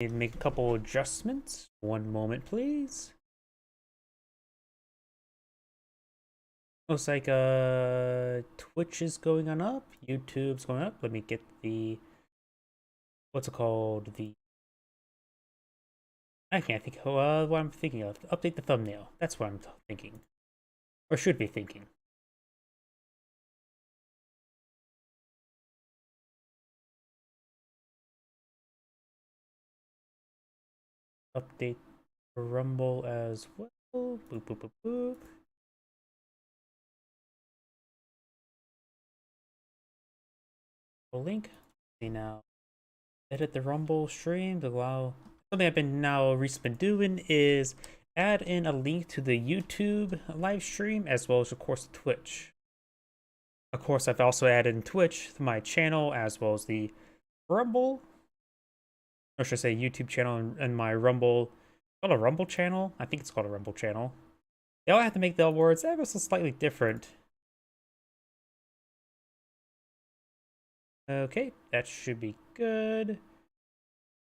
Need to make a couple adjustments. One moment, please. Looks like Twitch is going on up, YouTube's going up. Let me get the what's it called? The I can't think what I'm thinking of. Update the thumbnail. That's what I'm thinking, or should be thinking. Update Rumble as well. Boop boop boop boop. Link. See now. Edit the Rumble stream to allow something I've been now recently been doing is add in a link to the YouTube live stream as well as of course Twitch. Of course, I've also added in Twitch to my channel as well as the Rumble, or should I say YouTube channel and my Rumble. Called a Rumble channel? I think it's called a Rumble channel. They all have to make the words ever so slightly different. Okay, that should be good.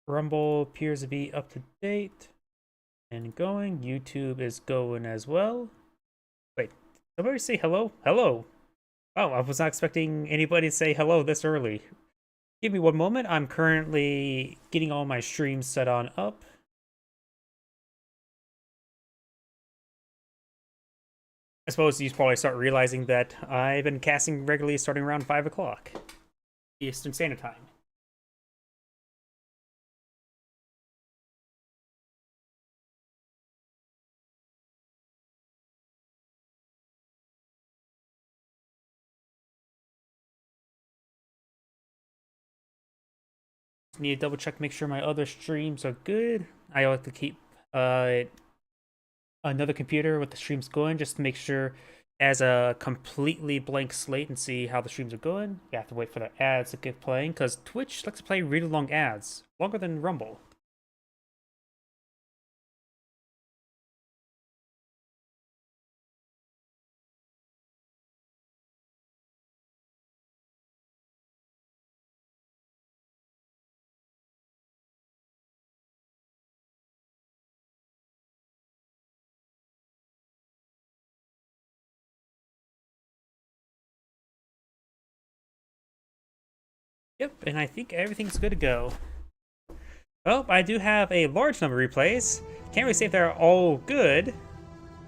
Rumble appears to be up to date and going. YouTube is going as well. Wait, somebody say hello? Hello. Oh, I was not expecting anybody to say hello this early. Give me one moment. I'm currently getting all my streams set on up. I suppose you probably start realizing that I've been casting regularly starting around 5 o'clock Eastern Standard Time. Need to double check, make sure my other streams are good. I like to keep another computer with the streams going just to make sure as a completely blank slate and see how the streams are going. You have to wait for the ads to get playing because Twitch likes to play really long ads, longer than Rumble. Yep, and I think everything's good to go. Well, I do have a large number of replays. Can't really say if they're all good.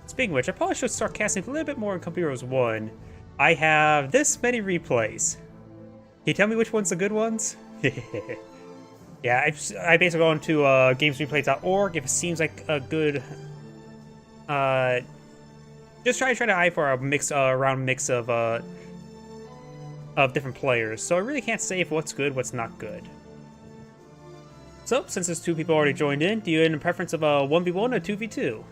Speaking of which, I probably should start casting a little bit more in Company Heroes 1. I have this many replays. Can you tell me which ones the good ones? Yeah, I basically go into gamesreplay.org if it seems like a good... just try to eye for a mix, round mix of different players. So I really can't say if what's good, what's not good. So, since there's 2 people already joined in, do you have a preference of a 1v1 or 2v2?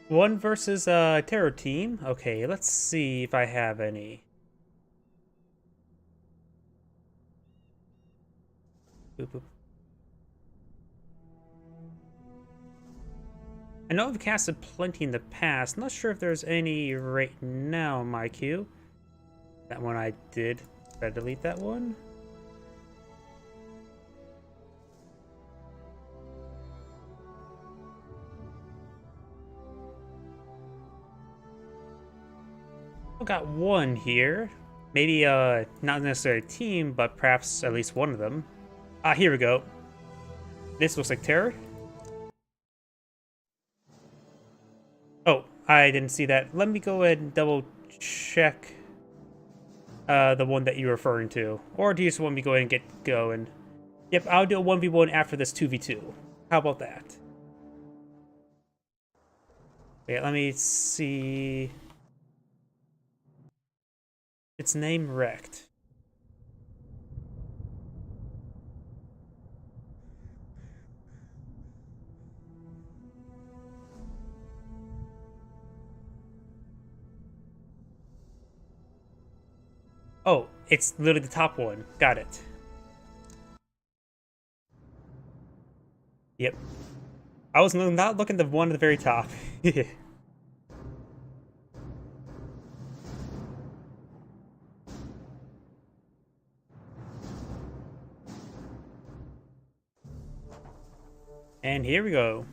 One versus Terror Team. Okay, let's see if I have any. Boop, boop. I know I've casted plenty in the past. Not sure if there's any right now in my queue. That one I did. Better delete that one. I've got one here. Maybe not necessarily a team, but perhaps at least one of them. Ah, here we go. This looks like Terror. Oh, I didn't see that. Let me go ahead and double check the one that you're referring to. Or do you just want me to go ahead and get going? Yep, I'll do a 1v1 after this 2v2. How about that? Yeah, let me see. Its name wrecked. Oh, it's literally the top one. Got it. Yep. I was not looking at the one at the very top. And here we go.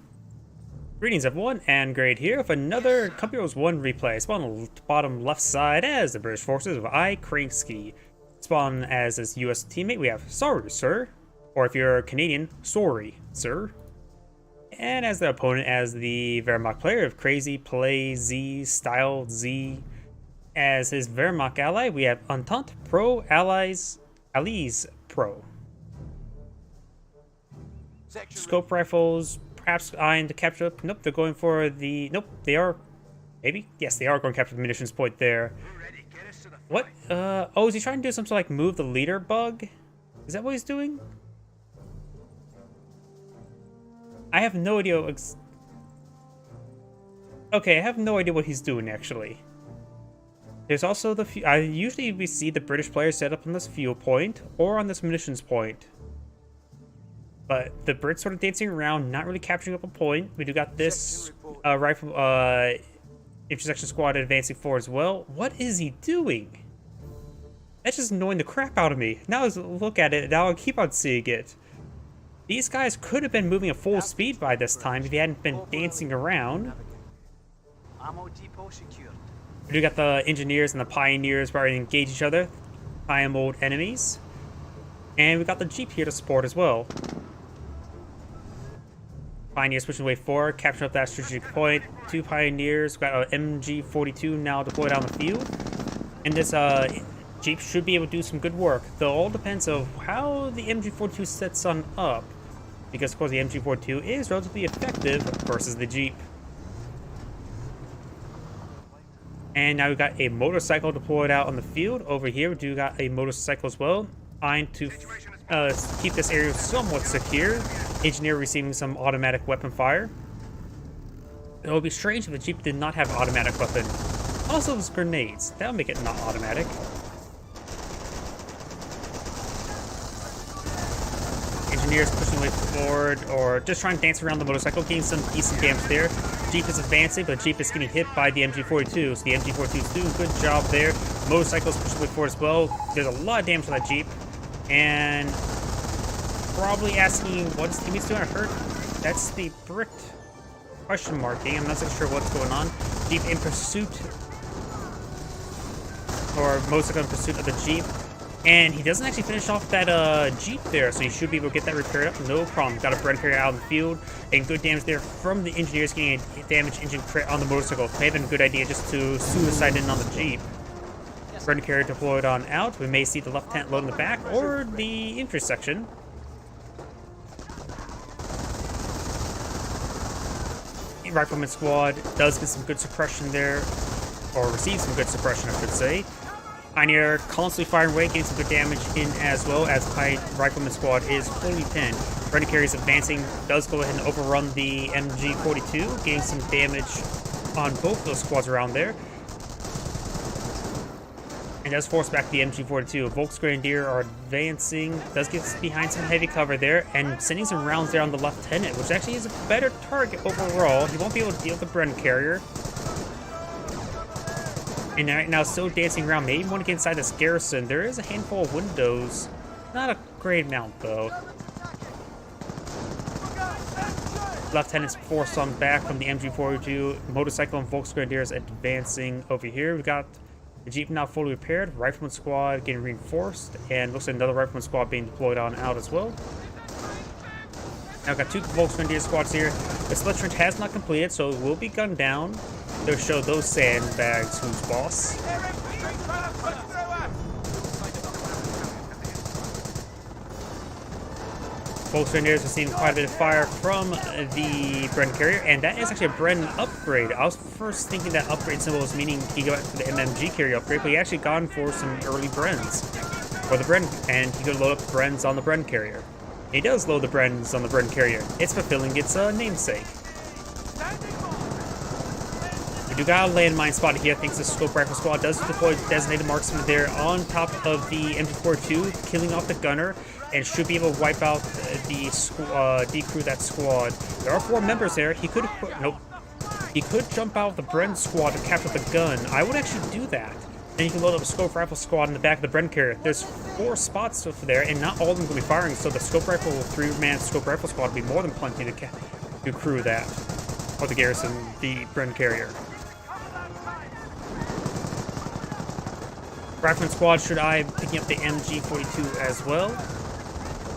Greetings everyone, and Grade here with another Company Heroes 1 replay. Spawn on the bottom left side as the British forces of I. Krainsky. Spawn as his US teammate, we have Sorry Sir, or if you're Canadian, Sorry Sir. And as the opponent, as the Wehrmacht player of Crazy Play Z Style Z. As his Wehrmacht ally, we have Entente Pro Allies Pro. Scope rifles, perhaps eyeing to capture. Nope, they're going for the. Nope, they are. Maybe? Yes, they are going to capture the munitions point there. What? Oh, is he trying to do something to, like, move the leader bug? Is that what he's doing? I have no idea. Okay, I have no idea what he's doing, actually. There's also the. Usually we see the British players set up on this fuel point or on this munitions point. But the Brits sort of dancing around, not really capturing up a point. We do got this rifle intersection squad advancing forward as well. What is he doing? That's just annoying the crap out of me. Now as I look at it, now I'll keep on seeing it. These guys could have been moving at full speed by this time if he hadn't been dancing around. We do got the engineers and the pioneers ready to engage each other. IM old enemies. And we got the Jeep here to support as well. Pioneers pushing way forward, capturing up that strategic point. Two Pioneers, we've got an MG42 now deployed on the field. And this Jeep should be able to do some good work. Though all depends on how the MG42 sets on up. Because of course the MG42 is relatively effective versus the Jeep. And now we've got a motorcycle deployed out on the field. Over here we do got a motorcycle as well. Trying to keep this area somewhat secure. Engineer receiving some automatic weapon fire. It would be strange if the Jeep did not have automatic weapon. Also, there's grenades. That would make it not automatic. Engineers pushing way forward, or just trying to dance around the motorcycle, getting some decent damage there. Jeep is advancing, but Jeep is getting hit by the MG42, so the MG42 is doing a good job there. Motorcycles pushing way forward as well. There's a lot of damage on that Jeep. And probably asking what his teammates doing. I heard that's the Brit question mark thing. I'm not so sure what's going on. Jeep in pursuit, or motorcycle in pursuit of the Jeep. And he doesn't actually finish off that Jeep there, so he should be able to get that repaired up. No problem. Got a Bren carrier out in the field, and good damage there from the engineers getting a damage engine crit on the motorcycle. May have been a good idea just to suicide in on the Jeep. Bren carrier deployed on out. We may see the lieutenant load in the back or the intersection. Rifleman squad does get some good suppression there, or receive some good suppression, I should say. Pioneer constantly firing away, getting some good damage in as well as Rifleman squad is fully pinned. Bren carrier is advancing, does go ahead and overrun the MG42, getting some damage on both those squads around there. And does force back the MG42. Volksgrenadier are advancing, does get behind some heavy cover there, and sending some rounds there on the lieutenant, which actually is a better target overall. He won't be able to deal with the Bren carrier. And right now, still dancing around. Maybe want to get inside this garrison. There is a handful of windows. Not a great amount, though. Lieutenant's forced on back from the MG42. Motorcycle and Volksgrenadiers advancing over here. We got the Jeep now fully repaired. Rifleman squad getting reinforced. And looks like another Rifleman squad being deployed on out as well. Now we've got two Volksgrenadier squads here. The split trench has not completed, so it will be gunned down. They'll show those sandbags who's boss. Volksgrenadiers receiving quite a bit of fire from the Bren carrier, and that is actually a Bren upgrade. I was first thinking that upgrade symbol was meaning he got for the MMG carrier upgrade, but he actually gone for some early Brens. For the Bren, and he could load up Brens on the Bren carrier. He does load the Brens on the Bren carrier. It's fulfilling its namesake. We do got a landmine spotted here. Thanks to Scope Rifle Squad does deploy designated marksman there on top of the MG42, killing off the gunner, and should be able to wipe out the decrew that squad. There are 4 members there. He could, nope. He could jump out of the Bren squad to capture the gun. I would actually do that. Then you can load up a Scope Rifle Squad in the back of the Bren carrier. There's 4 spots over there, and not all of them will be firing, so the Scope Rifle, 3-man Scope Rifle Squad will be more than plenty to crew that. Or the garrison, the Bren carrier. Rifleman Squad should eye picking up the MG42 as well.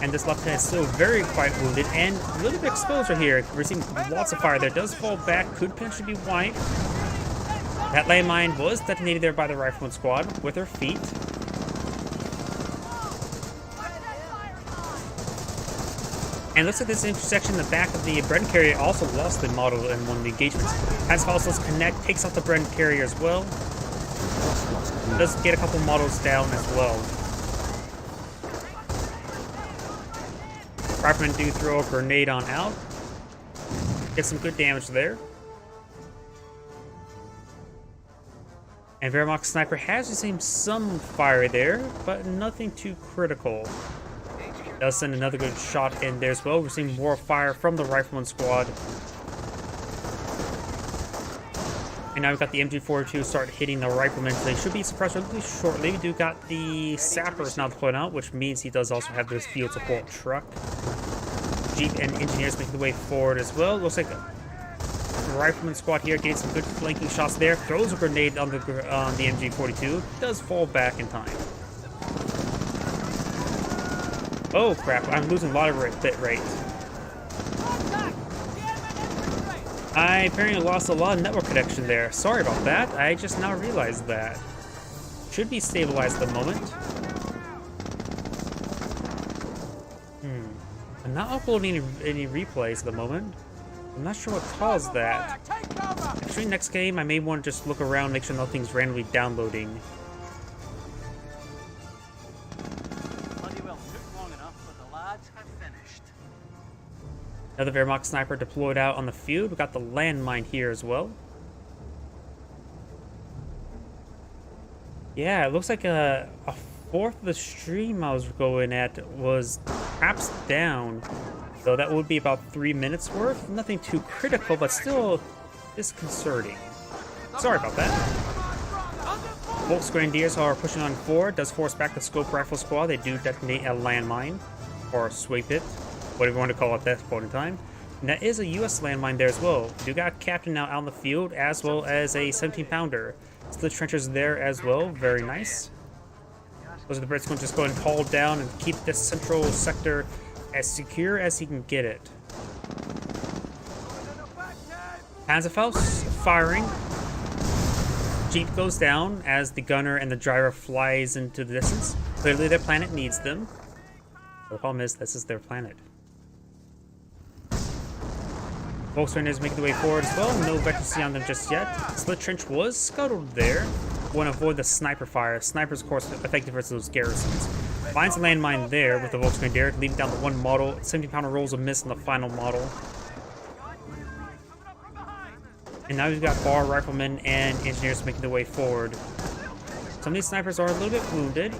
And this lieutenant is still very quite wounded and a little bit exposed right here. Receiving lots of fire there. Does fall back, could potentially be wiped. That landmine was detonated there by the Rifleman Squad with their feet. And looks like this intersection in the back of the Bren carrier also lost the model in one of the engagements. Has Fossils connect, takes out the Bren carrier as well. Does get a couple models down as well. Riflemen do throw a grenade on out. Get some good damage there. And Wehrmacht Sniper has received some fire there, but nothing too critical. Does send another good shot in there as well. We're seeing more fire from the Rifleman Squad. And now we've got the MG42 start hitting the Riflemen. So they should be suppressed relatively shortly. We do got the Sappers now deployed out, which means he does also have this field support truck. Jeep and engineers making the way forward as well. Looks like the Rifleman Squad here getting some good flanking shots there. Throws a grenade on the MG42. Does fall back in time. Oh crap, I'm losing a lot of bit rate. I apparently lost a lot of network connection there. Sorry about that. I just now realized that. Should be stabilized at the moment. I'm not uploading any replays at the moment. I'm not sure what caused that. Actually, next game, I may want to just look around, make sure nothing's randomly downloading. Another Wehrmacht Sniper deployed out on the field. We got the landmine here as well. Yeah, it looks like a fourth of the stream I was going at was perhaps down. So that would be about 3 minutes worth. Nothing too critical, but still disconcerting. Sorry about that. Volks Grenadiers are pushing on forward. Does force back the Scope Rifle Squad. They do detonate a landmine. Or sweep it. Whatever you want to call it at that point in time. And that is a US landmine there as well. We do got a captain now out in the field, as well as a 17-pounder. Split trenches there as well. Very nice. Those are the Brits going to just go and haul down and keep this central sector as secure as he can get it. Panzerfaust firing. Jeep goes down as the gunner and the driver flies into the distance. Clearly their planet needs them. The problem is, this is their planet. Volkswagen is making the way forward as well. No vector C on them just yet. Split trench was scuttled there. Want to avoid the sniper fire. Snipers, of course, effective versus those garrisons. Finds a landmine there with the Volkswagen Derrick, leading down to one model. 70-pounder rolls a miss on the final model. And now we've got bar riflemen and engineers making their way forward. Some of these snipers are a little bit wounded.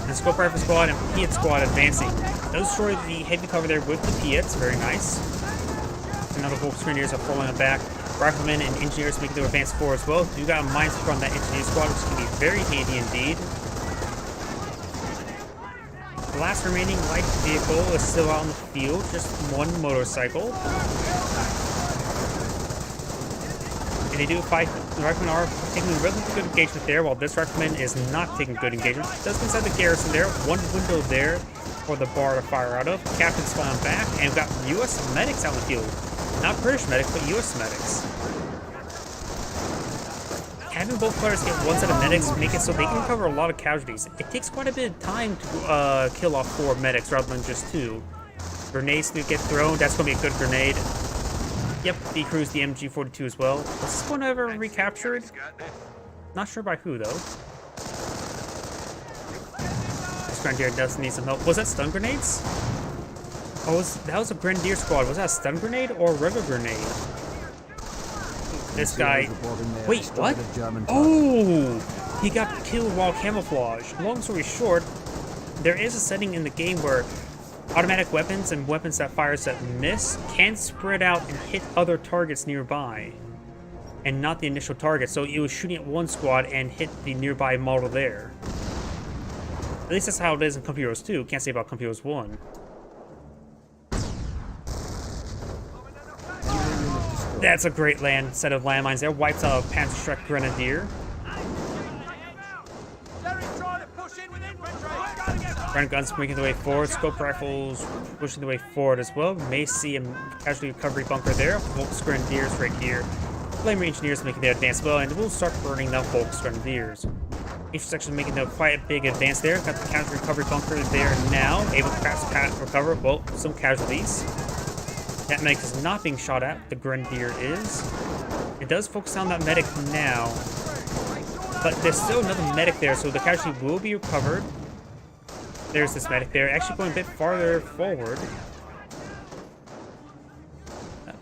And Scope Rifle Squad and Piet Squad advancing. Does destroy the heavy cover there with the Piets. Very nice. And other Volkswagen are falling back. Riflemen and engineers making their advance forward as well. You got a mine from that engineer squad, which can be very handy indeed. The last remaining light vehicle is still out in the field, just one motorcycle. And they do fight. The riflemen are taking a relatively good engagement there, while this rifleman is not taking good engagement. Does inside the garrison there, one window there for the bar to fire out of. Captain's flying back, and we've got US medics out in the field. Not British medics, but US medics. Having both players get one set of medics make it so they can cover a lot of casualties. It takes quite a bit of time to kill off 4 medics rather than just 2. Grenades do get thrown. That's going to be a good grenade. Yep, decrews the MG42 as well. Was this one ever recaptured? Not sure by who, though. This Grenadier does need some help. Was that stun grenades? Oh, that was a Grenadier squad. Was that a stun grenade or a regular grenade? This guy... Wait, what? Oh! He got killed while camouflage. Long story short, there is a setting in the game where automatic weapons and weapons that fires that miss can spread out and hit other targets nearby, and not the initial target. So it was shooting at one squad and hit the nearby model there. At least that's how it is in Company Heroes 2. Can't say about Company Heroes 1. That's a great set of landmines there. Wipes out a Panzerschreck Grenadier. Bren guns making their way forward. Scope rifles pushing their way forward as well. May see a casualty recovery bunker there. Volks Grenadiers right here. Flame Engineers making their advance well, and we'll start burning the Volks Grenadiers. Intersection making a quite big advance there. Got the casualty recovery bunker there now. Able to fast recover, well, some casualties. That medic is not being shot at. The Grenadier is. It does focus on that medic now. But there's still another medic there, so the casualty will be recovered. There's this medic there, actually going a bit farther forward.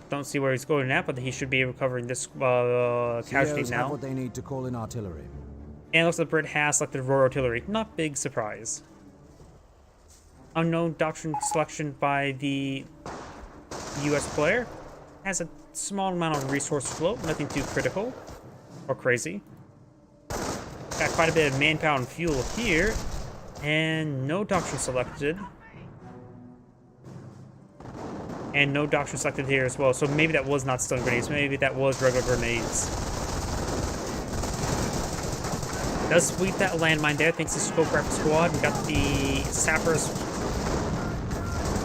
Don't see where he's going at, but he should be recovering this casualty now. What they need to call in artillery. And looks like Brit has selected Royal Artillery. Not big surprise. Unknown doctrine selection by the US player. Has a small amount of resource flow, nothing too critical or crazy. Got quite a bit of manpower and fuel here. And no doctrine selected. And no doctrine selected here as well. So maybe that was not stun grenades. Maybe that was regular grenades. Does sweep that landmine there thanks to Scope Rifle Squad. We got the sappers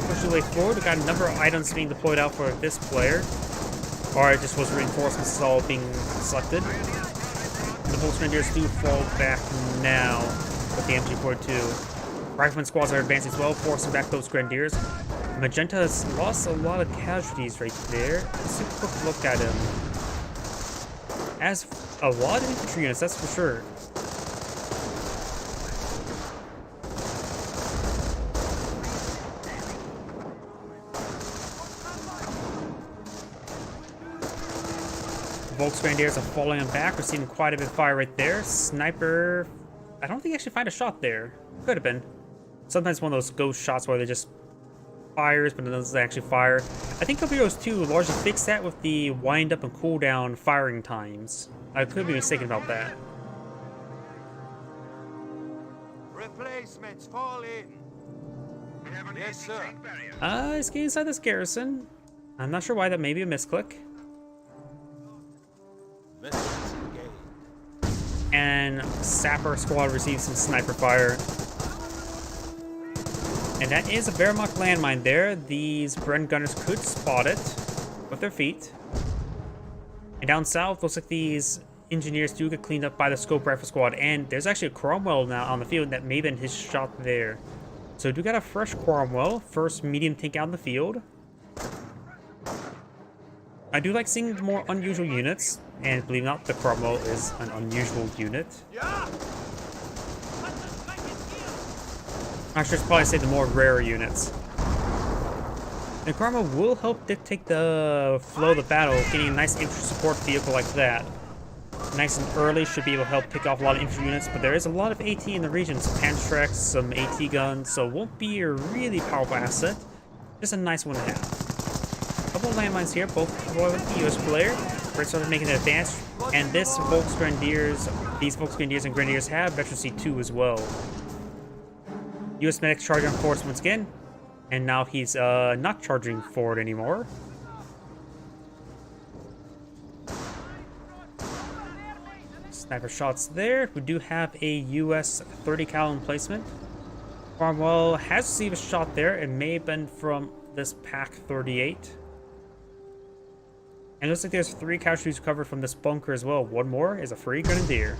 push their way forward. We got a number of items being deployed out for this player. Or it just was reinforcements all being selected. The Volks Grenadiers do fall back now with the MG42. Rifleman squads are advancing as well, forcing back those Grenadiers. Magenta has lost a lot of casualties right there. Let's take a quick look at him. Has a lot of infantry units, that's for sure. Volks Grenadiers are falling back. We're seeing quite a bit of fire right there. Sniper, I don't think I actually find a shot there. Could have been. Sometimes one of those ghost shots where they just fires, but it doesn't actually fire. I think Company Heroes 2 largely fixed that with the wind up and cooldown firing times. I could be mistaken about that. Replacements fall in. Yes, sir. It's getting inside this garrison. I'm not sure why that may be a misclick. And Sapper Squad receives some sniper fire. And that is a Wehrmacht landmine there. These Bren gunners could spot it with their feet. And down south, looks like these engineers do get cleaned up by the Scope Rifle Squad. And there's actually a Cromwell now on the field that may have been his shot there. So we do got a fresh Cromwell, first medium tank out in the field. I do like seeing more unusual units. And believe it or not, the Cromwell is an unusual unit. I should probably say the more rare units. The Cromwell will help dictate the flow of the battle, getting a nice infantry support vehicle like that. Nice and early should be able to help pick off a lot of infantry units, but there is a lot of AT in the region, some Panzerschrecks, some AT guns, so it won't be a really powerful asset. Just a nice one to have. A couple of landmines here, both with the US player. First started making an advance, and these Volks Grenadiers and Grenadiers have Veteran C2 as well. US medics charging forward once again, and now he's not charging forward anymore. Sniper shots there. We do have a US 30 cal emplacement. Cromwell has received a shot there. It may have been from this Pack 38. And it looks like there's 3 casualties recovered from this bunker as well. One more is a free Grenadier.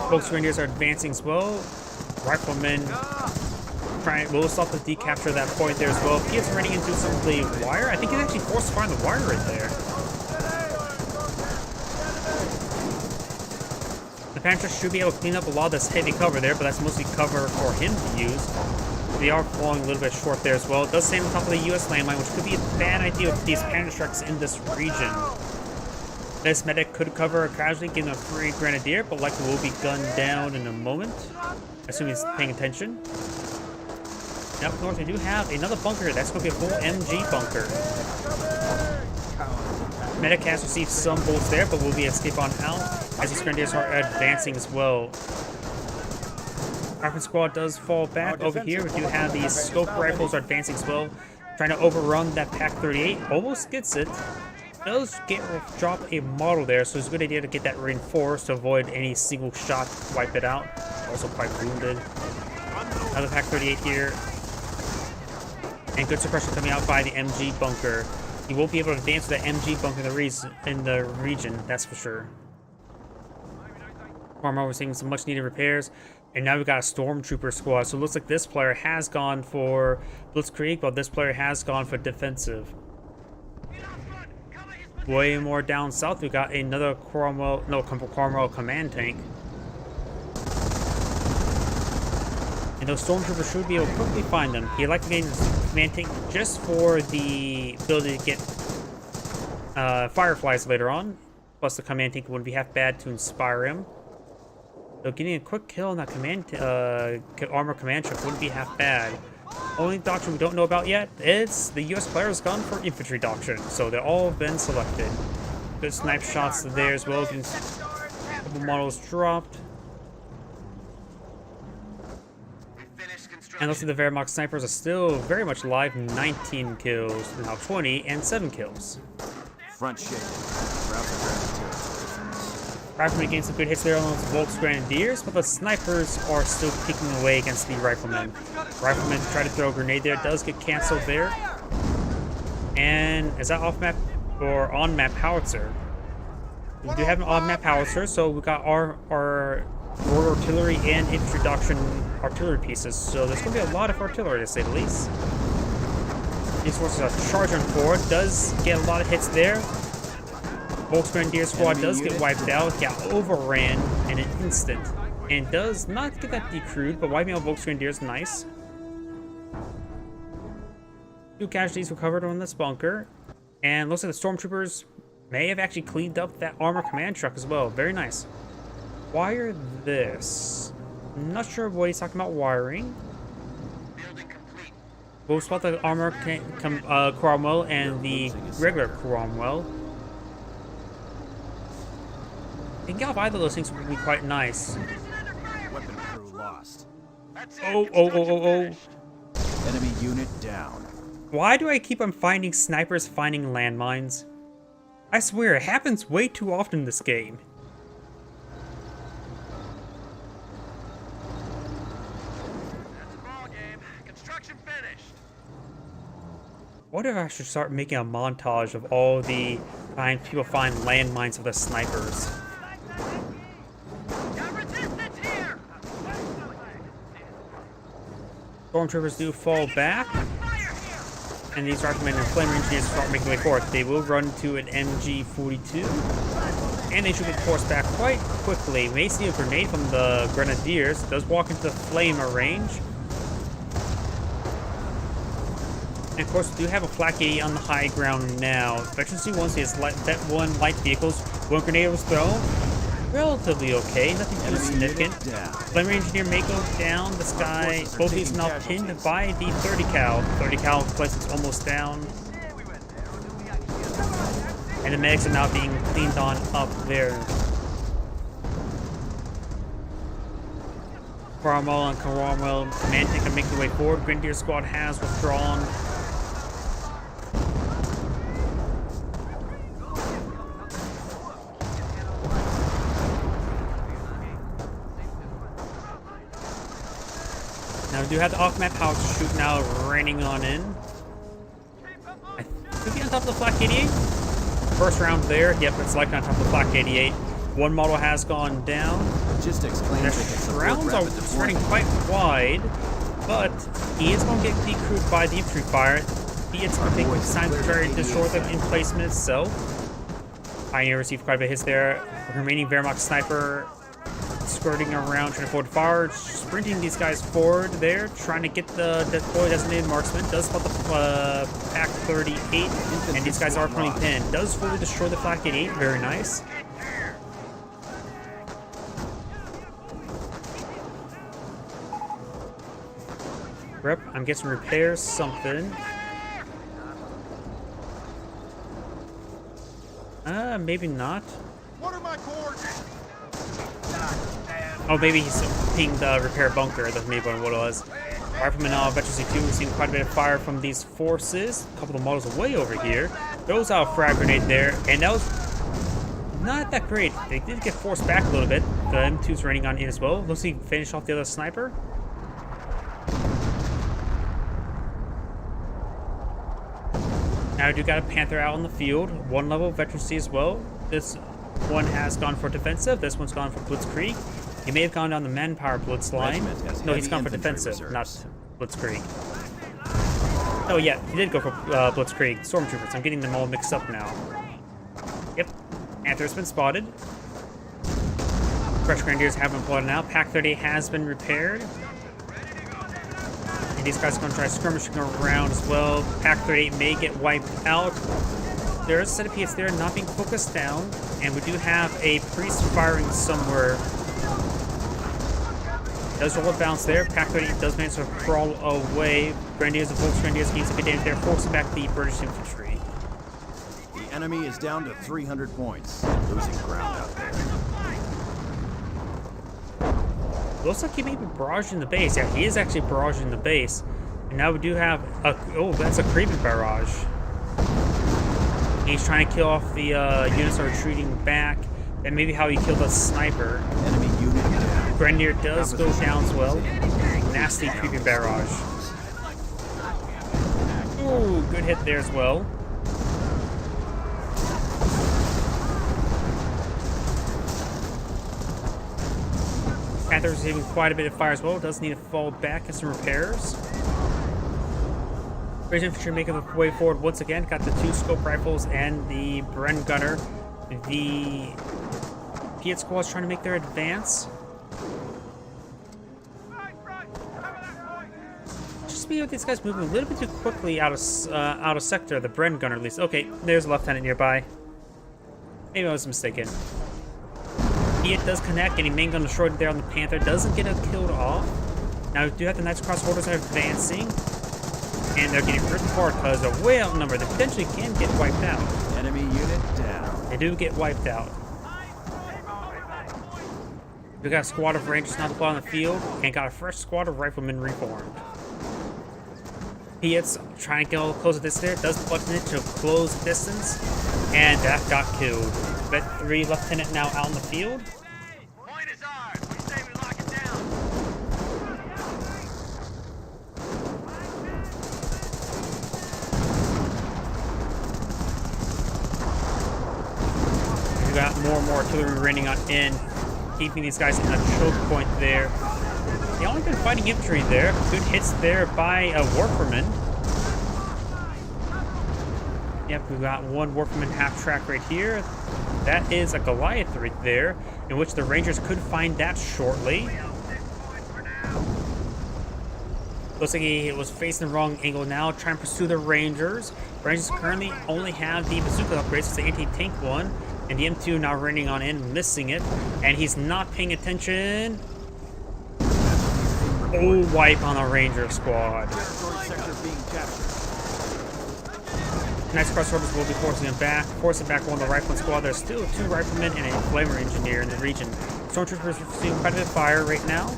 Volks Grenadiers are advancing as well. Riflemen will stop the decapture at that point there as well. He is running into some of the wire. I think he's actually forced to find the wire right there. The Panther should be able to clean up a lot of this heavy cover there, but that's mostly cover for him to use. They are falling a little bit short there as well. It does stay on top of the US landmine, which could be a bad idea with these Panther strikes in this region. This medic could cover a casualty, giving a free grenadier, but likely will be gunned down in a moment, assuming he's paying attention. And up north, we do have another bunker. That's going to be a full MG bunker. Medic has received some bullets there, but will be escape on out as these grenadiers are advancing as well. Rifle squad does fall back over here. We do have these scope rifles are advancing as well, trying to overrun that PaK-38. Almost gets it. Does drop a model there, so it's a good idea to get that reinforced to avoid any single shot to wipe it out. Also quite wounded. Another PaK-38 here. And good suppression coming out by the MG bunker. He won't be able to advance to the MG bunker in the region, that's for sure. Farmer, we're seeing some much needed repairs. And now we've got a Stormtrooper squad. So it looks like this player has gone for Blitzkrieg, while this player has gone for defensive. Way more down south, we got another Cromwell command tank. And those Stormtroopers should be able to quickly find them. He likely gained this command tank just for the ability to get Fireflies later on. Plus the command tank wouldn't be half bad to inspire him. So getting a quick kill on that armor command truck wouldn't be half bad. Only doctrine we don't know about yet is the US player has gone for infantry doctrine, so they've all been selected. Good snipe shots there as well. Getting a couple models dropped. And looks like the Wehrmacht snipers are still very much alive. 19 kills, now 20 and 7 kills. Front shaking. Riflemen getting some good hits there on those Volks Grenadiers, but the snipers are still picking away against the riflemen. Riflemen try to throw a grenade there, does get canceled there. And is that off map or on map howitzer? We do have an on map howitzer, so we got our artillery and infantry doctrine artillery pieces, so there's going to be a lot of artillery to say the least. These forces are charging forward, does get a lot of hits there. Volks Grenadier squad does get wiped out, got overran in an instant, and does not get that decrewed, but wiping out Volks Grenadier is nice. 2 casualties recovered on this bunker, and looks like the Stormtroopers may have actually cleaned up that armor command truck as well. Very nice. Wire this. I'm not sure what he's talking about wiring. We'll spot the armor Cromwell and the regular Cromwell. Taking out either of those things would be quite nice. Weapon crew lost. Oh. Enemy unit down. Why do I keep on finding snipers finding landmines? I swear, it happens way too often in this game. That's the ball game. Construction finished. What if I should start making a montage of all the times people find landmines with the snipers? Got resistance here. Stormtroopers do fall back, and these riflemen and flame engineers start making way forward. They will run to an MG42, and they should get forced back quite quickly. We may see a grenade from the Grenadiers. It does walk into the flamer range. And of course, we do have a Flak 80 on the high ground now. Veteran C1 says that one light vehicles. One grenade was thrown. Relatively okay, nothing too significant. Flame Engineer may go down. This guy, both these now pinned by the 30 cal. 30 cal place is almost down. And the medics are now being cleaned on up there. Cromwell and Cromwell command tank are making their way forward. Grenadier squad has withdrawn. Now we do have the off-map house shoot now raining on in. I could be on top of the Flak 88. First round there. Yep, it's like on top of the Flak 88. One model has gone down. Logistics claims they can support Rounds are rapid spreading deployment. quite wide, but he is going to get decrewed by the infantry fire. It's going to take time to try to destroy the emplacement itself. Pioneer received quite a bit of hits there. The remaining Wehrmacht sniper skirting around, trying to forward fire, sprinting these guys forward there, trying to get the deploy designated marksman. Does spot the Pack 38, and these guys are pulling pin. Does fully destroy the Flak 88, very nice. Rep, I'm guessing repairs something. Maybe not. What are my coordinates? Oh, maybe he's pinged the repair bunker. That's maybe what it was. Rifleman now, Veteran C2, we've seen quite a bit of fire from these forces. A couple of models away over here. Throws out a frag grenade there, and that was not that great. They did get forced back a little bit. The M2's running on in as well. Looks like he finished off the other sniper. Now we do got a Panther out on the field. One level Veteran C as well. This one has gone for defensive. This one's gone for Blitzkrieg. He may have gone down the manpower blitz line. No, he's gone for defensive, not Blitzkrieg. Oh yeah, he did go for Blitzkrieg. Stormtroopers. I'm getting them all mixed up now. Yep. Panther's been spotted. Fresh Grenadiers have been plotted out. Pack 30 has been repaired. And these guys are going to try skirmishing around as well. Pack 38 may get wiped out. There is a set of PFs there not being focused down. And we do have a priest firing somewhere. Does roll a bounce there. Pack 38 does manage to crawl away. Grenadiers and Volks Grenadiers gain some good damage there, forcing back the British infantry. The enemy is down to 300 points. Losing ground out there. Looks like he may be barraging the base. Yeah, he is actually barraging the base. And now we do have a... Oh, that's a creeping barrage. He's trying to kill off the units that are retreating back. And maybe how he killed the sniper. Enemy unit down. Grenadier does go down as well. Nasty creeping barrage. Ooh, good hit there as well. Panther's receiving quite a bit of fire as well. Does need to fall back and some repairs. British infantry making the way forward once again. Got the 2 scope rifles and the Bren gunner. The Piet squad is trying to make their advance. Just be with these guys moving a little bit too quickly out of sector. The Bren gunner at least. Okay, there's a lieutenant nearby. Maybe I was mistaken. It does connect, getting main gun destroyed there on the Panther. Doesn't get it killed off. Now we do have the Knights Cross Holders are advancing. And they're getting ripped apart because they're way outnumbered. They potentially can get wiped out. Enemy unit down. They do get wiped out. We got a squad of Rangers now deployed on the field. And got a fresh squad of Riflemen reformed. Piet's trying to get a little closer this there. Does button it to close the distance. And that got killed. Vet 3 Lieutenant now out in the field. Point is ours. We say we lock it down. We got more and more artillery raining on in, keeping these guys in a choke point there. They only been fighting infantry there. Good hits there by a Warferman. Yep, we've got one Warferman half track right here. That is a Goliath right there, in which the Rangers could find that shortly. Looks like he was facing the wrong angle now, trying to pursue the Rangers. Rangers currently only have the bazooka upgrades, it's the anti-tank one, and the M2 now running on in, missing it, and he's not paying attention. Oh, wipe on the Ranger squad. Territory sector being captured. Knights Cross Holders will be forcing back one of the Rifleman squad. There's still 2 Riflemen and a Flamer Engineer in the region. Stormtroopers receiving quite a bit of fire right now.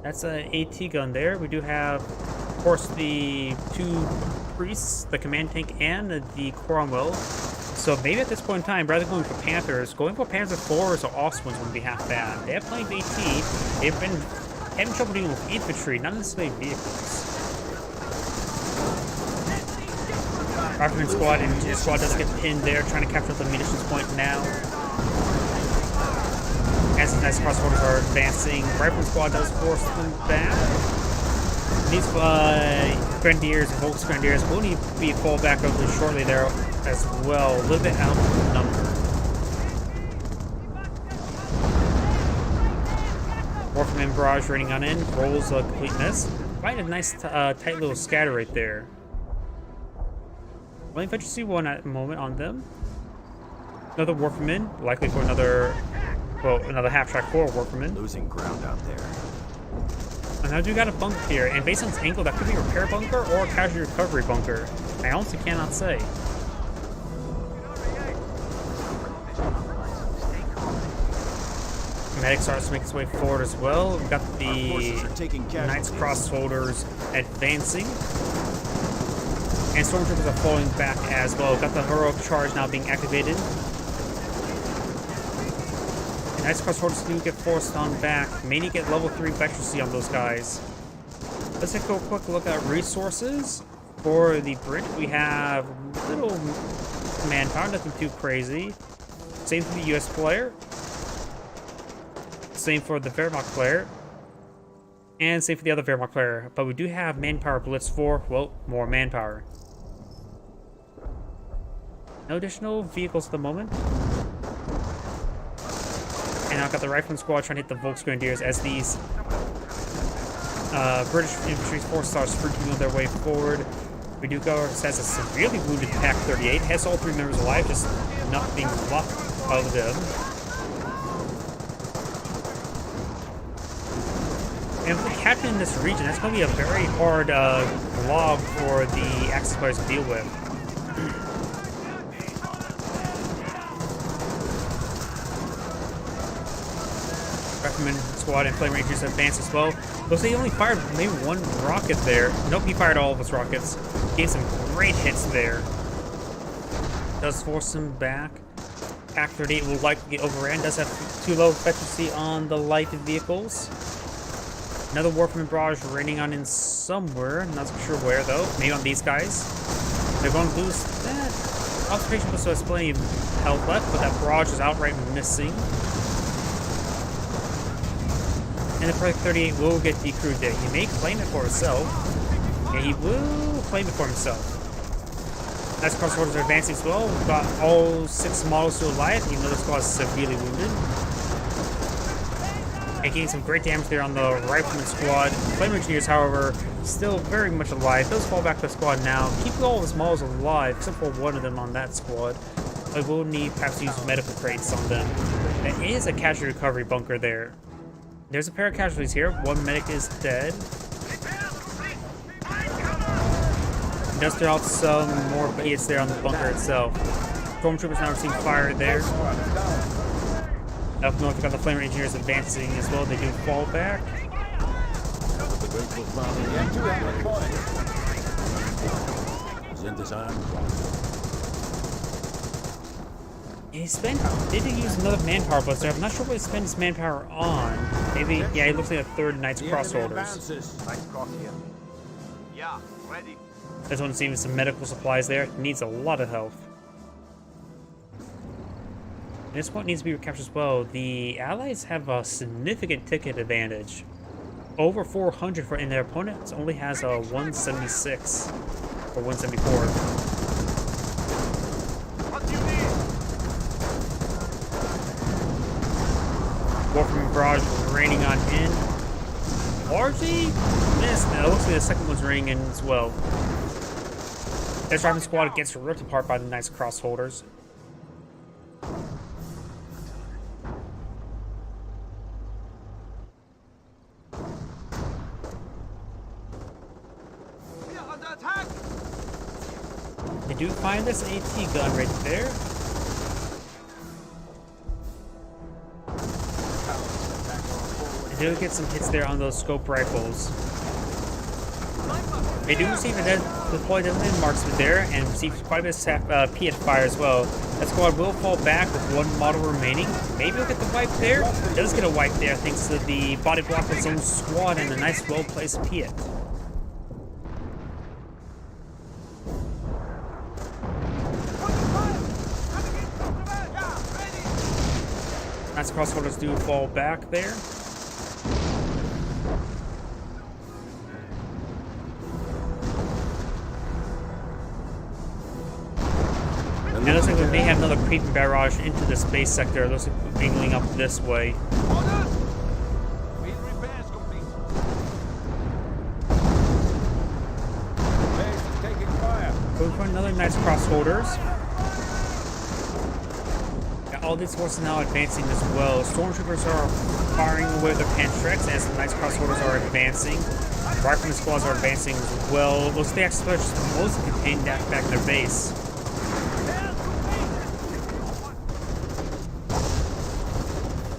That's an AT gun there. We do have, of course, the 2 Priests, the Command Tank, and the Cromwell. So maybe at this point in time, rather than going for Panthers, going for Panzer IVs or Oswins wouldn't be half bad. They have plenty of AT. They've been having trouble dealing with infantry, not necessarily vehicles. Rifleman squad and Engineer squad does get pinned there, trying to capture the munitions point now. As the Knights Cross Holders are advancing, Rifleman squad does force them back. These Grenadiers and Volks Grenadiers will need to be pulled back over shortly there as well. A little bit outnumbered. Warfman barrage raining on in. Rolls a complete miss. Quite a nice tight little scatter right there. Only efficiency 1 at the moment on them. Another Warfman, likely for another half-track for Warfman. Losing ground out there. And now do got a bunker here, and based on its angle, that could be a repair bunker or a casualty recovery bunker. I honestly cannot say. Medic starts to make its way forward as well. We've got the Knights Crossholders advancing. And Stormtroopers are falling back as well. We've got the Heroic Charge now being activated. And Knights Crossholders do get forced on back. May need to get level 3 Veterancy on those guys. Let's take a quick look at resources. For the bridge, we have little manpower, nothing too crazy. Same for the US player. Same for the Wehrmacht player. And same for the other Wehrmacht player. But we do have manpower blitz for, well, more manpower. No additional vehicles at the moment. And I've got the Rifleman squad trying to hit the Volksgrenadiers as these British infantry forces are sprinting on their way forward. We do go has a severely wounded Pack 38. Has all 3 members alive, just nothing left of them. And if we captain in this region, that's going to be a very hard blob for the Axis players to deal with. Recommend squad and Flame Rangers advance as well. Looks like he only fired maybe 1 rocket there. Nope, he fired all of his rockets. Gave some great hits there. Does force him back. Pack 38 will likely get overran. Does have too low efficiency on the light vehicles. Another Warfman barrage raining on in somewhere. Not sure where though. Maybe on these guys. They're going to lose that. Observation post has plenty of health left, but that barrage is outright missing. And the Pack 38 will get decrewed there. He may claim it for himself. Yeah, he will claim it for himself. As Crossholders are advancing as well, we've got all 6 models still alive, even though the squad is severely wounded. Making some great damage there on the Rifleman squad. Flame Engineers, however, still very much alive. Those fall back to the squad now. Keep all of his models alive, except for 1 of them on that squad. But we'll need perhaps to use medical crates on them. There is a casualty recovery bunker there. There's a pair of casualties here. 1 medic is dead. Does throw out some more hits there on the bunker itself. Stormtroopers now receiving fire there. Up north, we've got the Flame Engineers advancing as well. They do fall back. He did use another manpower blitz there. I'm not sure what he spent his manpower on. Maybe, yeah, he looks like a 3rd Knights Crossholders. Yeah, ready. This one's seeing some medical supplies there. Needs a lot of health. This point needs to be recaptured as well. The Allies have a significant ticket advantage. Over 400 for, and their opponent only has a 176 or 174. What do you need? Warfman barrage raining on in. Largely missed. Now, it looks like the second one's raining in as well. This Rifleman squad gets ripped apart by the Knights Crossholders. They do find this AT gun right there. They do get some hits there on those scope rifles. They do receive a deploy designated marksman there and receive quite a bit of Piet fire as well. That squad will fall back with 1 model remaining. Maybe we'll get the wipe there. Does get a wipe there thanks to the body block of its own squad and a nice well-placed Piet. Knights Crossholders do fall back there. And it looks like we may have another creeping barrage into the space sector. It looks like we're angling up this way. for another nice crossholders. Got all these forces now advancing as well. Stormtroopers are firing away their Pantreks as the nice crossholders are advancing. Rifleman squads are advancing as well. Looks like they actually just mostly contained that back in their base.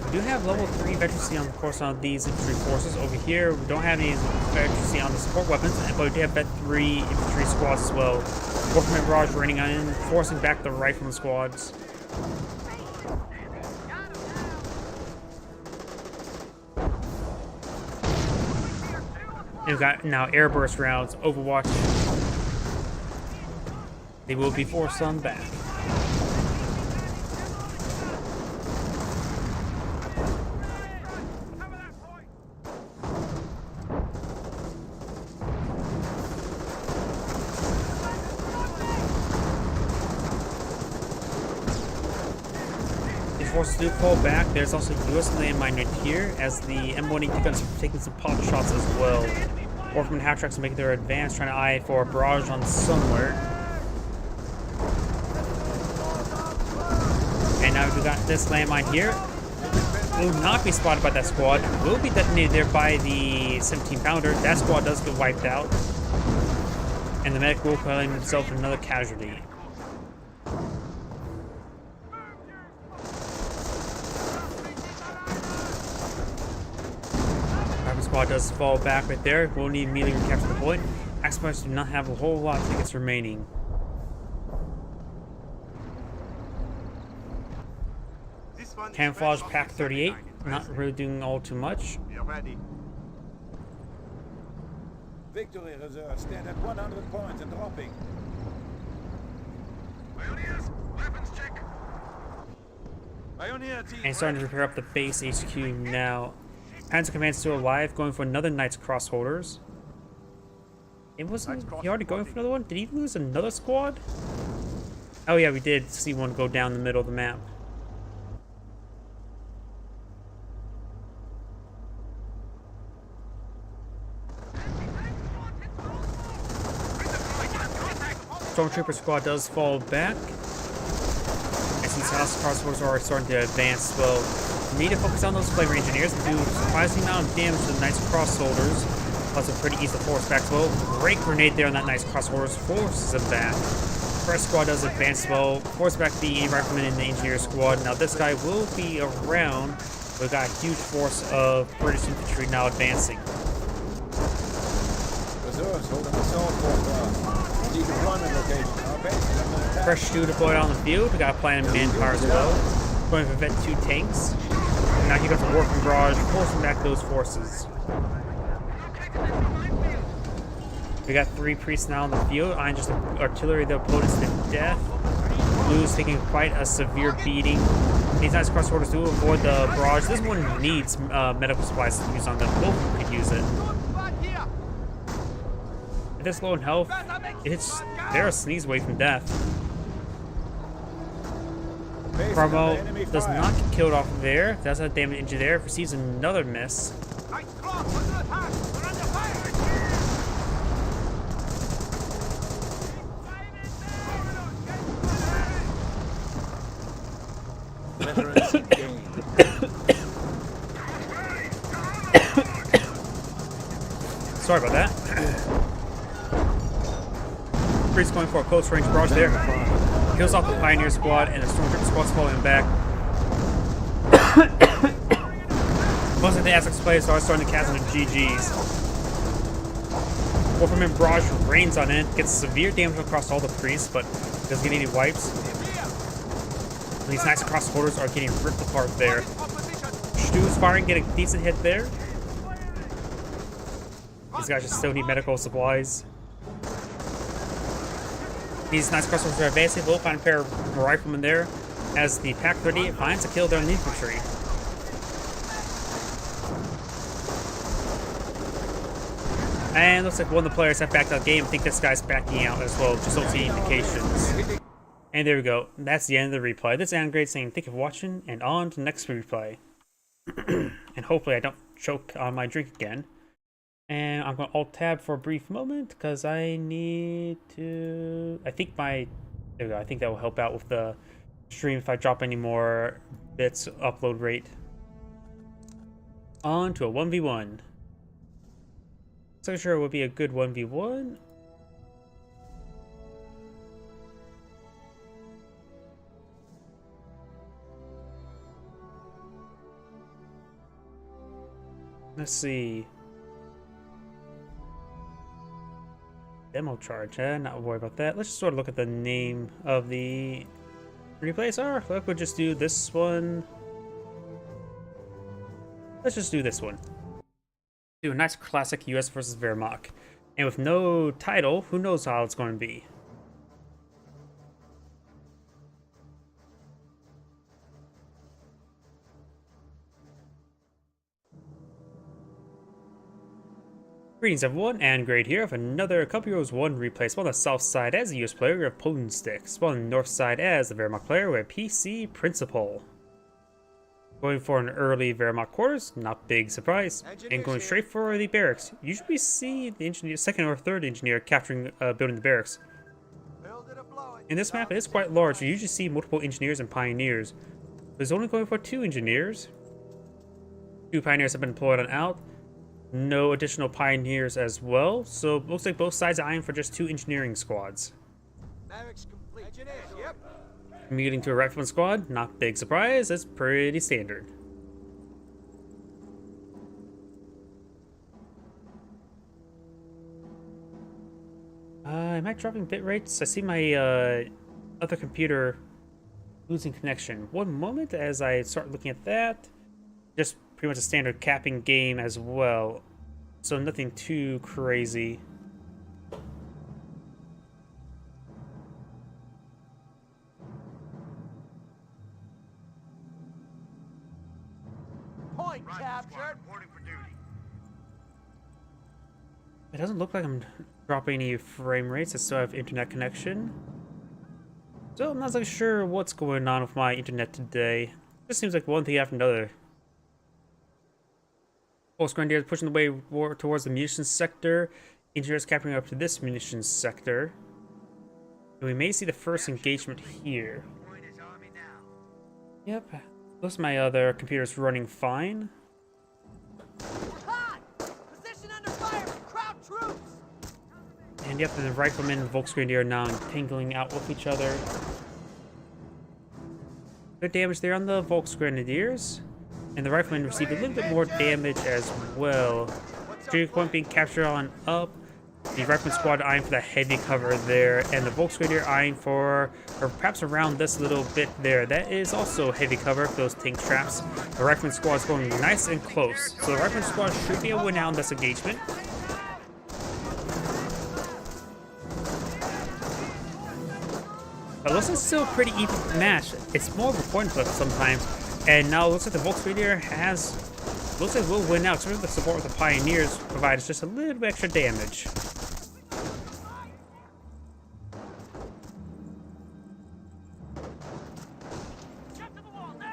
We do have level 3 veterancy on the course on these infantry forces. Over here, we don't have any veterancy on the support weapons, but we do have vet 3 infantry squads as well. Warframe Barrage raining on, forcing back the rifleman squads. And we've got now airburst rounds, Overwatch. They will be forced on back. Forces do fall back. There's also US landmine right here as the M182 guns are taking some pot shots as well. Orphan half-tracks are making their advance, trying to eye for a barrage on somewhere. And now we've got this landmine here. Will not be spotted by that squad. Will be detonated there by the 17-pounder. That squad does get wiped out. And the medic will claim himself another casualty. Squad does fall back right there. We'll need immediately to capture the point. Axpires do not have a whole lot of tickets remaining. Camouflage Pack 38, not really doing all too much. Victory reserve stand at 100 points and dropping. Pioneers, weapons check. Pioneer team. And starting to repair up the base HQ now. Panzer Command still alive, going for another Knights Crossholders. It wasn't he already going for another one? Did he lose another squad? Oh yeah, we did see one go down the middle of the map. Stormtrooper squad does fall back. As these house crossbows are starting to advance well. Need to focus on those flavor engineers and do a surprising amount of damage to the Knights Crossholders. Plus a pretty easy to force back as well. Great grenade there on that Knights Crossholders, forces them back. First squad does advance well, force back the rifleman and the engineer squad. Now this guy will be around. We've got a huge force of British infantry now advancing. Reserves holding assault for deployment location. Our base is under attack. Fresh 2 deployed on the field. We got a plan of manpower as well. Going for Vet 2 tanks. Now he got the Warframe Barrage, forcing back those forces. We got 3 priests now in the field, eyeing just artillery the opponents to death. Blue's taking quite a severe beating. These Knights Crossholders do avoid the barrage. This one needs medical supplies to use on them. Both of them could use it. If they're low in health, they're a sneeze away from death. Promo does not get killed off of there. That's a damage into there. Receives another miss. Sorry about that. Priest going for a close range barrage there. Kills off the Pioneer squad and the Stormtrooper squad's falling back. Most of the Essex players are starting to cast into GG's. Wolfman Barrage rains on it, gets severe damage across all the priests, but doesn't get any wipes. These Knights Crossholders are getting ripped apart there. Stu's firing, getting a decent hit there. These guys just still need medical supplies. These Knights Crossholders are advancing. We'll find a pair of riflemen there as the Pack 38 finds a kill there in the infantry. And looks like one of the players have backed out the game. I think this guy's backing out as well. Just don't see any indications. And there we go. That's the end of the replay. This is Andgrade saying thank you for watching, and on to the next replay. And hopefully I don't choke on my drink again. And And I'm going to Alt-Tab for a brief moment because I need to... I think there we go. I think that will help out with the stream if I drop any more bits upload rate. On to a 1v1. So sure it would be a good 1v1. Let's see. Demo charge, not worry about that. Let's just sort of look at the name of the replays. Or look, we'll just do this one. Let's just do this one. Do a nice classic US versus Wehrmacht. And with no title, who knows how it's going to be. Greetings everyone, and Great here with another Cup Heroes 1 replay. Spawn on the south side as a US player, we have Potent Stick. Spawn on the north side as the Wehrmacht player, we have PC Principal. Going for an early Wehrmacht quarters, not big surprise. And going straight for the barracks. Usually we see the engineer, second or third engineer capturing, building the barracks. In this map, it is quite large. We usually see multiple engineers and pioneers. But it's only going for 2 engineers. 2 pioneers have been deployed on out. No additional pioneers as well, so it looks like both sides are eyeing for just 2 engineering squads. Commuting to a rifleman squad, not big surprise, that's pretty standard. Am I dropping bit rates? I see my other computer losing connection. One moment as I start looking at that. Just pretty much a standard capping game as well, so nothing too crazy. Point captured. Reporting for duty. It doesn't look like I'm dropping any frame rates. I still have internet connection, so I'm not really sure what's going on with my internet today. Just seems like one thing after another. Grenadiers pushing the way towards the munitions sector. Engineers capturing up to this munitions sector. And we may see the first engagement here. Yep. Looks like my other computer's running fine. Position under fire. Crowd troops. And yep, the riflemen and Volksgrenadier are now tangling out with each other. Good damage there on the Volksgrenadiers. And the riflemen received a little bit more damage as well. Trigger point being captured on up. The rifleman squad eyeing for the heavy cover there. And the Volksgrenadier eyeing for, or perhaps around this little bit there. That is also heavy cover for those tank traps. The rifleman squad is going nice and close. So the rifleman squad should be able to win out in this engagement. But it looks like it's still a pretty even match. It's more of a coin flip sometimes. And now it looks like the Volksgrenadier looks like we'll win out. So the support with the Pioneers provides just a little bit extra damage.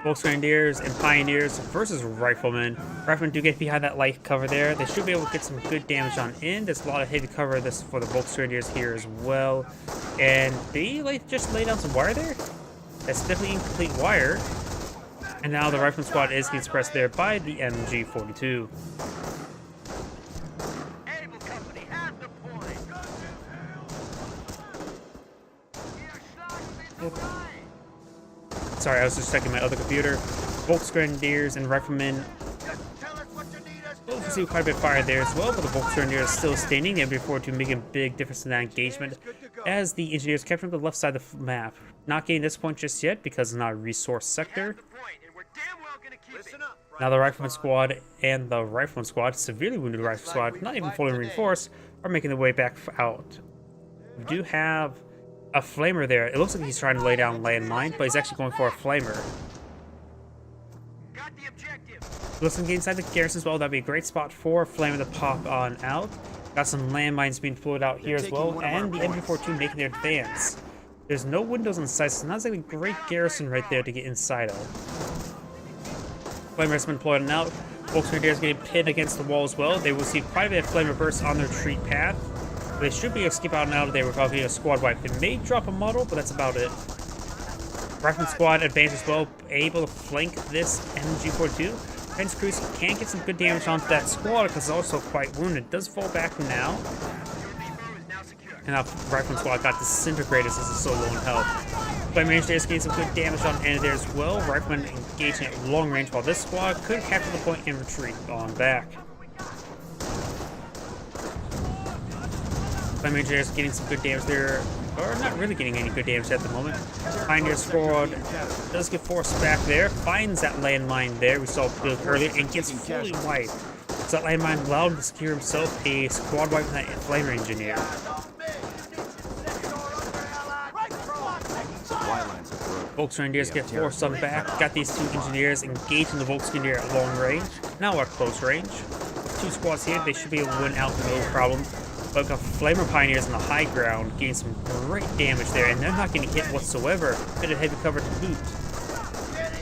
Volksgrenadiers and Pioneers versus Riflemen. Riflemen do get behind that light cover there. They should be able to get some good damage on in. There's a lot of heavy cover this for the Volksgrenadiers here as well. And they just lay down some wire there. That's definitely incomplete wire. And now the rifleman squad is being suppressed there by the MG42. Able company has the point. Yep. Sorry, I was just checking my other computer. Volksgrenadiers and Riflemen both receive quite a bit of fire there as well, but the Volksgrenadiers are still standing. The MG42 making a big difference in that engagement as the engineers capturing the left side of the map. Not getting this point just yet because it's not a resource sector. Now the Rifleman squad and the Rifleman squad, severely wounded Rifle squad, not even fully reinforced, are making their way back out. We do have a flamer there. It looks like he's trying to lay down landmine, but he's actually going for a flamer. Got the objective. Looks like inside the garrison as well. That'd be a great spot for a flamer to pop on out. Got some landmines being deployed out here as well, and the MG42 making their advance. There's no windows on the side, so that's like a great garrison right there to get inside of. Flamer has been deployed out. Volkswagen is getting pinned against the wall as well. They will receive quite a bit of flamer bursts on their retreat path. They should be able to skip out and out of there without getting a squad wipe. They may drop a model, but that's about it. Rifleman squad advances well, able to flank this MG42. Defense crews can get some good damage onto that squad because it's also quite wounded. It does fall back now. And now Rifleman squad got disintegrated since it's so low in health. Flamer Engineers getting some good damage on the end of there as well. Rifleman engaging at long range while this squad could capture the point and retreat on back. Flamer Engineers getting some good damage there. Or not really getting any good damage at the moment. Pioneer squad does get forced back there. Finds that landmine there we saw build earlier and gets fully wiped. So that landmine allowed him to secure himself a squad wipe from that Flamer Engineer. Volkswagen get forced on back. Got these two engineers engaging the Volkswagen at long range. Now at close range. Two squads here, they should be able to win out no problem. But got Flamer Pioneers on the high ground, getting some great damage there, and they're not getting hit whatsoever. Bit of heavy cover to boot.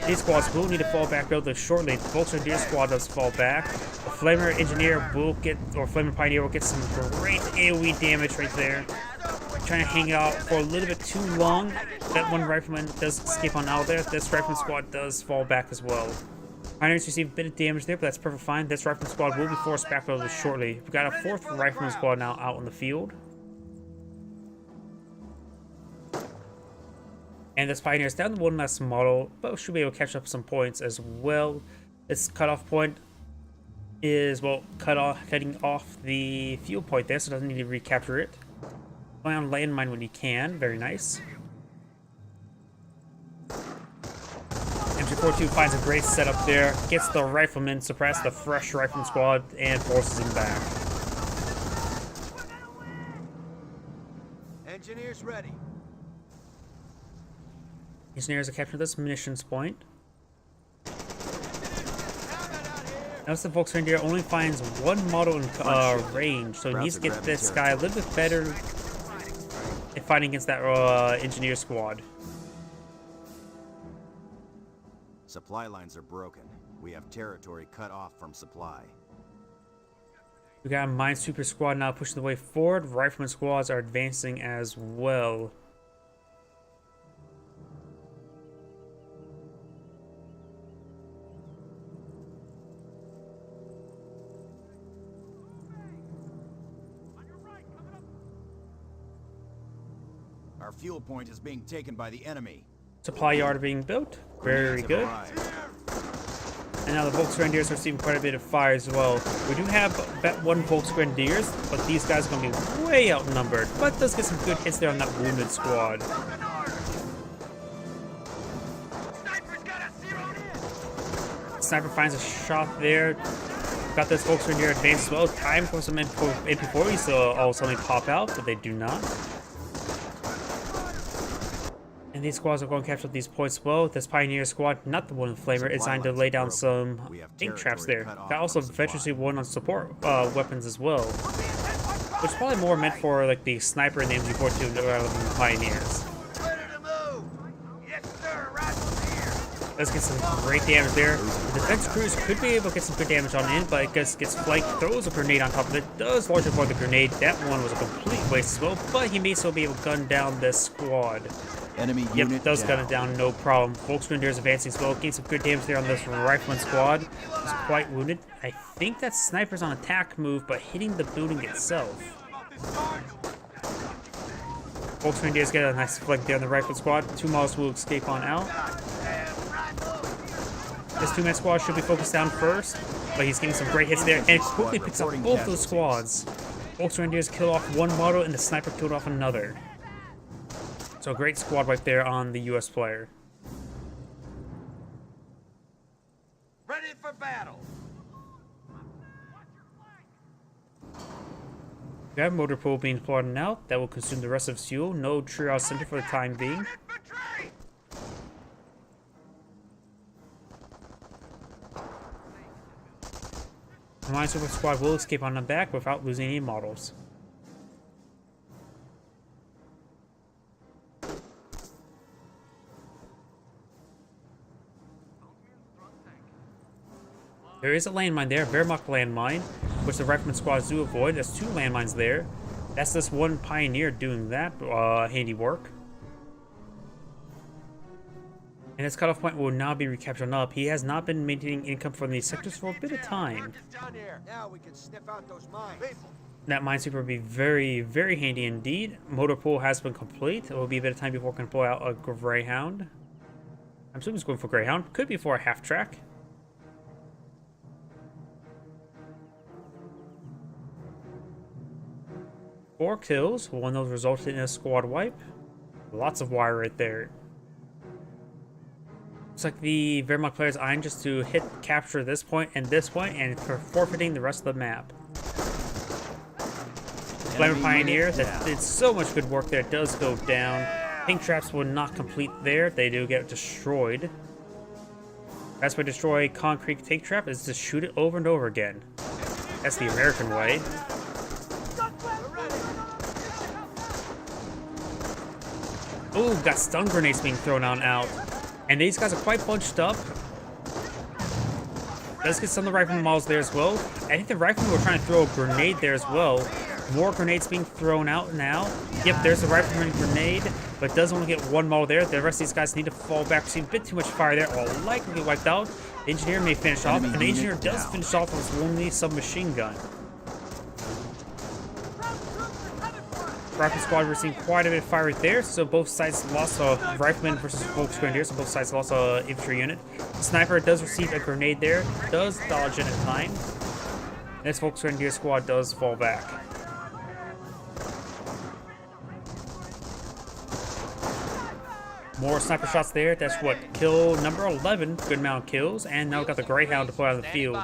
These squads will need to fall back relatively shortly. The Volkswagen squad does fall back. The Flamer Engineer will get, or Flamer Pioneer will get some great AoE damage right there. Trying to hang it out for a little bit too long. That one Rifleman does escape on out there. This Rifleman squad does fall back as well. Pioneers receive a bit of damage there, but that's perfectly fine. This Rifleman squad will be forced back relatively shortly. We've got a fourth Rifleman squad now out in the field. And this Pioneer's down to one less model, but should be able to catch up some points as well. This cutoff point is, well, cutting off the fuel point there, so it doesn't need to recapture it. Going on landmine when you can. Very nice. MG42 finds a great setup there. Gets the Rifleman suppressed, the fresh Rifleman squad, and forces him back. Engineers ready. Engineers are capturing this munitions point. Notice the Volkswagen only finds one model in range, so he needs to get this guy a little bit better in fighting against that engineer squad. Supply lines are broken. We have territory cut off from supply. We got a Minesweeper squad now pushing the way forward. Rifleman squads are advancing as well. Our fuel point is being taken by the enemy. Supply yard being built. Very good. And now the Volksgrenadiers are receiving quite a bit of fire as well. We do have that one Volksgrenadiers, but these guys are going to be way outnumbered. But does get some good hits there on that wounded squad. Sniper finds a shot there. Got this Volksgrenadier advanced as well. Time for some MP40s to all suddenly pop out, but they do not. And these squads are going to capture these points well. This Pioneer squad, not the one with Flamer, is designed to lay down some ink traps there. Got also veterancy one on support weapons as well. Which is probably more meant for like the sniper and the MG42 rather than the Pioneers. Let's get some great damage there. The defense crews could be able to get some good damage on in, but it gets flanked, throws a grenade on top of it, does large avoid the grenade. That one was a complete waste as well, but he may still be able to gun down this squad. Enemy Yep, unit does down. gun it down, no problem. Volksgrenadiers advancing as well, getting some good damage there on this Rifleman squad. He's quite wounded. I think that sniper's on attack move, but hitting the building itself. Volksgrenadiers get a nice flank there on the Rifleman squad. Two models will escape on out. This two-man squad should be focused down first, but he's getting some great hits there, and quickly picks up both those squads. Volksgrenadiers kill off one model, and the sniper killed off another. So great squad wipe there on the US player. Ready for battle. We have motor pool being plotted out. That will consume the rest of its fuel. No triage center for the time being. Infantry! The Minesweeper squad will escape on the back without losing any models. There is a landmine there, Wehrmacht landmine, which the rifleman squads do avoid. There's 2 landmines there. That's this one pioneer doing that handiwork. And his cutoff point will now be recaptured up. He has not been maintaining income from these sectors for a bit of time. Down here. Now we can sniff out those mines. That minesweeper will be very, very handy indeed. Motor pool has been complete. It will be a bit of time before we can pull out a Greyhound. I'm assuming he's going for Greyhound. Could be for a half track. Four kills. One of those resulted in a squad wipe. Lots of wire right there. Looks like the Wehrmacht players eyeing just to capture this point and for forfeiting the rest of the map. Flamer Pioneer that did so much good work there does go down. Pink traps will not complete there. They do get destroyed. Best way to destroy concrete take trap is to shoot it over and over again. That's the American way. Ooh, got stun grenades being thrown on out. And these guys are quite bunched up. Does get some of the rifleman models there as well. I think the riflemen were trying to throw a grenade there as well. More grenades being thrown out now. Yep, there's the rifleman grenade, but does only get one model there. The rest of these guys need to fall back. We've seen a bit too much fire there. Will likely get wiped out. The engineer may finish off, and the engineer does finish off with his only submachine gun. Rifle squad, we're seeing quite a bit of fire right there, so both sides lost a rifleman versus Volksgrenadier, so both sides lost a infantry unit. The sniper does receive a grenade there, does dodge it in time. This Volksgrenadier squad does fall back. More sniper shots there. That's what, kill number 11. Good amount of kills, and now we got the Greyhound deployed on the field.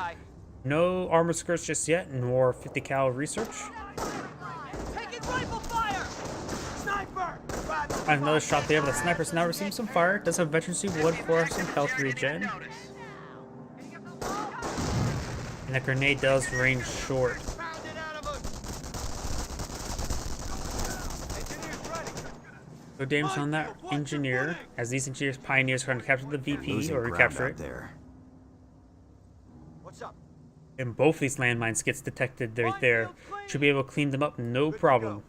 No armored skirts just yet, nor 50 cal research. Another shot there, but the sniper's now receiving some fire. Does have veteran C1 for some health regen. And the grenade does range short. No damage on that engineer, as these engineers pioneers are trying to capture the VP or recapture it. And both these landmines gets detected right there. Should be able to clean them up, no problem.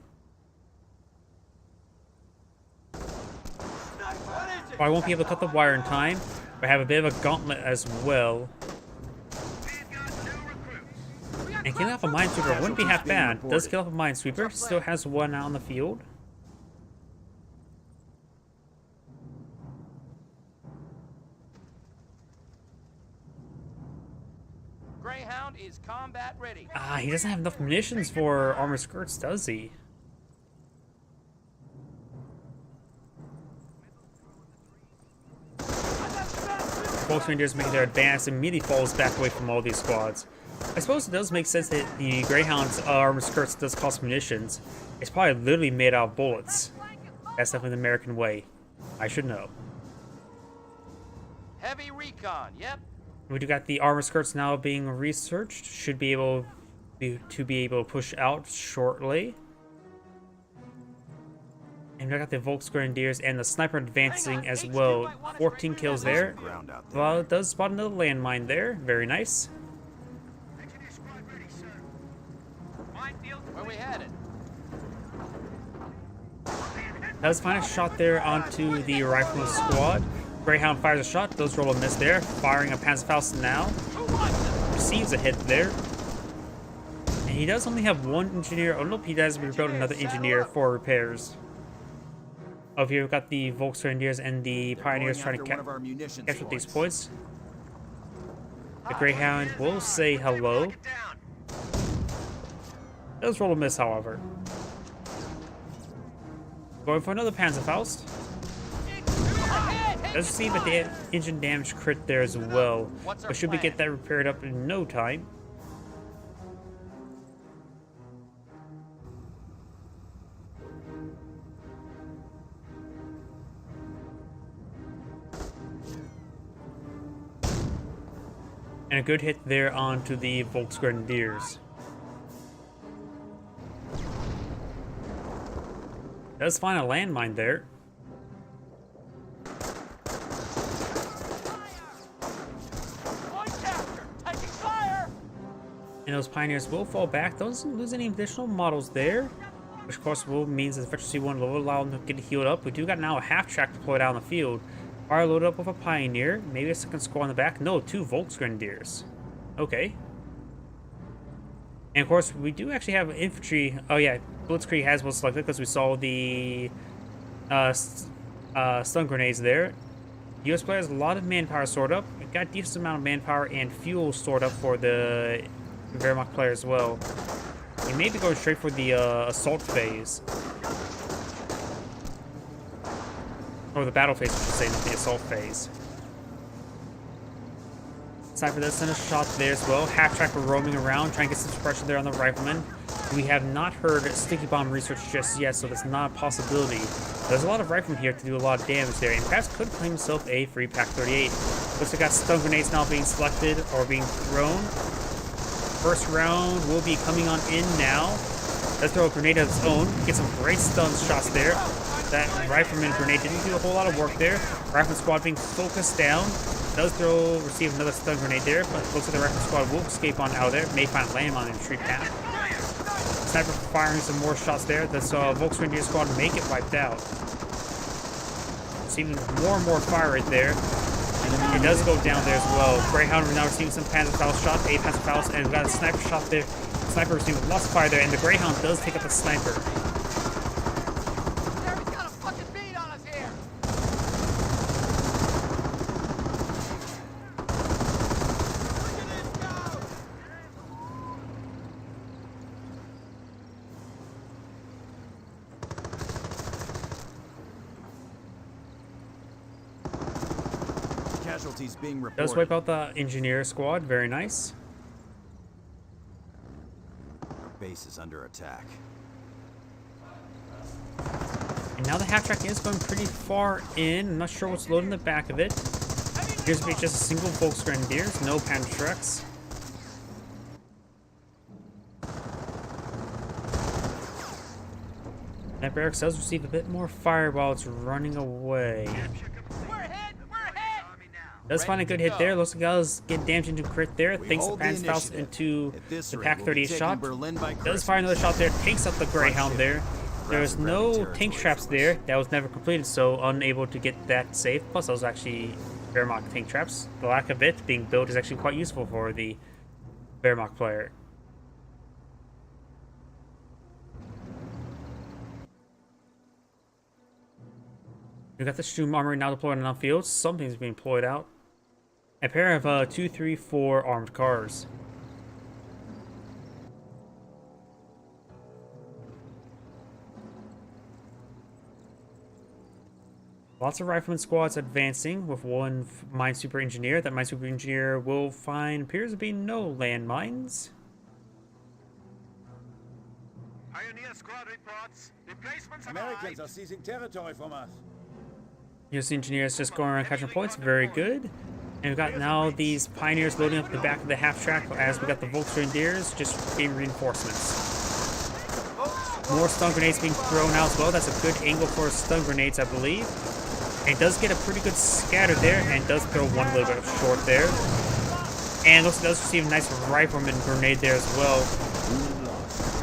I won't be able to cut the wire in time, but I have a bit of a gauntlet as well. And killing off a minesweeper wouldn't be half bad. Does kill off a minesweeper, still has one out on the field. Greyhound is combat ready. Ah, he doesn't have enough munitions for armored skirts, does he? Volksgrenadiers making their advance and immediately falls back away from all these squads. I suppose it does make sense that the Greyhound's armored skirts does cost munitions. It's probably literally made out of bullets. That's definitely the American way. I should know. Heavy recon, yep. We do got the armor skirts now being researched. Should be able to push out shortly. And we got the Volksgrenadiers and the sniper advancing as well. 14 kills there. Well, it does spot another landmine there. Very nice. Where we headed? Does find a shot there onto the rifleman squad. Greyhound fires a shot. Does roll a miss there. Firing a Panzerfaust now. Receives a hit there. And he does only have one engineer. Oh, nope, he does rebuild another engineer for repairs. Over here, we've got the Volksgrenadiers and the Pioneers trying to capture these points. The Greyhound will say hello. Does roll a miss, however. Going for another Panzerfaust. Does see that the engine damage crit there as well. But should we get that repaired up in no time? And a good hit there onto the Volksgrenadiers. Does find a landmine there. those Pioneers will fall back. Doesn't lose any additional models there, which of course will means that the Veteran C1 will allow them to get healed up. We do got now a half-track deployed out on the field. Fire loaded up with a Pioneer, maybe a second squad in the back. No, 2 Volksgrenadiers. Okay. And of course, we do actually have infantry. Oh yeah, Blitzkrieg has one selected because we saw the stun grenades there. US player has a lot of manpower stored up. We've got a decent amount of manpower and fuel stored up for the Wehrmacht player as well. We may be going straight for the assault phase. Or the battle phase, I should say, not the assault phase. Sniper does send a shot there as well. Half-track roaming around, trying to get some suppression there on the rifleman. We have not heard sticky bomb research just yet, so that's not a possibility. There's a lot of riflemen here to do a lot of damage there, and perhaps could claim himself a free Pak 38. Looks like got stun grenades now being selected or being thrown. First round will be coming on in now. Let's throw a grenade of its own. Get some great stun shots there. That rifleman grenade didn't do a whole lot of work there. Rifleman squad being focused down. Does receive another stun grenade there, but looks like the rifleman squad will escape on out of there. May find land on the retreat path. Sniper firing some more shots there. This Volksgrenadier squad may get wiped out. Receiving more and more fire right there. It does go down there as well. Greyhound now receiving some Panzerfaust shot, a Panzerfaust, and we've got a sniper shot there. Sniper receiving lots of fire there, and the Greyhound does take up the sniper. Terry's got a fucking beat on us here. Look at this go! Casualties being reported. Does wipe out the engineer squad. Very nice. Base is under attack. And now the half-track is going pretty far in. I'm not sure what's loaded in the back of it. Appears to be just a single Volksgrenadiers, no Panzertrucks. That barracks does receive a bit more fire while it's running away. We're ahead! We're ahead! Does find a good hit there. Looks like guys get damage into crit there. We Thanks to hold the Panzerfaust initiative. into At this the rate, Pak we'll be 38 taking shot. Berlin by Does fire another shot there. Takes up the Greyhound there. There's no tank traps there. That was never completed, so unable to get that safe. Plus, those actually Wehrmacht tank traps. The lack of it being built is actually quite useful for the Wehrmacht player. We got the Sturm armory now deployed on the field. Something's being deployed out. A pair of 2, 3, 4 armored cars. Lots of rifleman squads advancing with one minesweeper engineer. That minesweeper engineer will find appears to be no landmines. Pioneer squad reports. Replacements have Americans are arrived. seizing territory from us. US engineers just going around catching points. Very good. And we've got now these pioneers loading up the back of the half track as we got the Volksgrenadiers just getting reinforcements. More stun grenades being thrown out as well. That's a good angle for stun grenades, I believe. And does get a pretty good scatter there, and does throw one a little bit short there. And looks does receive a nice rifleman grenade there as well.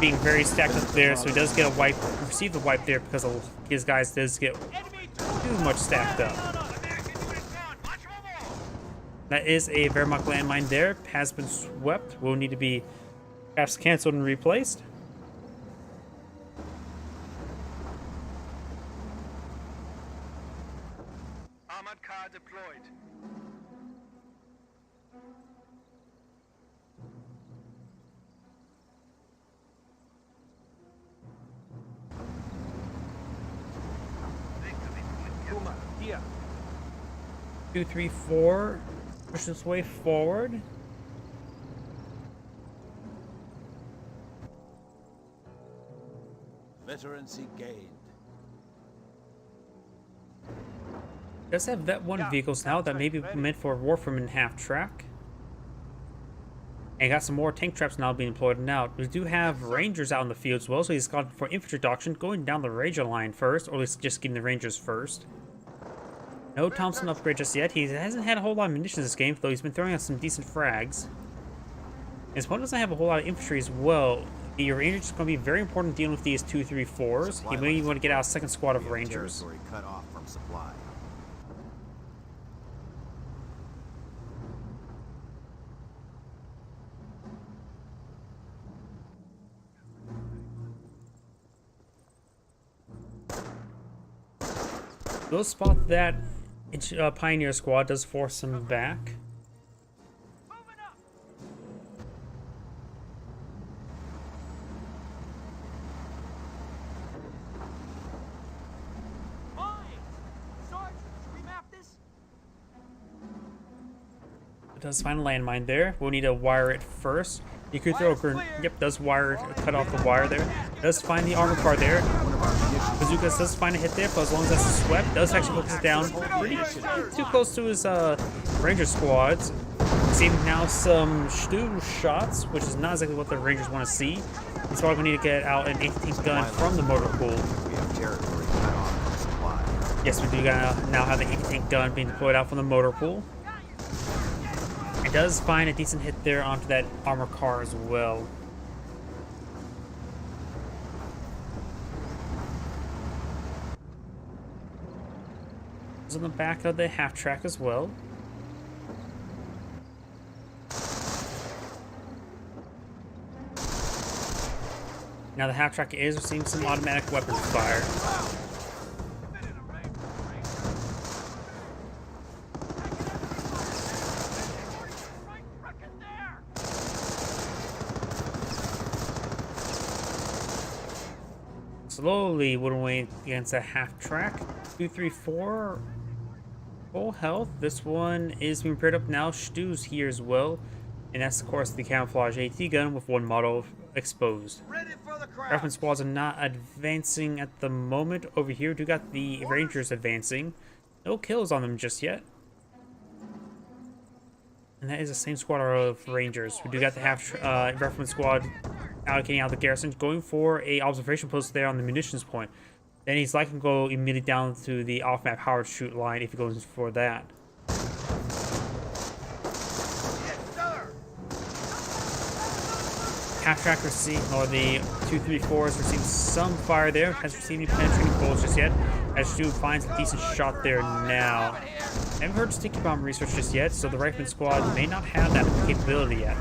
Being very stacked up there, so he does get a wipe, receive the wipe there because his guys does get too much stacked up. That is a Wehrmacht landmine there. Has been swept. Will need to be perhaps canceled and replaced. Armored car deployed. Puma, here. 2, 3, 4. Push this way forward. Veterancy gained. Does have Vet 1 vehicles now that may be meant for Warframen half track. And got some more tank traps now being employed now. We do have Rangers out in the field as well, so he's gone for infantry doctrine, going down the Ranger line first, or at least just getting the Rangers first. No Thompson upgrade just yet. He hasn't had a whole lot of munitions this game, though he's been throwing out some decent frags. His opponent doesn't have a whole lot of infantry as well. The Rangers is going to be very important dealing with these 2-3-4s. He may even want to get out a second squad of Rangers. Territory cut off from supply. They'll spot that Pioneer squad does force him back. Moving up. Mine! Sarge, should we map this? It does find a landmine there. We'll need to wire it first. You could throw a grenade. Yep, does wire, cut off the wire there. Does find the armor car there. Bazooka does find a hit there, but as long as that's swept, does actually focus it down. Pretty too close to his Ranger squads. Seeing now some Stu shots, which is not exactly what the Rangers want to see. He's probably going to need to get out an 18th gun from the motor pool. We have territory cut off from supply. Yes, we do now have the 18th gun being deployed out from the motor pool. It does find a decent hit there onto that armor car as well. It's on the back of the half track as well. Now the half track is receiving some automatic weapons fire. Slowly whittling away against that half track. 2, 3, 4. Full health. This one is being paired up now. Stu's here as well. And that's, of course, the camouflage AT gun with one model exposed. Ready for the crowd. Reference squads are not advancing at the moment. Over here, we do got the Rangers advancing. No kills on them just yet. And that is the same squad of Rangers. We do got the half reference squad allocating out the garrison, going for a observation post there on the munitions point. Then he's likely to go immediately down to the off-map Howard shoot line if he goes for that. Yes, sir. Half track receive, or the 2-3-4s receive some fire there. Hasn't received any penetrating bullets just yet. As Stu finds a decent shot there now. Haven't heard sticky bomb research just yet, so the rifleman squad may not have that capability yet.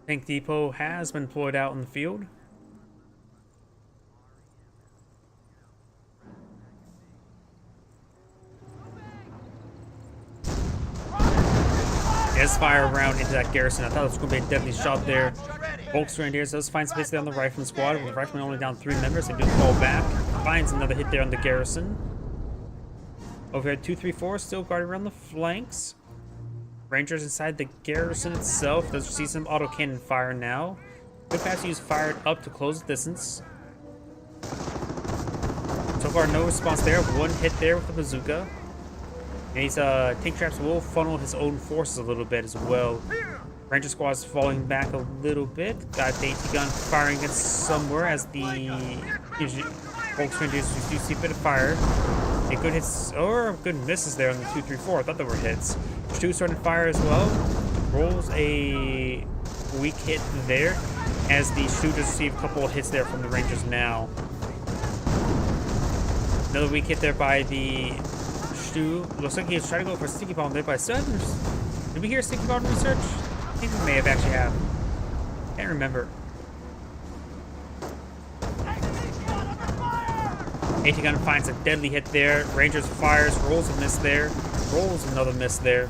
Tank depot has been deployed out in the field. There's fire around into that garrison. I thought it was going to be a deadly shot there. Volksgrenadiers does find space there on the rifleman squad. With the riflemen only down 3 members, they do fall back. Finds another hit there on the garrison. Over here, 2-3-4 still guarding around the flanks. Rangers inside the garrison itself does receive some autocannon fire now. Good pass use fired up to close the distance. So far, no response there. One hit there with the bazooka. And these tank traps will funnel his own forces a little bit as well. Ranger squad's falling back a little bit. Got the AT gun firing against somewhere as the Volksgrenadiers do see a bit of fire. A good hits or good misses there on the 2-3-4. I thought they were hits. Stu starting to fire as well. Rolls a weak hit there as the Stu does receive a couple of hits there from the Rangers now. Another weak hit there by the Stu. Looks like he was trying to go for a sticky bomb there, but I still haven't. Did we hear sticky bomb research? I think we may have actually have. Can't remember. AT gun finds a deadly hit there. Rangers fires, rolls a miss there. Rolls another miss there.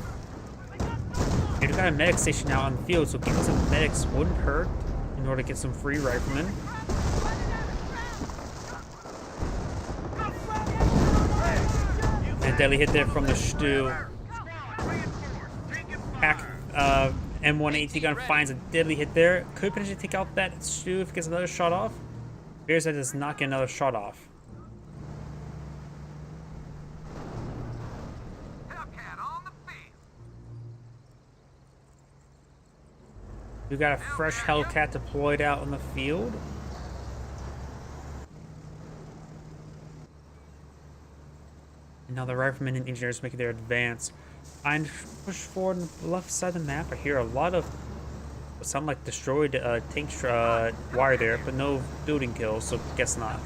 They've got a medic station now on the field, so getting some medics wouldn't hurt in order to get some free riflemen. And a deadly hit there from the Stu. Pack M1 AT gun finds a deadly hit there. Could potentially take out that Stu if it gets another shot off. Appears that does not get another shot off. We got a fresh Hellcat deployed out on the field. And now the riflemen and engineers making their advance. I push forward on the left side of the map. I hear a lot of what sound like destroyed tank wire there, but no building kills, so guess not.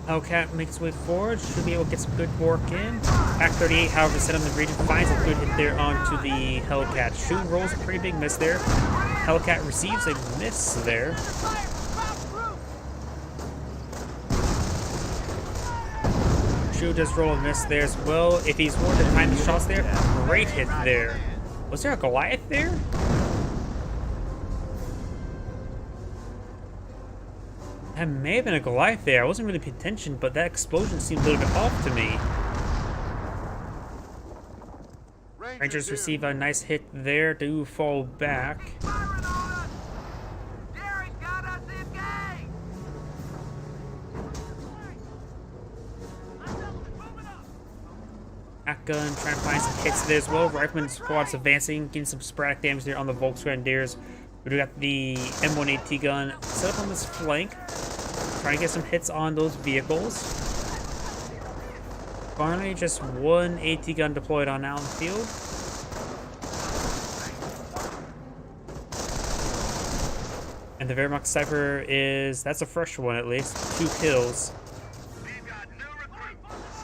Hellcat makes its way forward, should be able to get some good work in. Pack 38, however, set on the region, finds a good hit there onto the Hellcat. Shoot rolls a pretty big miss there. Hellcat receives a miss there. Shoot does roll a miss there as well. If he's more to time the shots there, great hit there. Was there a Goliath there? That may have been a Goliath there. I wasn't really paying attention, but that explosion seemed a little bit off to me. Rangers receive a nice hit there to fall back. Gun trying to find some hits there as well. Rifleman squad's advancing, getting some sporadic damage there on the Volksgrenadiers. We got the M1 AT gun set up on this flank, trying to get some hits on those vehicles. Finally, just one AT gun deployed on out in the field. And the Wehrmacht Sniper that's a fresh one at least. 2 kills.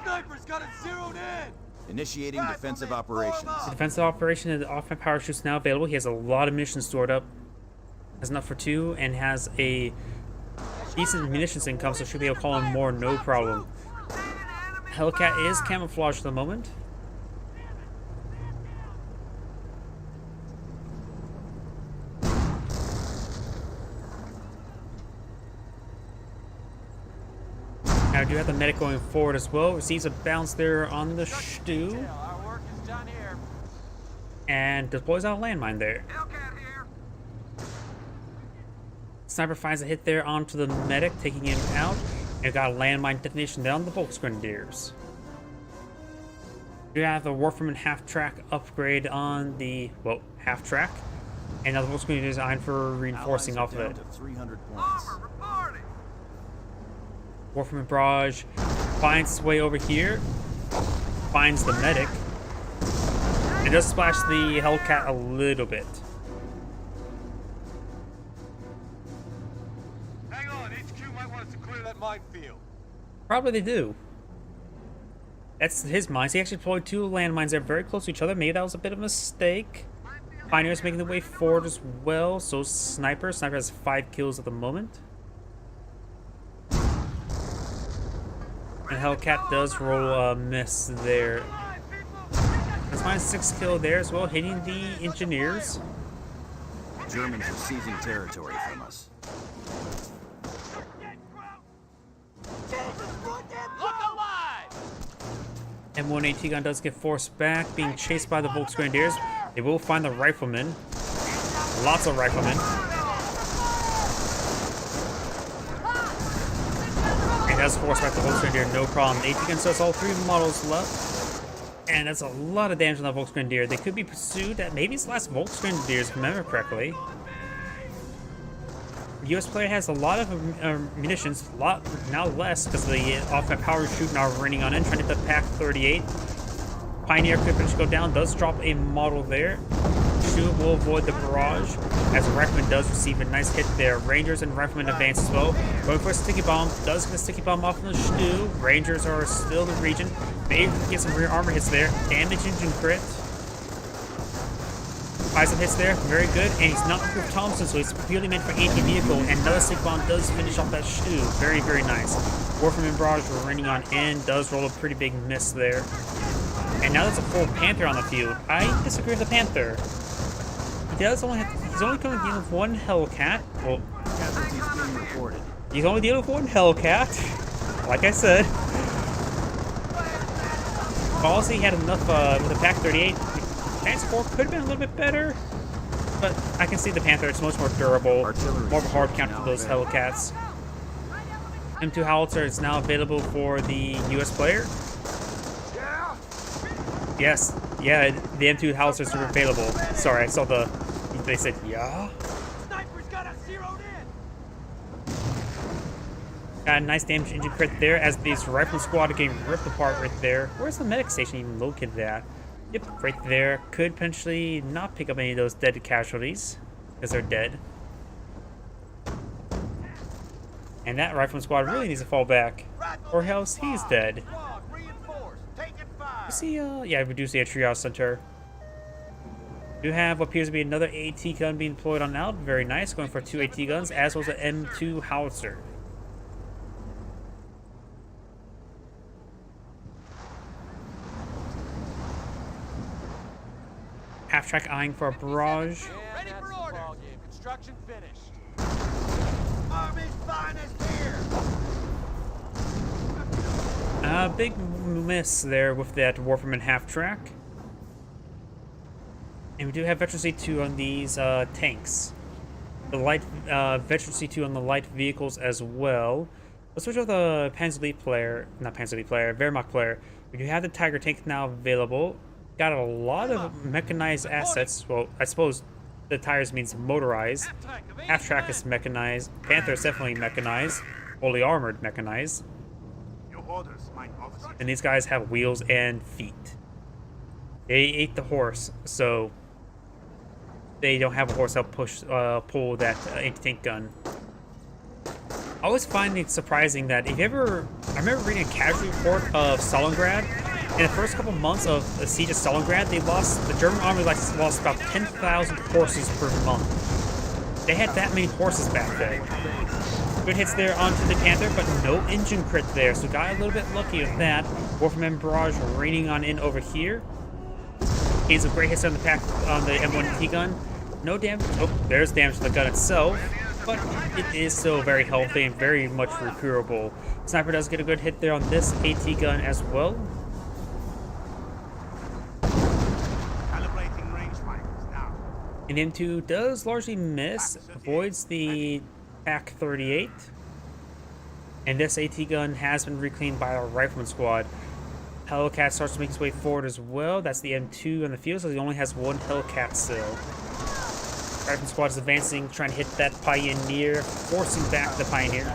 Sniper's got it zeroed in! Initiating defensive operations. The defensive operation and the off-map parachute is now available. He has a lot of munitions stored up. Has enough for 2 and has a decent munitions income, so should be able to call him more, no problem. Hellcat is camouflaged at the moment. Now I do have the medic going forward as well. Receives a bounce there on the Stu. And deploys out a landmine there. Sniper finds a hit there onto the medic, taking him out. And got a landmine detonation down the Volksgrenadiers. We have the Warframen half-track upgrade on the, well, half-track. And now the Volksgrenadiers is designed for reinforcing off of it. 300 points. Warframen Barrage finds its way over here, finds the medic, and does splash the Hellcat a little bit. Hang on, HQ might want us to clear that minefield. Probably they do. That's his mines. He actually deployed 2 landmines there very close to each other. Maybe that was a bit of a mistake. Pioneer's making the way forward as well, so Sniper has 5 kills at the moment. And Hellcat does roll a miss there. That's minus 6 kill there as well, hitting the engineers. Germans are seizing territory from us. M1 AT gun does get forced back, being chased by the Volksgrenadiers. They will find the riflemen. Lots of riflemen. And that's forced back the Volksgrenadier, no problem. AT gun still has all 3 models left. And that's a lot of damage on the Volksgrenadier. They could be pursued at maybe it's the last Volksgrenadiers, if I remember correctly. The US player has a lot of munitions, a lot now less because the off-map power shoot now running on in, trying to hit the Pack 38. Pioneer could finish go down, does drop a model there. Shoot will avoid the barrage as Rifleman does receive a nice hit there. Rangers and Rifleman advance as well. Going for a sticky bomb, does get a sticky bomb off of the Stu. Rangers are still in the region. They get some rear armor hits there. Damage engine crit. Buys some hits there, very good. And he's not with Thompson, so he's purely meant for AT vehicle. And another stick bomb does finish off that Stu. Very, very nice. Warframen Barrage running on in, does roll a pretty big miss there. And now there's a full Panther on the field. I disagree with the Panther. He's only going to deal with 1 Hellcat. Well, Casualties being reported. he's only dealing with 1 Hellcat. Like I said. Policy had enough with the Pack 38. Transport could have been a little bit better. But I can see the Panther. It's much more durable. More of a hard counter for those Hellcats. M2 Howitzer is now available for the US player. Yes, Yeah, the M2 howitzers are available. Sorry, I saw the... They said, yeah? Sniper's got us zeroed in. Got a nice damage engine crit there as these rifle squad are getting ripped apart right there. Where's the medic station even located at? Yep, right there. Could potentially not pick up any of those dead casualties because they're dead. And that rifle squad really needs to fall back, or else he's dead. Squad reinforced. Taking fire. You see, yeah, reduce the triage center. Do have what appears to be another AT gun being deployed on out. Very nice, going for 2 AT guns, as well as an M2 howitzer. Half track eyeing for a barrage. Ready for order. Construction finished. Army's finest here. Big miss there with that Warframe half track. And we do have Veteran C2 on these tanks. The light Veteran C2 on the light vehicles as well. Let's switch with the Panzer Elite player, not Panzer Elite player, Wehrmacht player. We do have the Tiger tank now available. Got a lot of mechanized assets. Well, I suppose the tires means motorized. Half track is mechanized. Panther is definitely mechanized. Fully armored mechanized. And these guys have wheels and feet. They ate the horse, so they don't have a horse help pull that anti-tank gun. I always find it surprising that if you ever, I remember reading a casualty report of Stalingrad. In the first couple months of the siege of Stalingrad, the German army lost about 10,000 horses per month. They had that many horses back then. Good hits there onto the Panther, but no engine crit there, so got a little bit lucky with that. Warframe Barrage raining on in over here. He's a great hits on the M1T gun. No damage. Oh, there's damage to the gun itself, but it is still very healthy and very much repairable. Sniper does get a good hit there on this AT gun as well. And M2 does largely miss, avoids the PaK-38. And this AT gun has been reclaimed by our Rifleman squad. Hellcat starts to make his way forward as well. That's the M2 on the field, so he only has one Hellcat still. Rifleman squad is advancing, trying to hit that Pioneer, forcing back the Pioneer.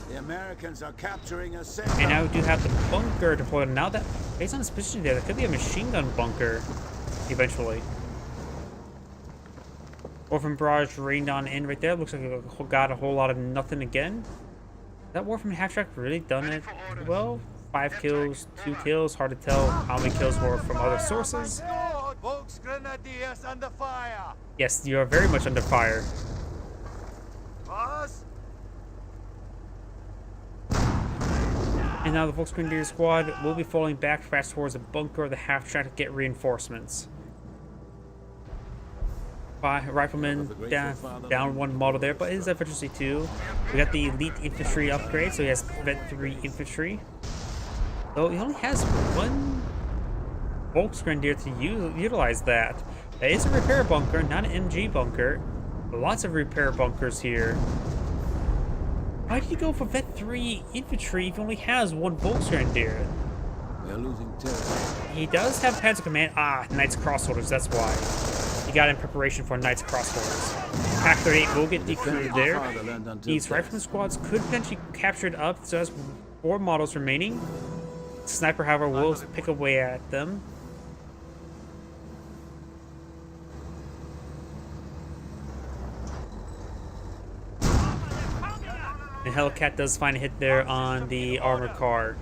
The Americans are capturing a and now we do have the bunker deployed. Now that, based on his position there, that could be a machine gun bunker eventually. Warframe Barrage rained on in right there. Looks like it got a whole lot of nothing again. That Warframe half-track really done it well. 5 kills, 2 kills. Hard to tell how many kills were from other sources. Volksgrenadiers under fire. Yes, you are very much under fire. Boss. And now the Volksgrenadier squad will be falling back fast towards the bunker of the half-track to get reinforcements. Rifleman down one model there, but it is Efficiency 2. We got the Elite Infantry upgrade, so he has Vet 3 Infantry. Though he only has one Volksgrenadier to utilize that. That is a repair bunker, not an MG bunker. Lots of repair bunkers here. Why did he go for Vet 3 Infantry if he only has one Volksgrenadier? They're losing territory. He does have Panzer Command. Knights Crossholders, that's why. He got in preparation for Knights Crossholders. PaK-38 will get decoded there. These Rifleman squads could potentially capture it up, so has 4 models remaining. Sniper, however, will pick away at them. The Hellcat does find a hit there on the armored car.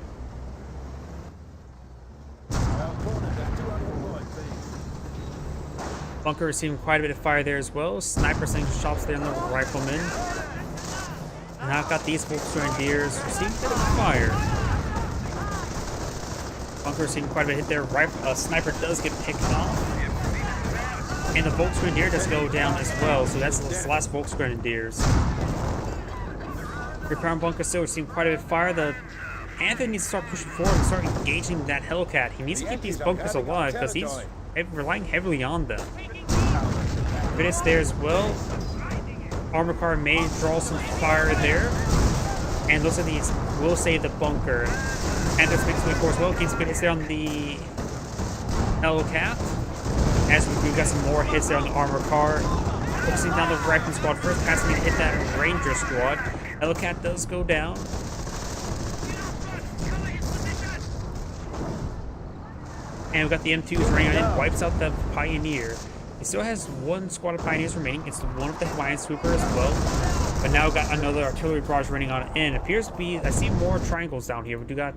Bunker receiving quite a bit of fire there as well. Sniper sending shots there on the Rifleman. And now I've got these Volksgrenadiers receiving a bit of fire. Bunker receiving quite a bit of hit there. Sniper does get picked off. And the Volksgrenadier does go down as well. So that's the last Volksgrenadiers. Repair bunker still receiving quite a bit of fire. The Panther needs to start pushing forward and start engaging that Hellcat. He needs to keep these bunkers alive because he's relying heavily on them. Finish there as well. Armor car may draw some fire there. And looks like these will save the bunker. Panthers makes way forward as well. Gains good hits there on the Hellcat. As we do got some more hits there on the armor car. Focusing down the rifle squad first, passing me to hit that ranger squad. Hellcat does go down. And we got the M2s running in, wipes out the Pioneer. He still has one squad of Pioneers remaining. It's the one of the Hawaiian Sweeper as well. But now we got another artillery barrage running on in. It appears to be, I see more triangles down here. We do got,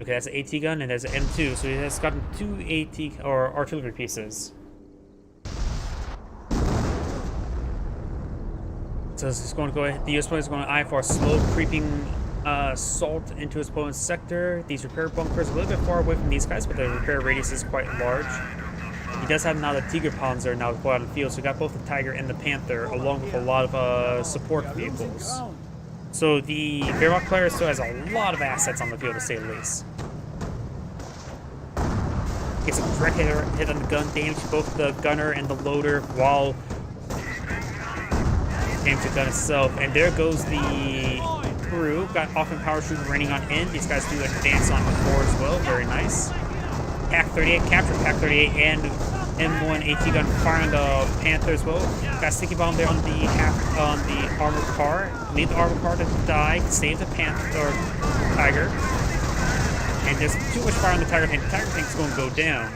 okay, that's an AT gun and there's an M2. So he has gotten 2 AT or artillery pieces. So this is going to go ahead. The US player is going to eye for a slow creeping assault into his opponent's sector. These repair bunkers are a little bit far away from these guys, but the repair radius is quite large. He does have now the Tiger Panzer now deployed out in the field, so we got both the Tiger and the Panther, along with a lot of support vehicles. So the Wehrmacht player still has a lot of assets on the field, to say the least. Gets a direct hit on the gun, damage both the gunner and the loader, while damage the gun itself. And there goes the crew. Got often power shooting raining on in. These guys do advance on the forward as well. Very nice. Pack 38, captured Pack 38 and M1 AT gun firing the Panther as well. Got sticky bomb there on the armored car. Leave the armored car to die. Save the Panther or Tiger. And there's too much fire on the Tiger tank. The Tiger tank's going to go down.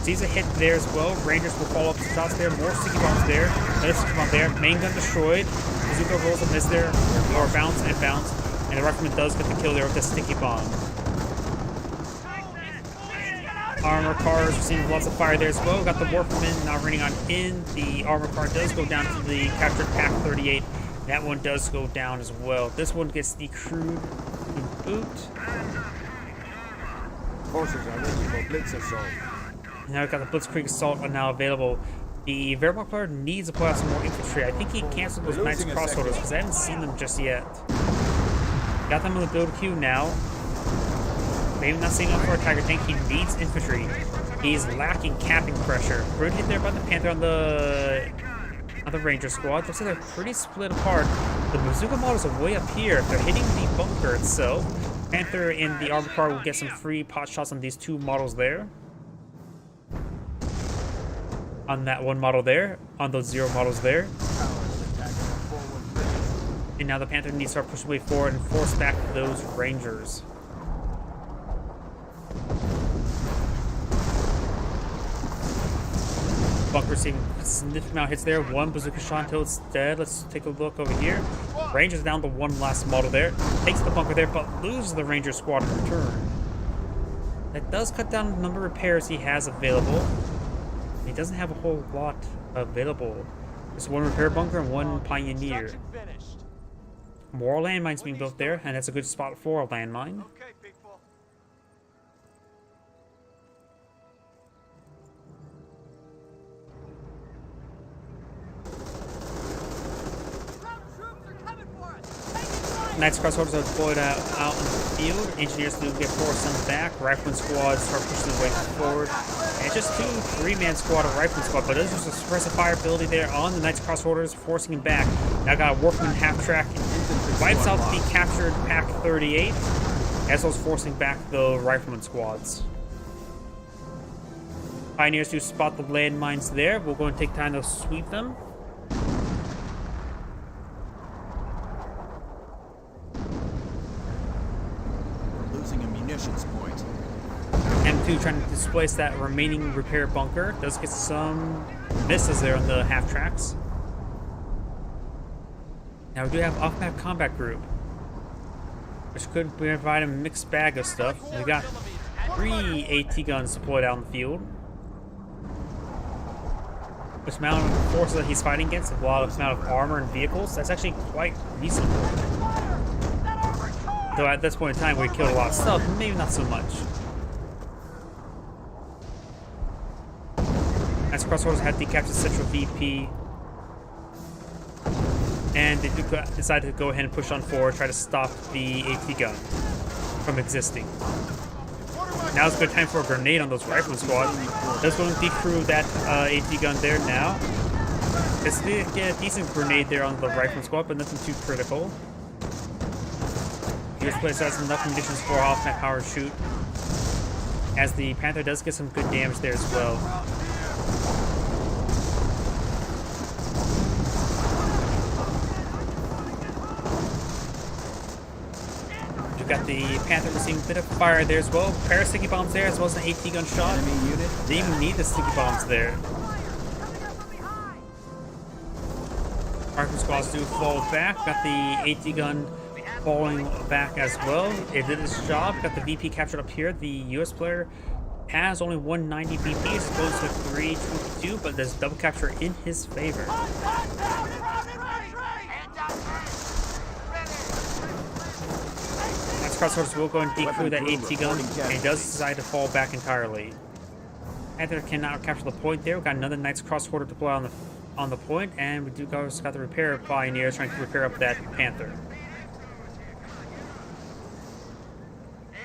Sees a hit there as well. Rangers will follow up the shots there. More sticky bombs there. Another sticky bomb there. Main gun destroyed. Bazooka rolls a miss there. Or bounce and bounce. And the Rifleman does get the kill there with the sticky bomb. Armor cars receiving lots of fire there as well. Got the Warfman now running on in. The armor car does go down to the captured Pack 38. That one does go down as well. This one gets the crew to boot. Forces are ready for blitz assault. Now we've got the Blitzkrieg Assault now available. The Wehrmacht player needs to pull out some more infantry. I think he canceled those Knights Crossholders because I haven't seen them just yet. Got them in the build queue now. Maybe not seeing up for a Tiger tank. He needs infantry. He's lacking capping pressure. Good hit there by the Panther on the Ranger squad. Looks like they're pretty split apart. The Bazooka models are way up here. If they're hitting the bunker itself, Panther and the armored car will get some free pot shots on these two models there. On that one model there, on those 0 models there. And now the Panther needs to start pushing way forward and force back those Rangers. Bunker receiving significant amount of hits there. One bazooka shot until it's dead. Let's take a look over here. Rangers down to one last model there. Takes the bunker there, but loses the Ranger squad in return. That does cut down the number of repairs he has available. He doesn't have a whole lot available. There's one repair bunker and one Pioneer. More landmines being built there, and that's a good spot for a landmine. Okay, people. Knights Crossholders are deployed out in the field. Engineers do get forced on the back. Rifleman squads start pushing their way forward. And it's just 2 3-man squad of Rifleman squad, but there's just a suppressive fire ability there on the Knights Crossholders, forcing him back. Now got a Workman half track. Wipes out the captured Pack 38, as well as forcing back the Rifleman squads. Pioneers do spot the landmines there. We're going to take time to sweep them. Losing a munitions point. M2 trying to displace that remaining repair bunker. Does get some misses there on the half tracks. Now we do have off-map combat group, which could provide a mixed bag of stuff. We got 3 AT guns deployed out in the field. Which amount of forces that he's fighting against, a lot of amount of armor and vehicles, that's actually quite reasonable. Though at this point in time we killed a lot of stuff, maybe not so much. As Crossholders had decaptured Central VP, and they do decide to go ahead and push on forward, try to stop the AT gun from existing. Now is a good time for a grenade on those Rifleman squad. That's going to decrew that AT gun there now. It's get a decent grenade there on the Rifleman squad, but nothing too critical. US player has enough conditions for off-map power shoot, as the Panther does get some good damage there as well. We've got the Panther receiving a bit of fire there as well. Pair of sticky bombs there, as well as an AT gun shot. Enemy unit They even need the sticky bombs there. Arkham squads do fall back. Got the AT gun falling back as well. It did its job. Got the VP captured up here. The US player has only 190 VP as opposed to 322, but there's double capture in his favor. Next crossroads will go and decrew that AT gun, and he does decide to fall back entirely. Panther cannot capture the point there. We got another Knight's Crossholder deploy on the point, and we do got the repair Pioneer trying to repair up that Panther.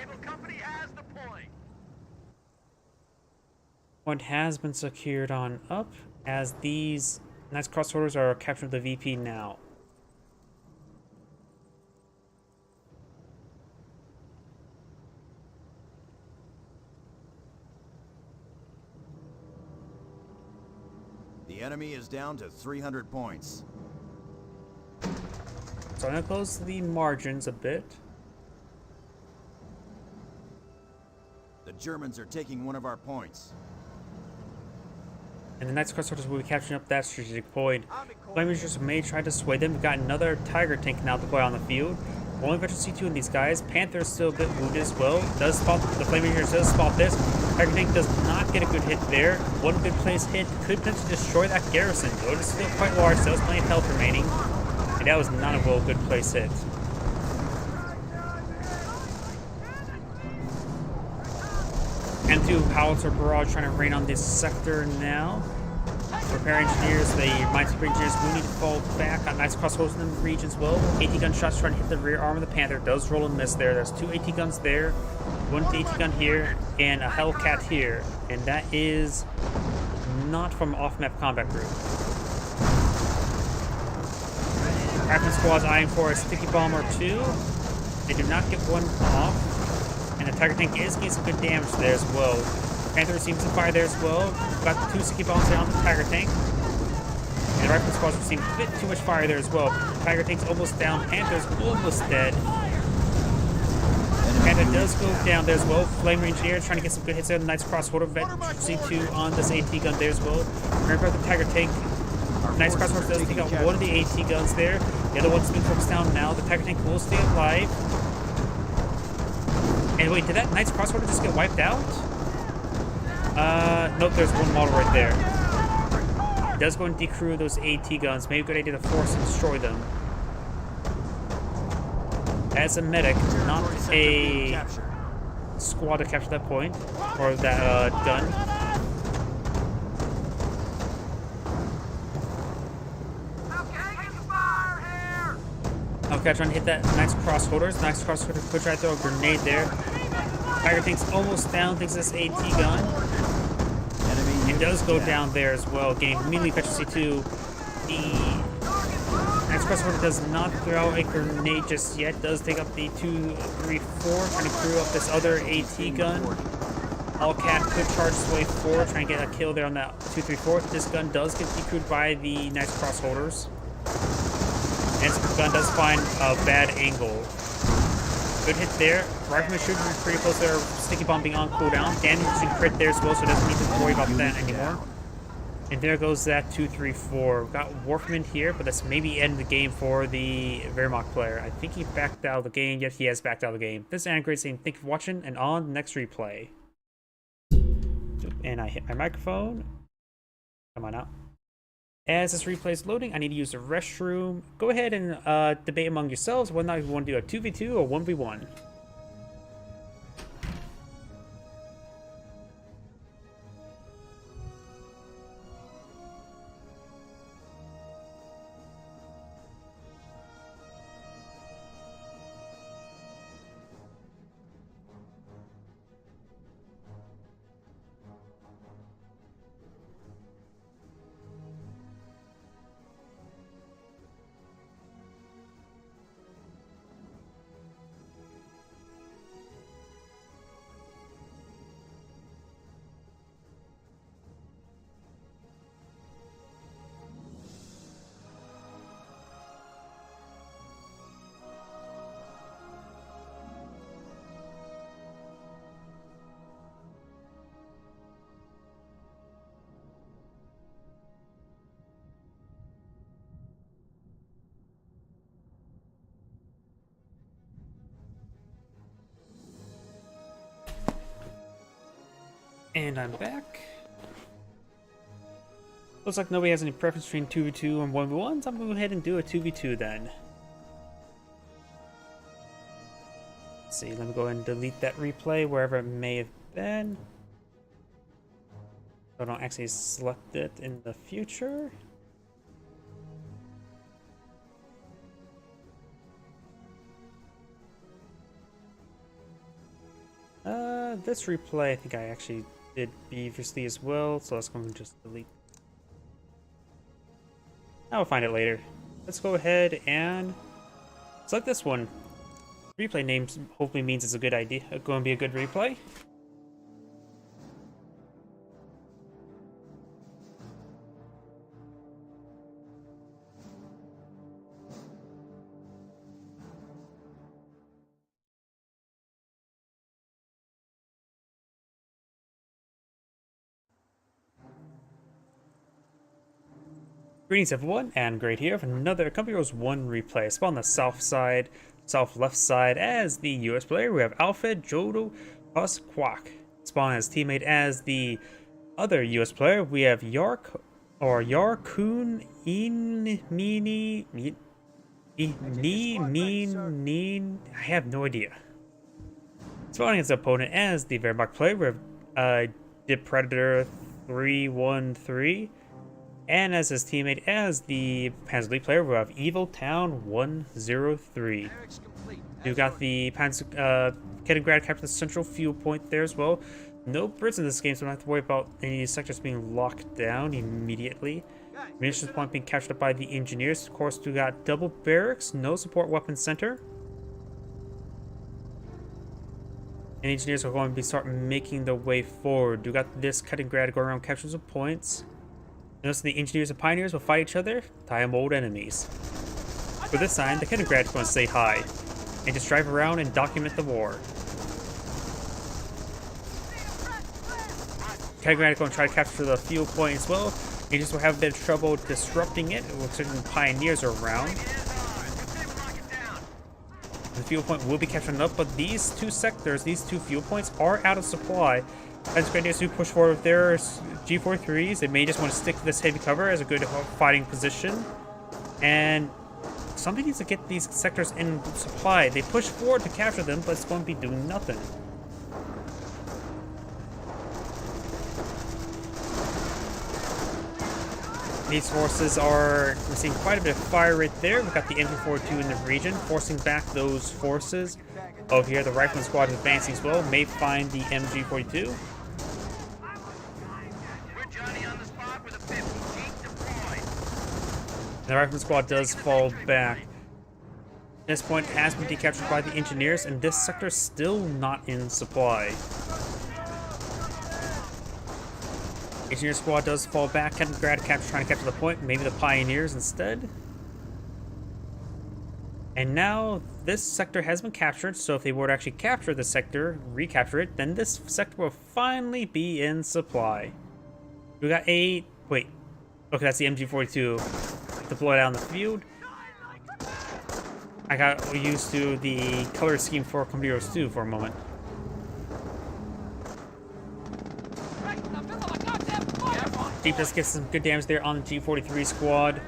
Able company has the point. Point has been secured on up, as these Knight's Crossholders are capturing the VP now. The enemy is down to 300 points. So I'm going to close the margins a bit. The Germans are taking one of our points. And the Knight's Crossholders will be capturing up that strategic point. Flame Rangers may try to sway them. We've got another Tiger tank now deployed on the field. Only veteran C2 in these guys. Panther is still a bit wounded as well. Does spot the Flame Rangers does spot this. Tiger tank does not get a good hit there. One good place hit could potentially destroy that garrison, though. It is still quite large. There was plenty of health remaining. And that was not a well good place hit. M2 Howitzer Barrage trying to rain on this sector now. Repair engineers, the minesweeper engineers will need to fall back on Knight's Crossholders in the region as well. AT gun shots trying to hit the rear arm of the Panther. Does roll and miss there. There's two AT guns there, one AT gun here, and a Hellcat here. And that is not from off-map combat group. Craftsman squad's eyeing for a sticky bomb or two. They do not get one off. And the Tiger tank is getting some good damage there as well. Panther receiving some fire there as well. Got the two sticky bombs down on the Tiger tank. And the Rifleman squad's receiving a bit too much fire there as well. Tiger tank's almost down. Panther's almost dead. Panther does go down there as well. Flame Engineer trying to get some good hits there. The Knight's Crossholder vet C2 on this AT gun there as well. Remember the Tiger tank. Knight's Crossholder does take out one of the AT guns there. The other one's being focused down now. The Tiger tank will stay alive. And wait, did that Knight's Crossholder just get wiped out? Nope, there's one model right there. It does go and decrew those AT guns. Maybe a good idea to force and destroy them. As a medic, not a squad to capture that point, or that gun. Okay, trying to hit that Knight's Crossholders. Knight's Crossholder could try to throw a grenade there. Tiger tank's almost down, thinks this AT gun. It does go down there as well, getting immediately veteran C2. The Knight's Crossholder does not throw a grenade just yet. Does take up the 234, trying to crew up this other AT gun. Hellcat could charge its way forward, trying to get a kill there on that 234. This gun does get decrewed by the Knight's Crossholders. And this gun does find a bad angle. Good hit there. Rifleman shooting pretty close there. Sticky bomb being on cooldown. Damaging crit there as well, so it doesn't need to worry about that anymore. And there goes that 234. We've got Wolfman here, but that's maybe end the game for the Wehrmacht player. I think he backed out of the game, yet he has backed out of the game. This is Anagrade saying thank you for watching, and on the next replay. And I hit my microphone. Come on out. As this replay is loading, I need to use the restroom. Go ahead and debate among yourselves whether or not you want to do a 2v2 or 1v1. And I'm back. Looks like nobody has any preference between 2v2 and 1v1, so I'm gonna go ahead and do a 2v2 then. Let's see, let me go ahead and delete that replay wherever it may have been. So I don't actually select it in the future. This replay I think I actually did previously as well, so let's go and just delete. I'll find it later. Let's go ahead and select this one. Replay name hopefully means it's a good idea. It's going to be a good replay. Greetings everyone, and Great here for another Company Heroes 1 replay. Spawn on the south side, south left side as the US player. We have Alfred Jodo Pasquak. Spawn as teammate as the other US player. We have Yarkun I have no idea. Spawning as opponent as the Wehrmacht player. We have Dip Predator 313. And as his teammate, as the Panzer League player, we have Evil Town 103. You got the Kaliningrad captured the central fuel point there as well. No Brits in this game, so I don't have to worry about any sectors being locked down immediately. Munitions point being captured up by the engineers. Of course, we got double barracks, no support weapons center. And engineers are going to start making their way forward. You got this Kaliningrad going around capturing some points. Notice the engineers and pioneers will fight each other, time old enemies. For this sign, the Kaliningrad is going to say hi, and just drive around and document the war. Kaliningrad is going to try to capture the fuel point as well. Agents will have a bit of trouble disrupting it with certain pioneers around. The fuel point will be captured up, but these two sectors, these two fuel points, are out of supply. As Grenadiers who push forward with their G43s, they may just want to stick to this heavy cover as a good fighting position. And somebody needs to get these sectors in supply. They push forward to capture them, but it's going to be doing nothing. These forces are receiving quite a bit of fire right there. We've got the MG42 in the region, forcing back those forces. Over here, the Rifleman Squad is advancing as well. May find the MG42. The Rifleman Squad does fall back. This point has been decaptured by the engineers, and this sector is still not in supply. Engineer Squad does fall back. Kaliningrad trying to capture the point. Maybe the pioneers instead. And now this sector has been captured, so if they were to actually capture the sector, recapture it, then this sector will finally be in supply. We got a... wait. Okay, that's the MG42 deployed out in the field. I got used to the color scheme for Company Heroes 2 for a moment. Deep just gets some good damage there on the G43 squad.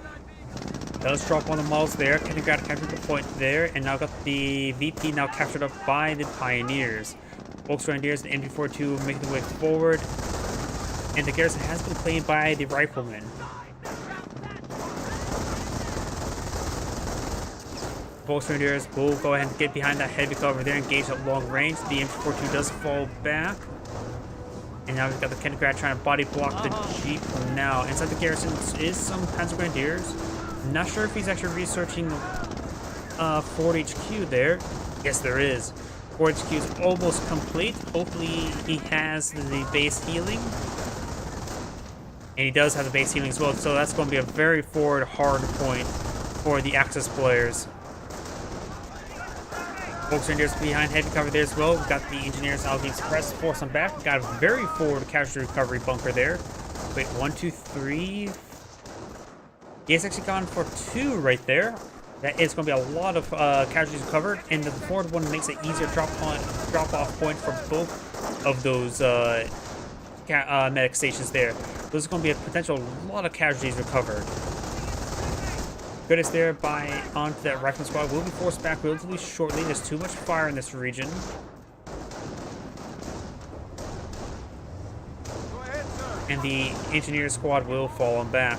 Does drop one of the models there. Kaliningrad captured the point there, and now got the VP now captured up by the Pioneers. Volksgrenadiers and MG42 making their way forward, and the garrison has been claimed by the Riflemen. Volksgrenadiers will go ahead and get behind that heavy cover there, engage at long range. The MG42 does fall back. And now we've got the Kaliningrad trying to body block the Jeep now. Inside the garrison is some Panzer Grenadiers. Not sure if he's actually researching Fort HQ there. Yes, there is. Fort HQ is almost complete. Hopefully he has the base healing. And he does have the base healing as well. So that's going to be a very forward hard point for the Axis players. Volksgrenadiers behind heavy cover there as well. We've got the engineers now being suppressed, force them back. We've got a very forward casualty recovery bunker there. Wait, 1, 2, 3. He has actually gone for 2 right there. That is going to be a lot of casualties recovered, and the forward one makes it easier drop off point for both of those medic stations there. Those are going to be a potential lot of casualties recovered. Goodness there by onto that rifle squad will be forced back relatively shortly. There's too much fire in this region. Go ahead, sir. And the engineer squad will fall on back.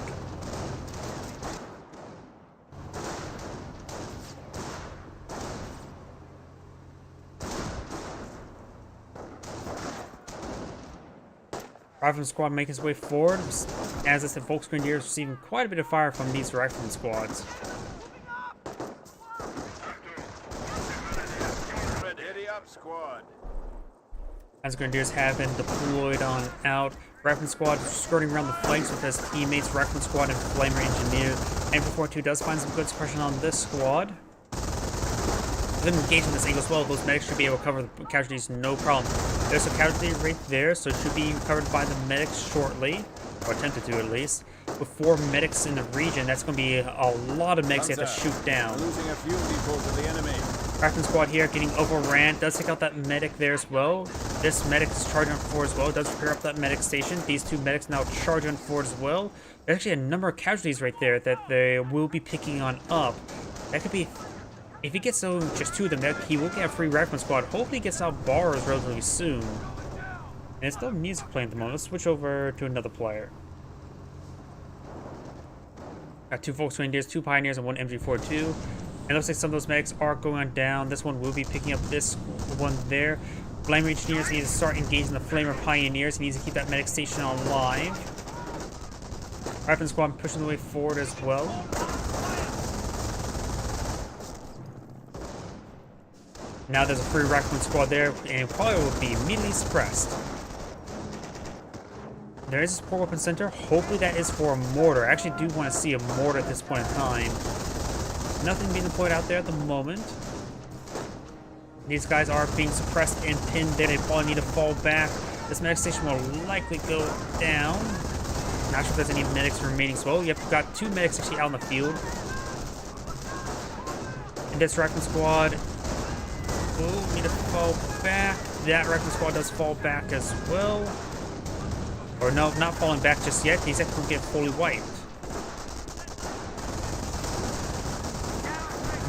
Rifleman squad making its way forward, as I said, Volksgrenadiers receiving quite a bit of fire from these rifleman squads. Ready up, squad. As Grenadiers have been deployed on out, Rifleman squad skirting around the flanks with his teammates, Rifleman squad and Flamer engineer. M442 does find some good suppression on this squad. Then engaging this angle as well, those medics should be able to cover the casualties no problem. There's a casualty right there, so it should be covered by the medics shortly, or attempted to at least. With 4 medics in the region, that's going to be a lot of medics they have to shoot down. Losing a few people to the enemy. Rifleman squad here getting overran, does take out that medic there as well. This medic is charging on forward as well, does repair up that medic station. These 2 medics now charge on forward as well. There's actually a number of casualties right there that they will be picking on up. That could be, if he gets just 2 of them, he will get a free Rifleman squad. Hopefully he gets out bars relatively soon. And it's still music playing at the moment. Let's switch over to another player. Got 2 Volksgrenadiers, 2 Pioneers, and 1 MG42. And it looks like some of those medics are going down. This one will be picking up this one there. Flamer Engineers need to start engaging the Flamer Pioneers. He needs to keep that medic station alive. Rifleman squad pushing the way forward as well. Now there's a free Rifleman squad there, and it probably will be immediately suppressed. There is a support weapon center. Hopefully that is for a mortar. I actually do want to see a mortar at this point in time. Nothing being deployed out there at the moment. These guys are being suppressed and pinned there. They probably need to fall back. This medic station will likely go down. Not sure if there's any medics remaining as well. Yep, we've got 2 medics actually out in the field. And this Rifleman squad will need to fall back. That Rifleman squad does fall back as well. Or no, not falling back just yet. He's actually going to get fully wiped.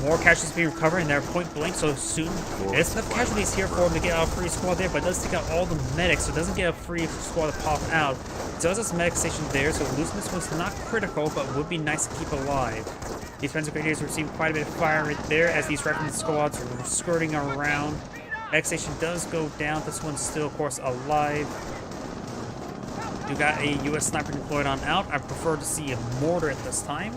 More casualties being recovered, and they're point blank so soon. There's enough casualties here for him to get out a free squad there, but it does take out all the medics, so it doesn't get a free squad to pop out. It does this medic station there, so losing this one's not critical, but would be nice to keep alive. These Defensive Grenadiers receive quite a bit of fire right there as these Rifleman squads are skirting around. Medic station does go down. This one's still, of course, alive. You got a U.S. sniper deployed on out. I prefer to see a mortar at this time.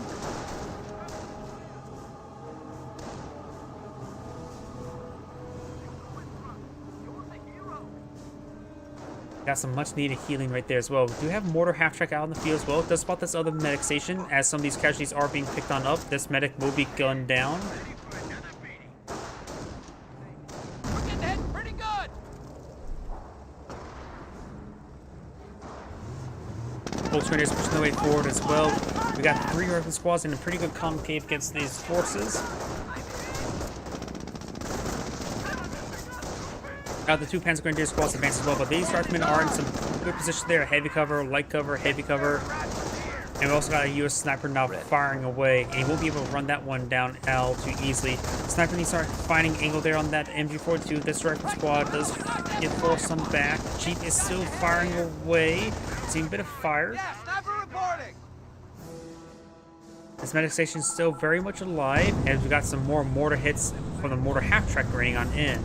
Got some much needed healing right there as well. We do have mortar half track out in the field as well. It does spot this other medic station as some of these casualties are being picked on up. This medic will be gunned down. We're getting hit pretty good. Volksgrenadiers pushing their way forward as well. We got 3 Rifleman squads in a pretty good concave against these forces. Got the 2 Panzer Grenadier squads advanced as well, but these Riflemen are in some good position there. Heavy cover, light cover, heavy cover. And we also got a U.S. sniper now firing away, and he won't be able to run that one down L too easily. Sniper needs to start finding angle there on that MG42. This Rifleman squad does get forced some back. Jeep is still firing away. Seeing a bit of fire. Yeah, sniper reporting. This medic station is still very much alive, and we got some more mortar hits from the mortar half track raining on in.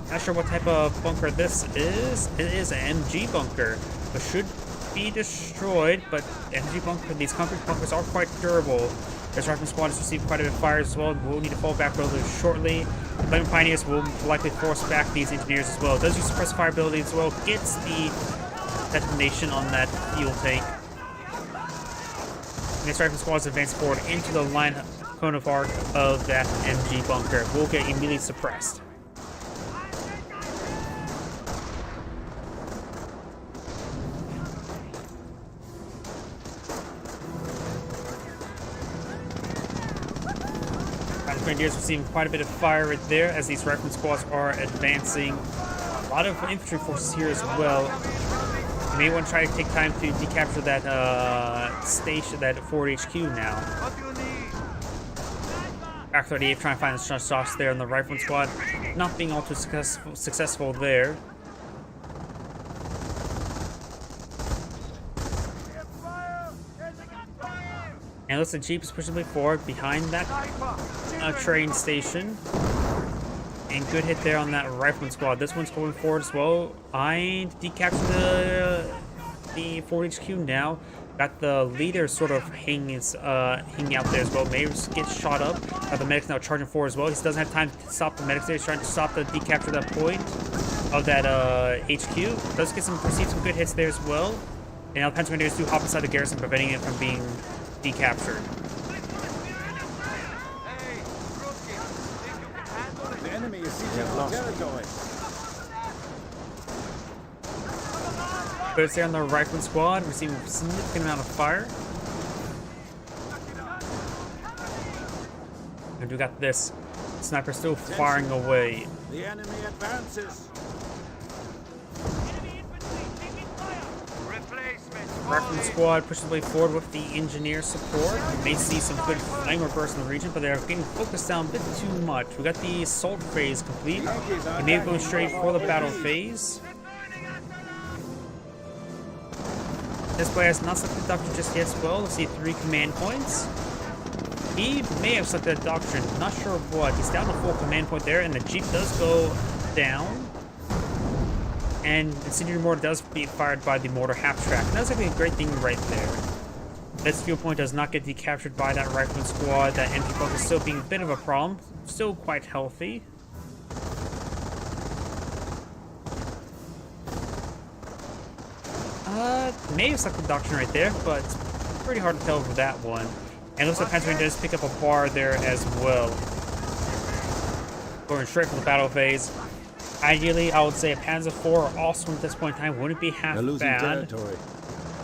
Not sure what type of bunker this is. It is an MG bunker, but should be destroyed. But MG bunker, these concrete bunkers are quite durable. This Rifleman squad has received quite a bit of fire as well. We'll need to fall back relatively shortly. The Flaming Pioneers will likely force back these engineers as well. It does use suppressive fire ability as well. Gets the detonation on that fuel tank. This Rifleman squad is advanced forward into the line cone of arc of that MG bunker. Will get immediately suppressed. Grenadiers receiving quite a bit of fire right there as these Rifleman squads are advancing. A lot of infantry forces here as well. may want to try to take time to decapture that station, that Ford HQ now. What do you need? Back 38 trying to find the shots there in the Rifleman squad, not being all too successful there. And it looks like Jeep is pushing way forward behind that train station. And good hit there on that Rifleman squad. This one's going forward as well. I decapture the Ford HQ now. Got the leader sort of hanging out there as well. Mayors gets shot up. The medic's now charging forward as well. He doesn't have time to stop the medics there. He's trying to stop the decapture that point of that HQ. Does get receive some good hits there as well. And now the Panzer Grenadiers do hop inside the garrison, preventing it from being decaptured. Hey, Rookie, think you can handle it? The enemy is seizing our territory. But it's there on the Rifleman squad, receiving a significant amount of fire. And we got this sniper still firing away. The enemy advances. Rifleman squad pushes the way forward with the engineer support. We may see some good flamer bursts in the region, but they're getting focused down a bit too much. We got the assault phase complete. He may go straight for the battle phase. This player has not selected Doctrine just yet as well. Let's see 3 command points. He may have selected a Doctrine, not sure what. He's down to 4 command point there, and the Jeep does go down. And the incendiary mortar does be fired by the mortar half track. And that's actually a great thing right there. This fuel point does not get decaptured by that Rifleman squad. That empty focus still being a bit of a problem. Still quite healthy. May have selected Doctrine right there, but it's pretty hard to tell for that one. And it looks like Panzer does pick up a bar there as well. Going straight from the battle phase. Ideally, I would say a Panzer IV also at this point in time wouldn't be half They're losing bad. territory.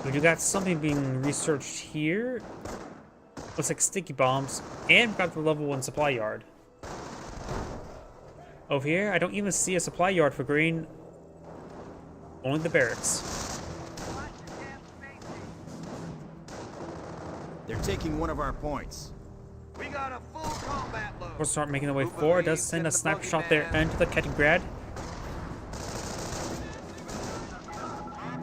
We do got something being researched here. Looks like sticky bombs. And we've got the level 1 supply yard. Over here, I don't even see a supply yard for green. Only the barracks. They're taking one of our points. We got a full combat load. We'll start making the way forward. Does send a sniper shot there into the Kettengrad.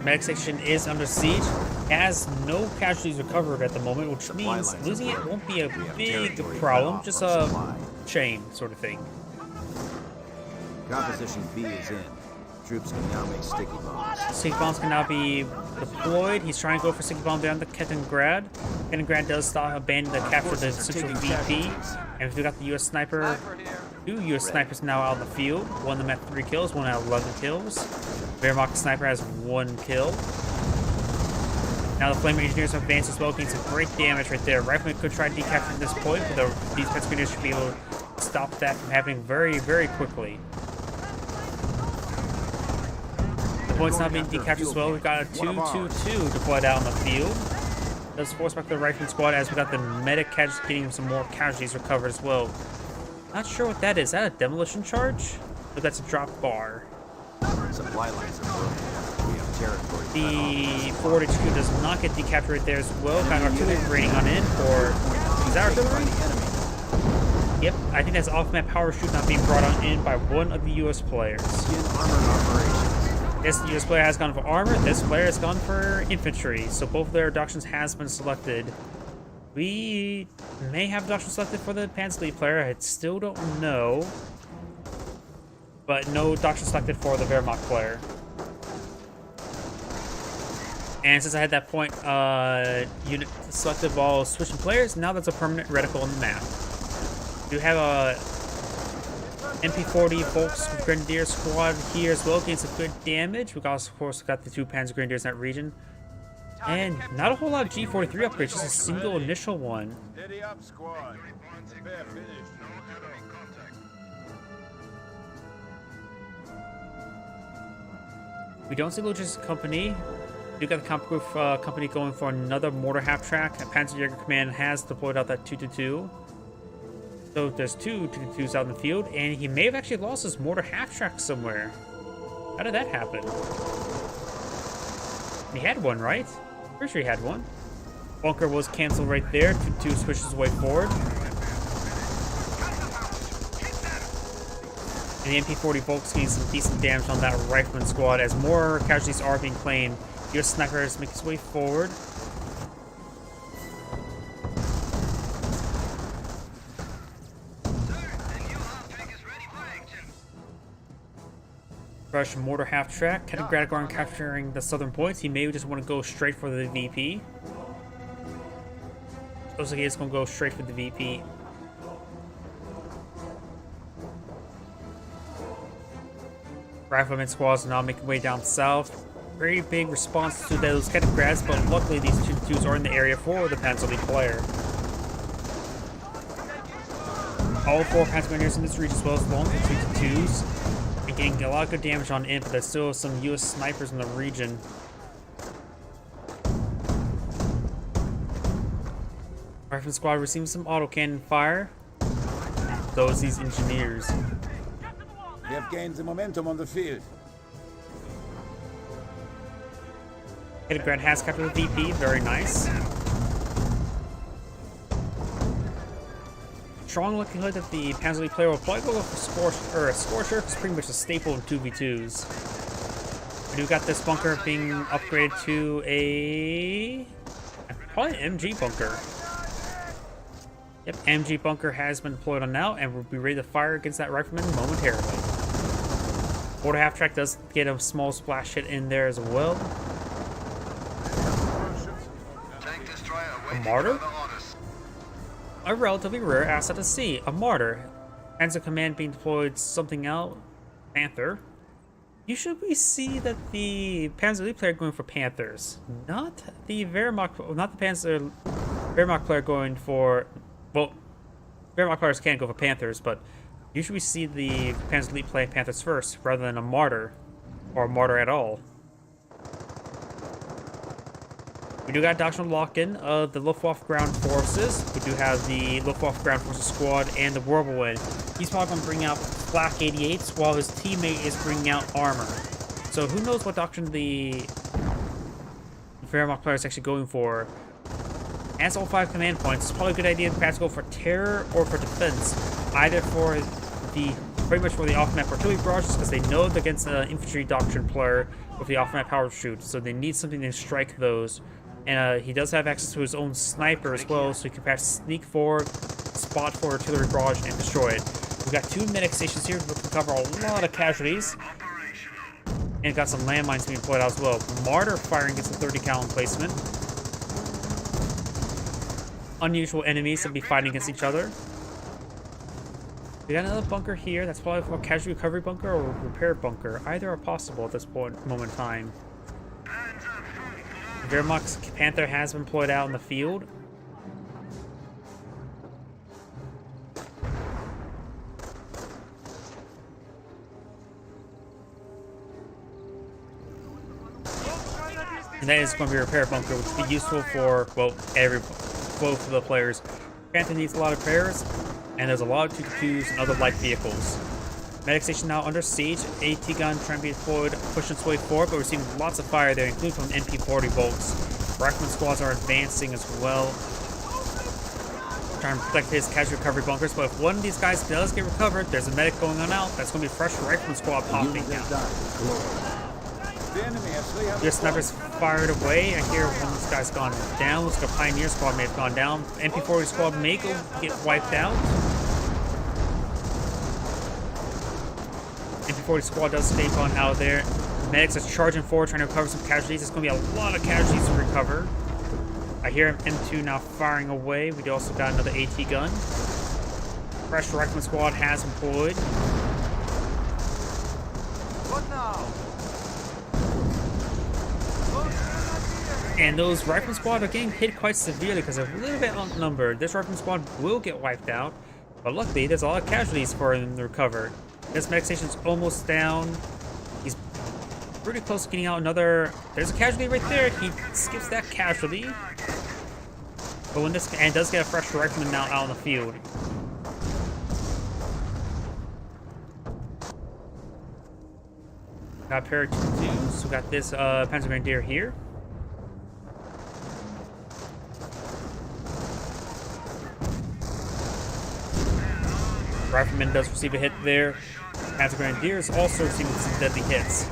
Medic station is under siege. Has no casualties recovered at the moment, which means losing it won't be a big problem. Just a chain sort of thing. Composition B is in. Troops can now make sticky bombs. Sticky bombs can now be deployed. He's trying to go for sticky bomb down the Kettengrad. Kettengrad does stop abandon the capture the central VP. And we've got the US sniper. Sniper here. 2 US snipers now out in the field. One of them at 3 kills, one at 11 kills. Wehrmacht sniper has 1 kill. Now the Flamer Engineers have advanced as well, getting some great damage right there. Rifleman could try to decapture this point, but these Panzer Grenadiers should be able to stop that from happening very, very quickly. The point's not being decaptured as well. We've got a 2-2-2 deployed out on the field. Does force back the Rifleman squad as we got the medic getting some more casualties recovered as well. Not sure what that is. Is that a demolition charge? But that's a drop bar. Supply lines are broken. We have territory. The Ford HQ does not get decaptured right there as well. Got artillery rating on in for. Is that artillery? Yep, I think that's off-map power shoot not being brought on in by one of the US players. Begin armored operations. This US player has gone for armor, this player has gone for infantry, so both of their doctrines has been selected. We may have doctrine selected for the Panzer player, I still don't know. But no doctrine selected for the Wehrmacht player. And since I had that point unit selected while switching players, now that's a permanent reticle on the map. We have a MP40 Volksgrenadier squad here as well, getting some good damage. We've also, of course, got the 2 Panzer Grenadiers in that region. And not a whole lot of G43 upgrades, just a single initial one. Steady up, squad. Fair finish. We don't see Logistics Company. We do got the Comp Group Company going for another mortar half-track. Panzerjäger Command has deployed out that 2-2-2. So there's 2 2-2-2s out in the field, and he may have actually lost his mortar half-track somewhere. How did that happen? He had one, right? Pretty sure he had one. Bunker was canceled right there. 2-2 switches away forward. And the MP40 Volks getting some decent damage on that rifleman squad as more casualties are being claimed. US snipers make his way forward. Fresh mortar half track. Kind of Gradagarn capturing the southern points. He may just want to go straight for the VP. Looks like he's going to go straight for the VP. Rifleman squads are now making way down south. Very big response to those kind of grads, but luckily these 2-2s are in the area for the Panzer player. All 4 Panzergrenadiers in this region as well as long 2-2s. And getting a lot of good damage on it, but there's still some US snipers in the region. Rifleman squad receiving some autocannon fire. So is these engineers. We have gained the momentum on the field. Grad has captured the VP, very nice. Strong likelihood that the Panzer player will probably go for a Scorcher, because pretty much a staple in 2v2s. We do got this bunker being upgraded to probably an MG bunker. Yep, MG bunker has been deployed on now, and we'll be ready to fire against that rifleman momentarily. Mortar half track does get a small splash hit in there as well. A martyr? A relatively rare asset to see. A martyr. Panzer Command being deployed something out. Panther. Usually we see that the Panzer Elite player going for Panthers. Not the Wehrmacht, not the Panzer Wehrmacht player going for, well, Wehrmacht players can go for Panthers, but usually we see the Panzer Elite play Panthers first rather than a martyr or a martyr at all. We do got a doctrinal lock-in of the Luftwaffe ground forces. We do have the Luftwaffe ground forces squad and the Whirlwind. He's probably going to bring out Flak 88s while his teammate is bringing out armor. So who knows what doctrine the Wehrmacht player is actually going for. As all 5 command points, it's probably a good idea to perhaps go for terror or for defense. Either for the, pretty much for the off-map artillery barrages, because they know they're against the infantry doctrine player with the off-map power shoot, so they need something to strike those. And he does have access to his own sniper as well, so he can perhaps sneak forward, spot for artillery barrage, and destroy it. We've got 2 medic stations here to cover a lot of casualties. And got some landmines being deployed out as well. Martyr firing against a 30 cal emplacement. Unusual enemies to be fighting against each other. We got another bunker here. That's probably for a casualty recovery bunker or repair bunker. Either are possible at this moment in time. Wehrmacht's Panther has been deployed out in the field. And that is going to be a repair bunker, which will be useful for, well, both of the players. Panther needs a lot of repairs, and there's a lot of 2-2s and other light vehicles. Medic station now under siege. AT gun trying to be deployed, pushing its way forward, but we're seeing lots of fire there, including from MP40 Volks. Rifleman squads are advancing as well, trying to protect his casualty recovery bunkers. But if one of these guys does get recovered, there's a medic going on out. That's going to be a fresh rifleman squad popping now. Your snipers fired away. I hear one of these guys gone down. Looks like a Pioneer squad may have gone down. MP40 squad may go get wiped out. MP40 squad does stay on out there. Medics are charging forward, trying to recover some casualties. It's going to be a lot of casualties to recover. I hear M2 now firing away. We also got another AT gun. Fresh rifleman squad has employed. What now? And those rifleman squad are getting hit quite severely because they're a little bit outnumbered. This rifleman squad will get wiped out, but luckily there's a lot of casualties for them to recover. This medic station's almost down. He's pretty close to getting out another. There's a casualty right there. He skips that casualty. But when this and does get a fresh rifleman now out in the field. Got a pair of 2-2s. We got this Panzer Grenadier here. Rifleman does receive a hit there. Panzer Grenadier is also receiving some deadly hits.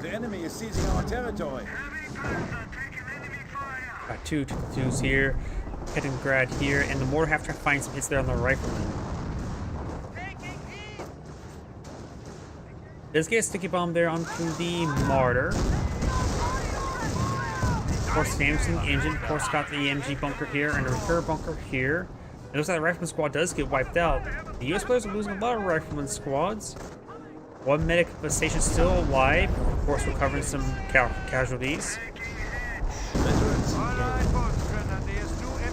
The enemy is seizing our territory. Got two 2s here. Kaliningrad here, and the mortar half-track finds some hits there on the Rifleman. Does get a sticky bomb there onto the Martyr. Of course, damaging the engine. Of course, got the MG bunker here and a repair bunker here. It looks like the Rifleman squad does get wiped out. The US players are losing a lot of Rifleman squads. One medic station still alive. Of course, recovering some casualties.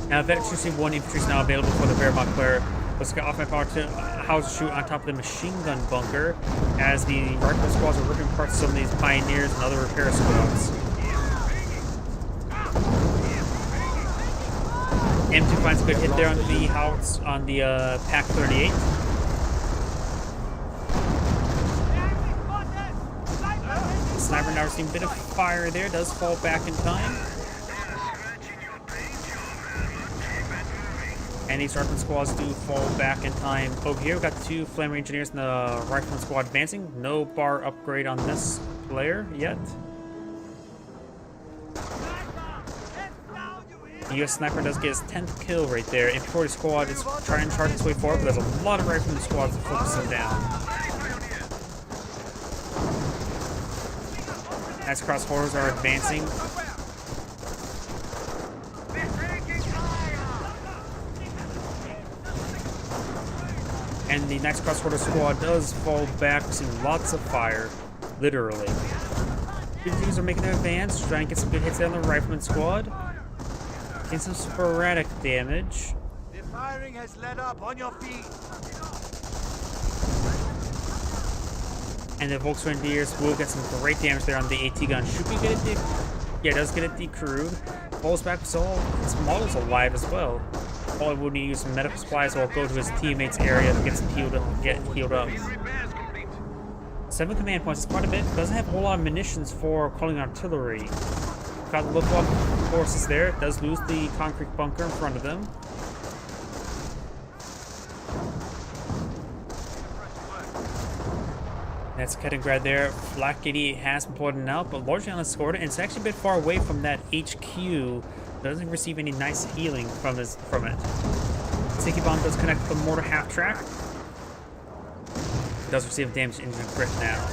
Now, Veteran 2C1 infantry is now available for the Wehrmacht player. Let's get off my power to house shoot on top of the machine gun bunker as the Rifleman squads are ripping apart some of these pioneers and other repair squads. M2 finds a good hit there on the house on the Pak 38. Sniper now receiving a bit of fire there, does fall back in time. And these Rifleman squads do fall back in time. Over here, we've got two Flaming Engineers in the Rifleman squad advancing. No bar upgrade on this player yet. The US Sniper does get his 10th kill right there. Infantry squad is trying to charge its way forward, but there's a lot of Rifleman squads to focus them down. As cross horrors are advancing. And the next cross-border squad does fall back, receiving lots of fire, literally. These are making their advance, trying to get some good hits down the Rifleman squad. Getting some sporadic damage. The firing has let up. On your feet. And the Volksgrenadiers will get some great damage there on the AT gun. Should we get it? Yeah, it does get it decrewed. Falls back with all its models alive as well. All I would need to use some medical supplies or go to his teammates' area to get some healed up. 7 command points is quite a bit. Doesn't have a whole lot of munitions for calling artillery. Got the Luftwaffe forces there. Does lose the concrete bunker in front of them. That's Kaliningrad there. Flak 88 has been pointed out, but largely unescorted, and it's actually a bit far away from that HQ. Doesn't receive any nice healing from it. Sticky bomb does connect with the mortar half track. Does receive damage engine crit now.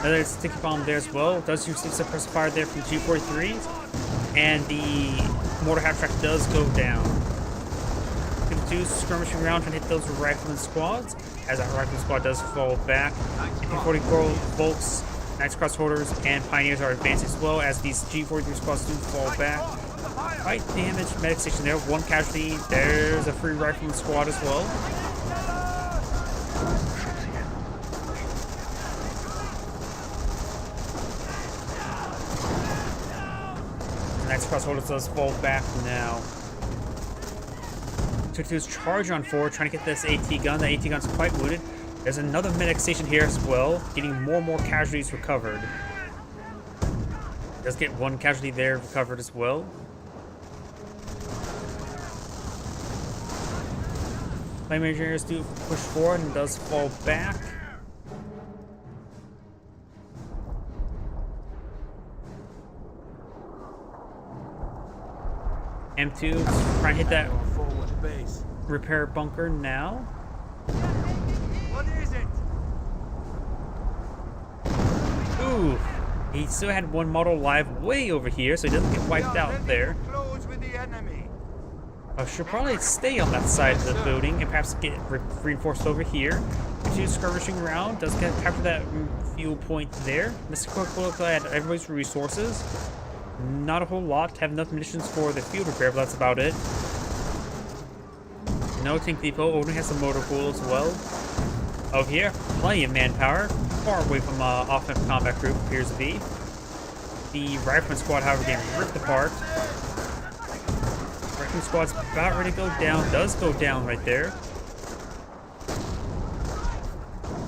Another sticky bomb there as well. Does receive suppressive fire there from G43s, and the mortar half track does go down. Gonna do skirmishing around and hit those Rifleman squads, as that Rifleman squad does fall back. 40 Volks, Knights Cross Holders, and Pioneers are advancing as well as these G43 squads do fall back. Quite damaged medic station there. 1 casualty. There's a free Rifleman squad as well. The Knights Cross Holders does fall back now. 2-2's charge on forward, trying to get this AT gun. The AT gun's quite wounded. There's another medic station here as well, getting more and more casualties recovered. Does get 1 casualty there recovered as well. Flame Engineers do push forward and does fall back. M2 trying to hit that repair bunker now. What is it? Ooh, he still had 1 model alive way over here, so he doesn't get wiped out there. Close with the enemy. I should probably stay on that side of the building and perhaps get reinforced over here. Continue skirmishing around, does get capture that fuel point there. Mr. Quick look at everybody's resources. Not a whole lot. Have enough munitions for the field repair, but that's about it. No tank depot. Only has some motor pool as well. Over here, plenty of manpower. Far away from offensive combat group appears to be. The Rifleman squad, however, getting ripped apart. Rifleman squad's about ready to go down. Does go down right there.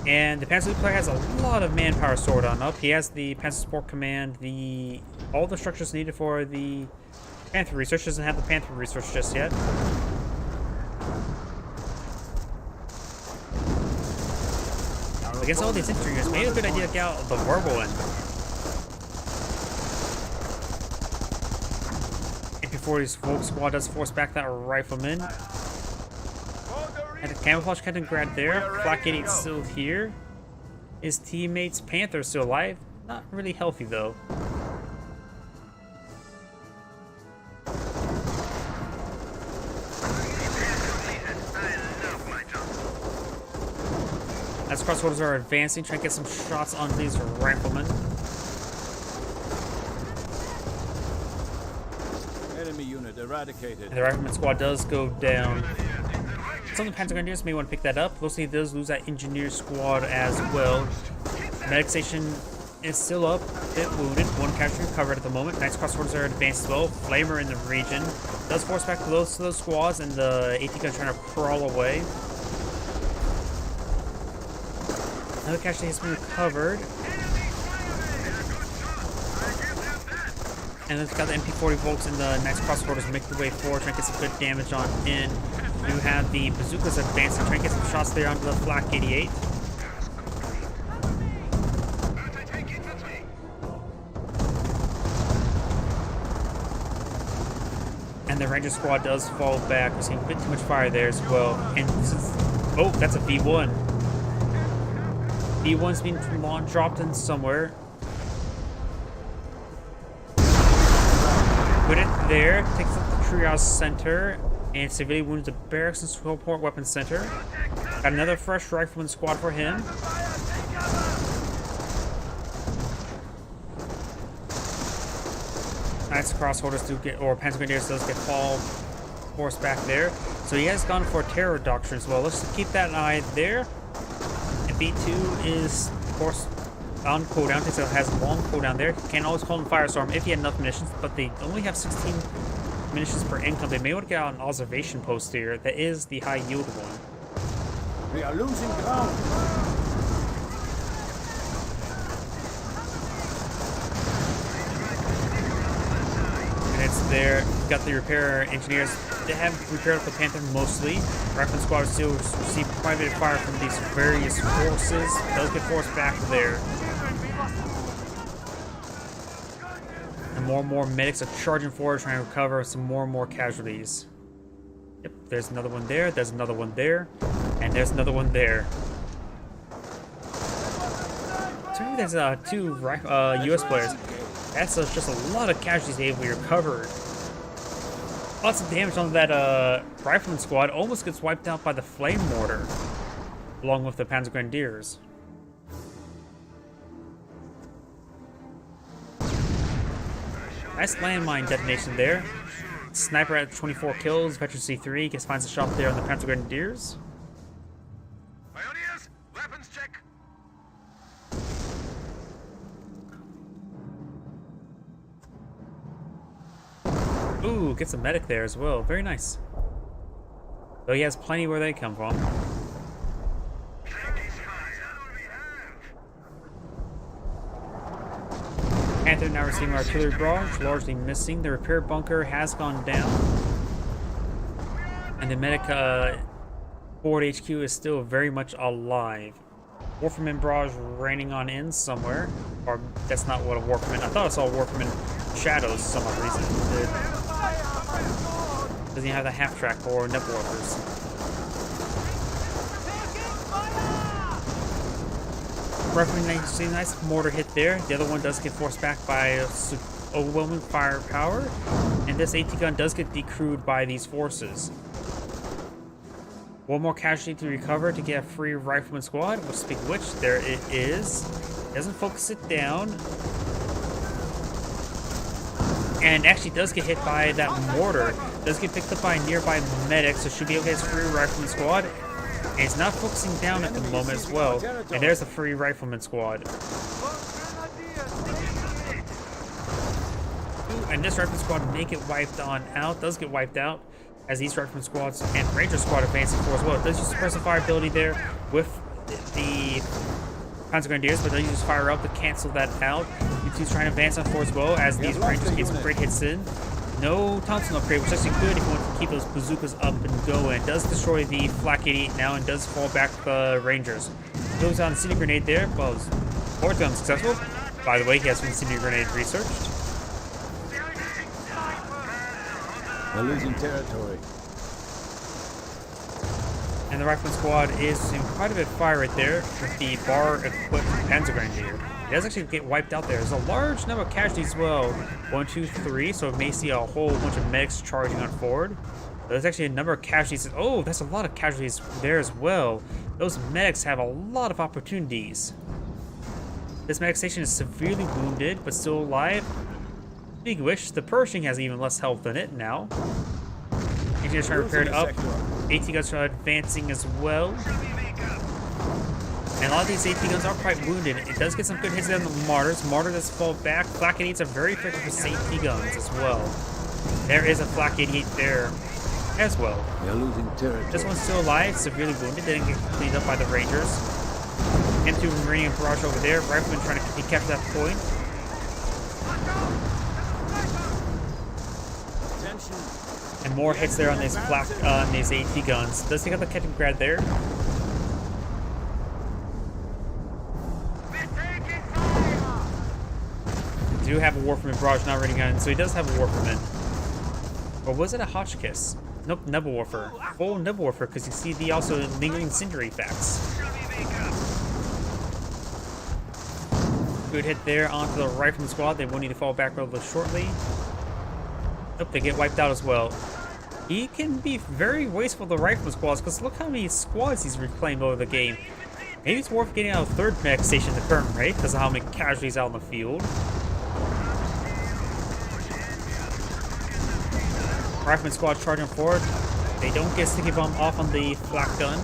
And the Panzer player has a lot of manpower stored on up. He has the Panzer Support Command, all the structures needed for the Panther research. Doesn't have the Panther research just yet. Against all these infantry units, maybe a good idea to get out the verbal in. AP-40's Volk squad does force back that rifleman. And the camouflage Captain Grad there. Flak 88 still here. His teammates Panther still alive. Not really healthy though. As crossroads are advancing, trying to get some shots on these riflemen. Enemy unit eradicated. And the rifleman squad does go down. Some of the Panzer Grenadiers may want to pick that up. Mostly does lose that engineer squad as well. Medic station is still up, a bit wounded. One casualty recovered at the moment. Knights crossroads are advanced as well. Flamer in the region. Does force back close to those squads, and the AT gun trying to crawl away. Another casualty has been recovered. And then we've got the MP-40 Volks in the next crossroads make their way forward, trying to get some good damage on in. You have the bazookas advancing, trying to get some shots there onto the Flak 88. And the Ranger squad does fall back. We're seeing a bit too much fire there as well. And this is, oh, that's a V1. V1's being dropped in somewhere. Put it there, takes up the triage center, and severely wounds the barracks and support weapons center. Got another fresh rifleman squad for him. Knights crossholders do get, or Panzer Grenadiers does get forced back there. So he has gone for terror doctrine as well. Let's just keep that eye there. And B2 is, of course, on cooldown, since it has a long cooldown there. Can always call him Firestorm if he had enough munitions, but they only have 16 munitions per income. They may want to get out an observation post here. That is the high yield one. We are losing ground. And it's there. You've got the repair engineers. They have repaired up the Panther mostly. Rifleman squad still receive private fire from these various forces. They'll get forced back there. And more medics are charging forward, trying to recover some more and more casualties. Yep, there's another one there. There's another one there. And there's another one there. So there's two US players. That's just a lot of casualties they recovered. Lots of damage on that rifleman squad. Almost gets wiped out by the flame mortar, along with the Panzer Grenadiers. Nice landmine detonation there. Sniper at 24 kills. Veteran C3 finds a shot there on the Panzer Grenadiers. Pioneers, weapons check. Ooh, gets a medic there as well. Very nice. Though he has plenty where they come from. Panther now receiving artillery barrage, largely missing. The repair bunker has gone down. And the medic forward HQ is still very much alive. Warfman barrage raining on in somewhere. Or that's not what a Warfman. I thought I saw Warfman shadows for some odd reason. Doesn't even have the half track or net warpers. Rifleman, nice mortar hit there. The other one does get forced back by overwhelming firepower, and this AT gun does get decrewed by these forces. One more casualty to recover to get a free rifleman squad. Well, speak of which, there it is. Doesn't focus it down. And actually does get hit by that mortar. Does get picked up by a nearby medic, so should be able to get his free rifleman squad. And it's not focusing down at the moment as well. And there's a free rifleman squad. Ooh, and this rifleman squad may get wiped on out. Does get wiped out as these rifleman squads and ranger squad advancing for as well. It does use suppressive fire ability there with the Panzer Grenadiers, but they'll use fire up to cancel that out. U2's trying to advance on 4 as well as these rangers get some great hits in. No Thompson upgrade, which is actually good if you want to keep those bazookas up and going. Does destroy the Flak 88 now and does fall back the Rangers. Goes on Incendiary Grenade there. Well, Ford's unsuccessful. By the way, he has Incendiary Grenade researched. They're losing territory. And the Rifleman squad is seeing quite a bit of fire right there with the bar-equipped Panzer Grenadier. It does actually get wiped out there. There's a large number of casualties as well. 1, 2, 3. So it may see a whole bunch of medics charging on forward. But there's actually a number of casualties. Oh, that's a lot of casualties there as well. Those medics have a lot of opportunities. This medic station is severely wounded, but still alive. Big wish. The Pershing has even less health than it now. Engineers trying to repair it up. AT guns are advancing as well. And a lot of these AT guns are quite wounded. It does get some good hits on the Martyrs. Martyr does fall back. Flak 88s are very effective with AT guns as well. There is a Flak 88 there as well. They're losing territory. This one's still alive, severely wounded. They didn't get cleaned up by the Rangers. M2 Marine barrage over there. Rifleman trying to capture that point. And more hits there on these these AT guns. Does take out the Captain Grad there. Do have a Warframe barrage not running on, so he does have a Warframe. Or was it a Hotchkiss? Nope, Nebelwerfer. Full Nebelwerfer, because you see the also lingering incendiary effects. Good hit there onto the Rifleman squad. They will need to fall back relatively shortly. Nope, they get wiped out as well. He can be very wasteful of the Rifleman squads, because look how many squads he's reclaimed over the game. Maybe it's worth getting out a third mech station in the current rate, because of how many casualties out in the field. Rifleman squad charging forward. They don't get sticky bomb off on the flak gun.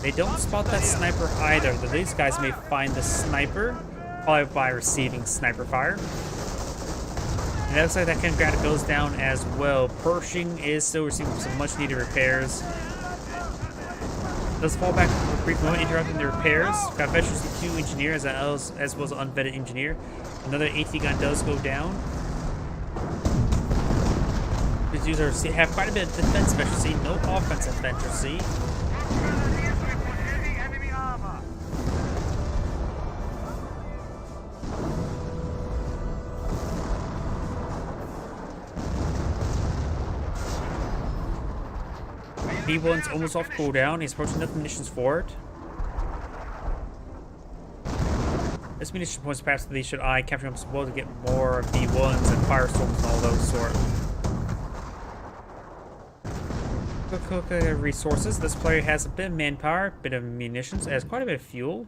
They don't spot that sniper either, though these guys may find the sniper, probably by receiving sniper fire. And it looks like that Kengrad goes down as well. Pershing is still receiving some much needed repairs. Does fall back for a brief moment, interrupting the repairs. Got Veterans 2 engineer as well as an unvetted engineer. Another AT gun does go down. These users have quite a bit of defense efficiency, no offensive efficiency. B1's almost off cooldown. He's approaching enough munitions for it. This munition points perhaps they should eye capturing up as well to get more B1s and firestorms and all those sort. Quick resources. This player has a bit of manpower, a bit of munitions, has quite a bit of fuel.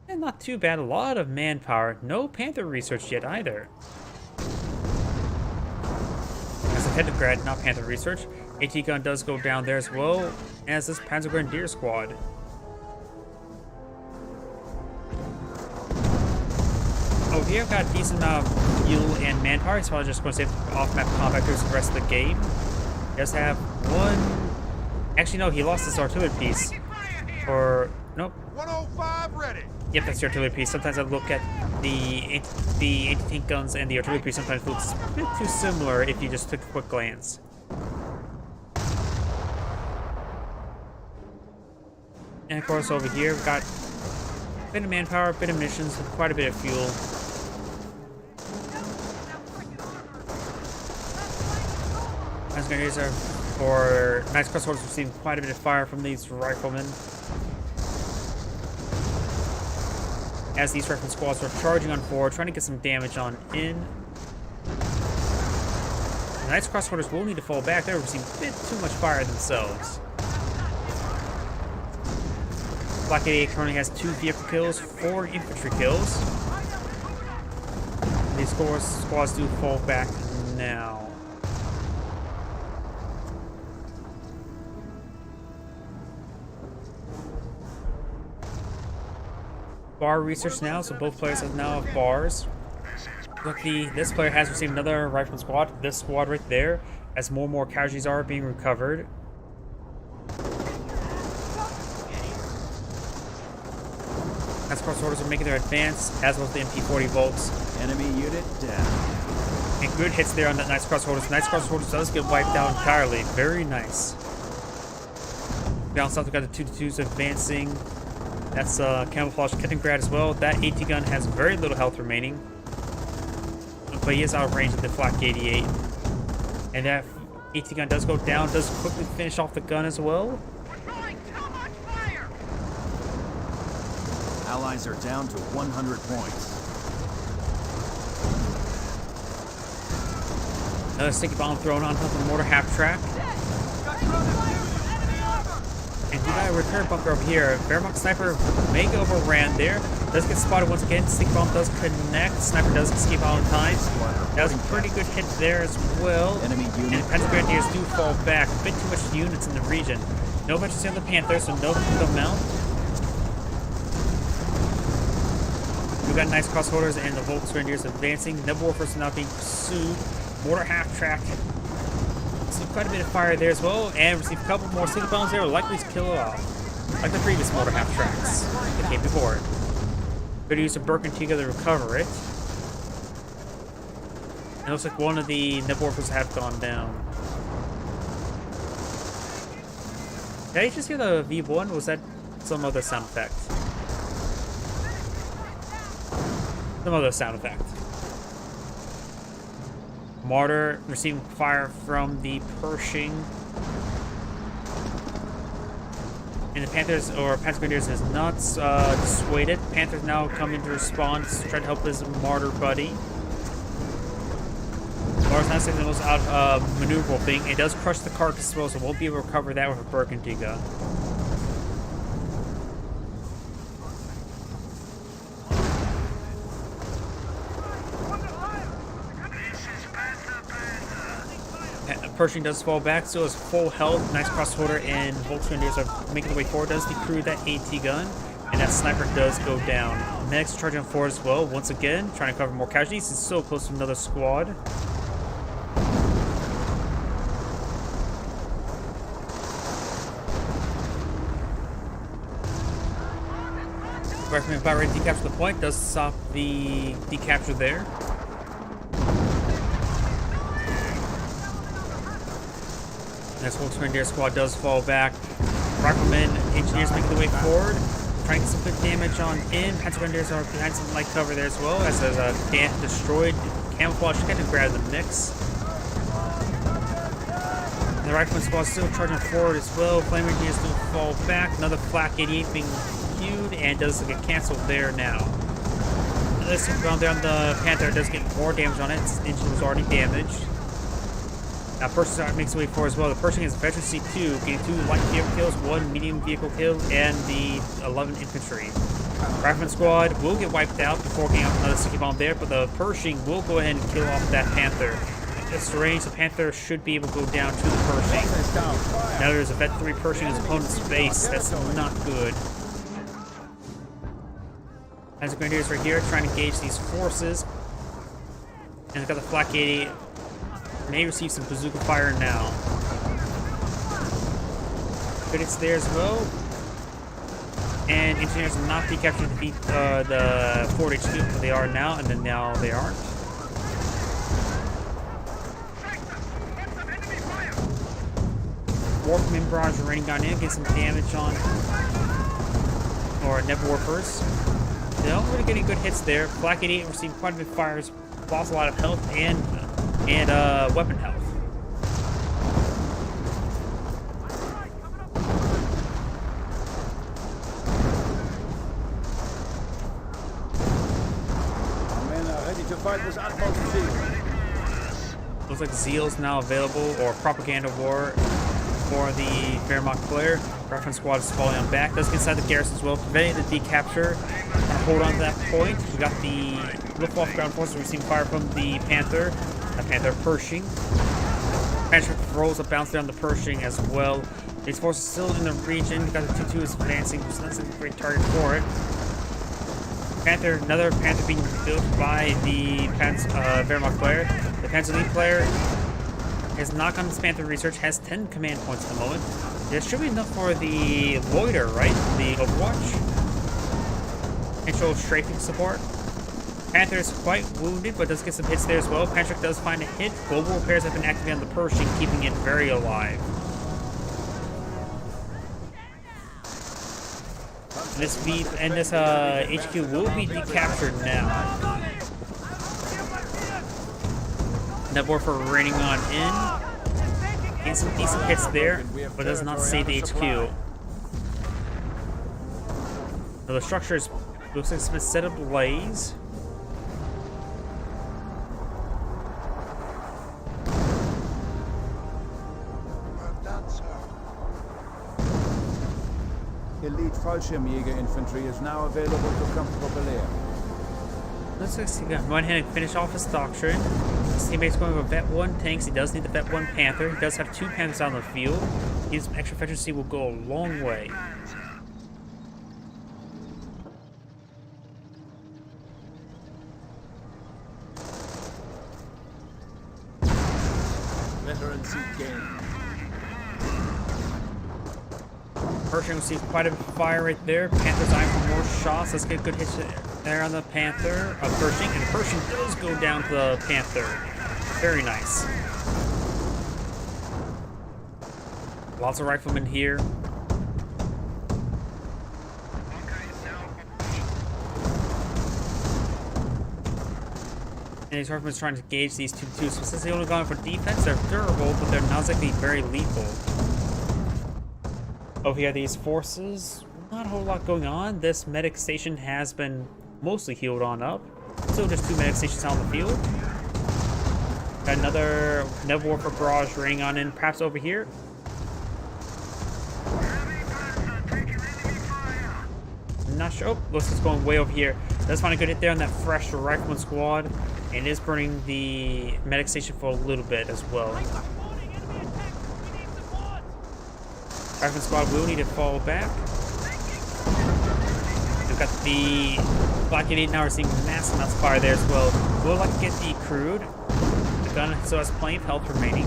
And not too bad, a lot of manpower. No Panther research yet either. As a Petrograd, not Panther research. AT gun does go down there as well as this Panzer Grenadier squad. Oh, here I've got a decent amount of fuel and manpower, so I'm just going to save off-map compactors for the rest of the game. Just have one. Actually, no, he lost his artillery piece. Or nope. 105 ready. Yep, that's the artillery piece. Sometimes I look at the anti-tank guns and the artillery piece. Sometimes it looks a bit too similar if you just took a quick glance. And of course, over here we've got a bit of manpower, a bit of munitions, and quite a bit of fuel. As grenadiers are for Knights Cross Hordes receiving quite a bit of fire from these riflemen. As these rifleman squads are charging on forward, trying to get some damage on in. The Knights Cross Hordes will need to fall back. They're receiving a bit too much fire themselves. Black 88 currently has 2 vehicle kills, 4 infantry kills. These squads do fall back now. Bar research now, so both players have now have bars. Luckily, this player has received another rifleman squad. This squad right there, as more and more casualties are being recovered. As cross orders are making their advance, as well as the MP40 Volks. Enemy unit down. And good hits there on that Knights Cross Orders. Knights Cross Orders does get wiped out entirely. Very nice. Down south, we got the 2-2s advancing. That's camouflage Kettengrad as well. That AT gun has very little health remaining, but he is out of range with the Flak 88. And that AT gun does go down, does quickly finish off the gun as well. We're throwing too much fire! Allies are down to 100 points. Another sticky bomb thrown onto the mortar half track. And we got a repair bunker over here. Wehrmacht sniper may get overran there. Does get spotted once again. Sticky bomb does connect. Sniper does escape out in time. That was a pretty good hit there as well. Enemy unit. And Panzer Grenadiers do fall back. A bit too much units in the region. No veterans on the Panther, so no mount. We got nice crossholders and the Volksgrenadiers advancing. Nebel Warfers now being pursued. Mortar half track. See quite a bit of fire there as well, and receive a couple more single bombs there, likely to kill it off. Like the previous mortar half tracks that came before it. Could use a Birkentiga to recover it. It looks like one of the Nebel Warfers have gone down. Did I just hear the V1? Was that some other sound effect? Some other sound effect. Martyr receiving fire from the Pershing. And the Panthers, or Panzer Grenadiers, is not dissuaded. Panthers now come into response, trying to help his Martyr buddy. Martyr's not saying the most out maneuverable thing. It does crush the carcass as well, so won't be able to recover that with a Birkentiga. Pershing does fall back, still has full health. Nice crossholder, and Volksgrenadiers are making their way forward. Does decrew that AT gun, and that sniper does go down. Next, charging forward as well. Once again, trying to cover more casualties. He's so close to another squad. Rifleman about ready to decapture the point. Does stop the decapture there. This Volksgrenadier squad does fall back. Riflemen, engineers making their way forward, trying to get some good damage on in. Panzer Grenadiers are behind some light cover there as well, as there's a destroyed camouflage Kettengrad in the mix. And the Rifleman squad still charging forward as well. Flame Engineers do fall back. Another Flak 88 being queued and does get cancelled there now. Another super round there on the Panther does get more damage on it. Its engine was already damaged. Now Pershing makes his way forward as well. The Pershing is veteran C2, getting 2 light vehicle kills, 1 medium vehicle kill, and the 11 infantry. Rifleman squad will get wiped out before getting off another sticky bomb there, but the Pershing will go ahead and kill off that Panther. At this range, the Panther should be able to go down to the Pershing. Now there's a Vet 3 Pershing in his opponent's base. That's not good. Panzer Grenadiers right here trying to engage these forces. And they've got the Flak 80. May receive some bazooka fire now. But it's there as well. And engineers will not be captured to defeat the Fort HQ, but they are now, and then now they aren't. Warpman barrage raining down in, get some damage on, or Nebel Warfers. They don't really get any good hits there. Flak 88 received quite a bit of fires, lost a lot of health and weapon health. Ready to fight with utmost zeal. Looks like Zeal's now available, or Propaganda War for the Wehrmacht player. Reference squad is falling on back. Does get inside the garrison as well, preventing the decapture. Hold on to that point. We got the Luftwaffe ground forces receiving fire from the Panther. The Panther Pershing. Patrick rolls a bounce down the Pershing as well. These forces still in the region. We got the 2-2 is advancing, so that's a great target for it. Panther, another Panther being built by the Wehrmacht player. The Panzer Elite player has not gotten this Panther research, has 10 command points at the moment. There should be enough for the Loiter, right? The Overwatch. Potential strafing support. Panther is quite wounded, but does get some hits there as well. Patrick does find a hit. Global repairs have been activated on the Pershing, keeping it very alive. This HQ will be decaptured now. Nebor for raining on in. Getting some decent hits there, but does not save the HQ. Now the structure looks like it's been set ablaze. Elite Fallschirmjäger infantry is now available to come propel. Looks like he got one-handed finish off his doctrine. His teammates going with Vet 1 tanks. He does need the Vet 1 Panther. He does have 2 Panthers out on the field. His extra efficiency will go a long way. Veterancy gained. Pershing received quite a bit of fire right there. Panther's eyeing for more shots. Let's get a good hit there on the Panther of Pershing. And Pershing does go down to the Panther. Very nice. Lots of riflemen here. And these riflemen trying to gauge these two too. So since they only gone for defense, they're durable, but they're not exactly very lethal. Over here, these forces, not a whole lot going on. This medic station has been mostly healed on up. Still just 2 medic stations out on the field. Got another Nebor for barrage raining on in, perhaps over here. I'm not sure. Oh, looks like it's going way over here. Does find a good hit there on that fresh rifleman squad. And is burning the medic station for a little bit as well. Rifleman squad will need to fall back. We've got the Black 88 now receiving massive amounts of fire there as well. We'll like to get the crude. The gun still has plenty of health remaining.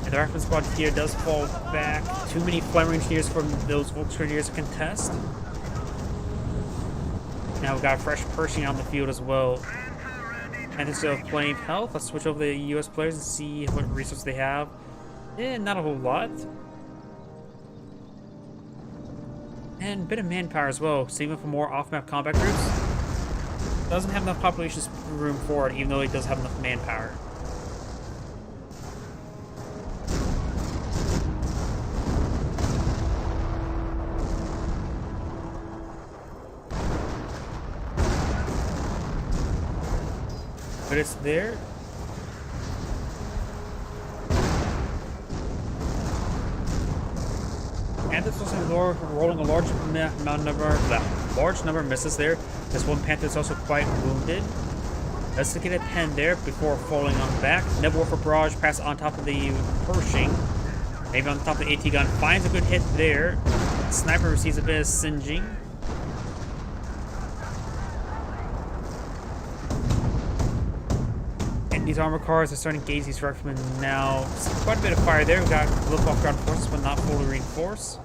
And the Rifleman squad here does fall back. Too many Flaming Engineers from those Volksgrenadiers to contest. Now we've got a fresh Pershing on the field as well. And instead of plenty of health, let's switch over to the US players and see what resources they have. Not a whole lot. And a bit of manpower as well, saving for more off-map combat groups. Doesn't have enough population room for it, even though it does have enough manpower. But it's there. And this was rolling a large number of misses there. This one Panther is also quite wounded. Let's get a 10 there before falling on back. Nebor for barrage pass on top of the Pershing. Maybe on top of the AT gun. Finds a good hit there. Sniper receives a bit of singeing. These armor cars are starting to engage these riflemen now. Quite a bit of fire there. We've got a little off ground forces, but not fully reinforced.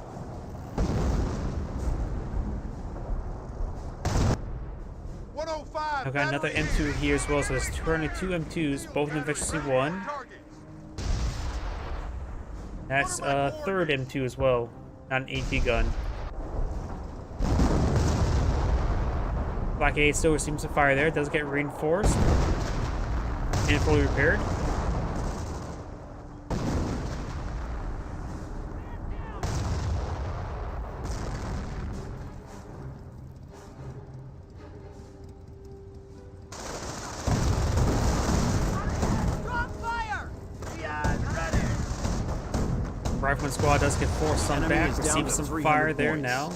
I've got another M2 here as well, so there's currently 2 M2s, both in efficiency 1. That's a third M2 as well, not an AT gun. Black 8 still receives some fire there. It does get reinforced. And fully repaired. Rifleman squad does get forced on back, receives some fire there now.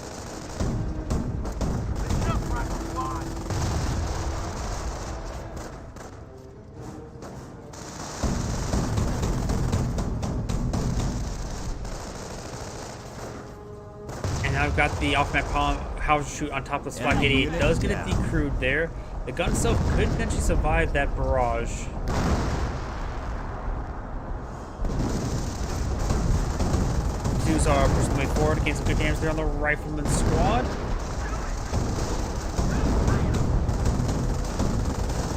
I've got the off-map house shoot on top of the Black 88. It does get it decrewed there. The gun itself could potentially survive that barrage. Twos are pushing the way forward, getting some good damage there on the Rifleman squad.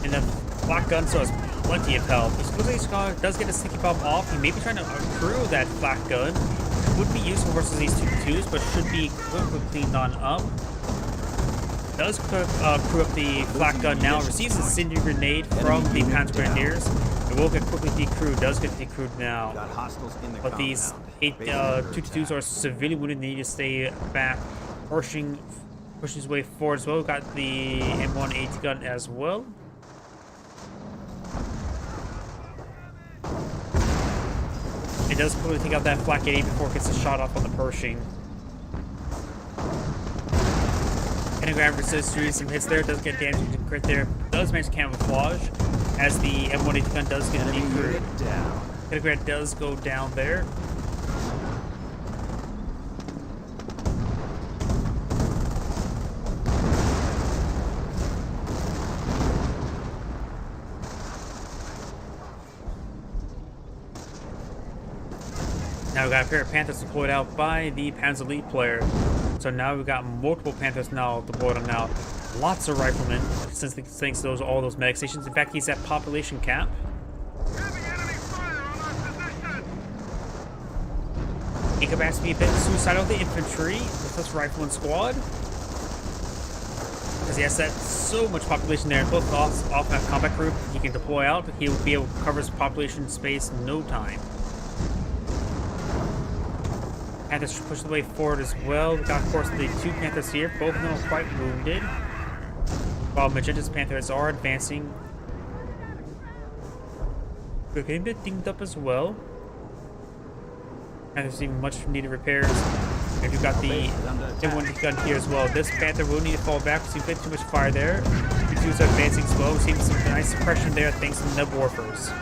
And the Black gun so is plenty of health. His squad does get a sticky bomb off. He may be trying to accrue that flak gun. Would be useful versus these 2-2s, but should be quickly cleaned on up. Does crew up the flak gun now. Receives a incendiary grenade from the Panzer Grenadiers. It will get quickly decrewed. Does get decrewed now. Got hostiles in the But these 2-2s are severely wounded. They need to stay back, pushing his way forward as well. Got the M1 AT gun as well. It does quickly take out that flak 80 before it gets a shot off on the Pershing. Pentagram resists doing some hits there. Does get damage to crit there. Does manage to camouflage as the M1 AT gun does get decrewed. Pentagram does go down there. Now we got a pair of Panthers deployed out by the Panzer Elite player. So now we've got multiple Panthers now deployed on now. Lots of riflemen, since thanks to all those medic stations. In fact, he's at population cap. Heavy enemy fire on our position! He could perhaps be a bit suicidal with the infantry with this rifleman squad. Because he has that so much population there, both off that combat group he can deploy out. He will be able to cover his population space in no time. Panthers push the way forward as well. We got, of course, the 2 Panthers here. Both of them are quite wounded. While Magenta's Panthers are advancing. They're getting a bit dinged up as well. Panthers receiving much needed repairs. And we've got the M1 gun here as well. This Panther will need to fall back. We see a bit too much fire there. The 2s are advancing slow. We're seeing some nice suppression there thanks to the Nebworfers.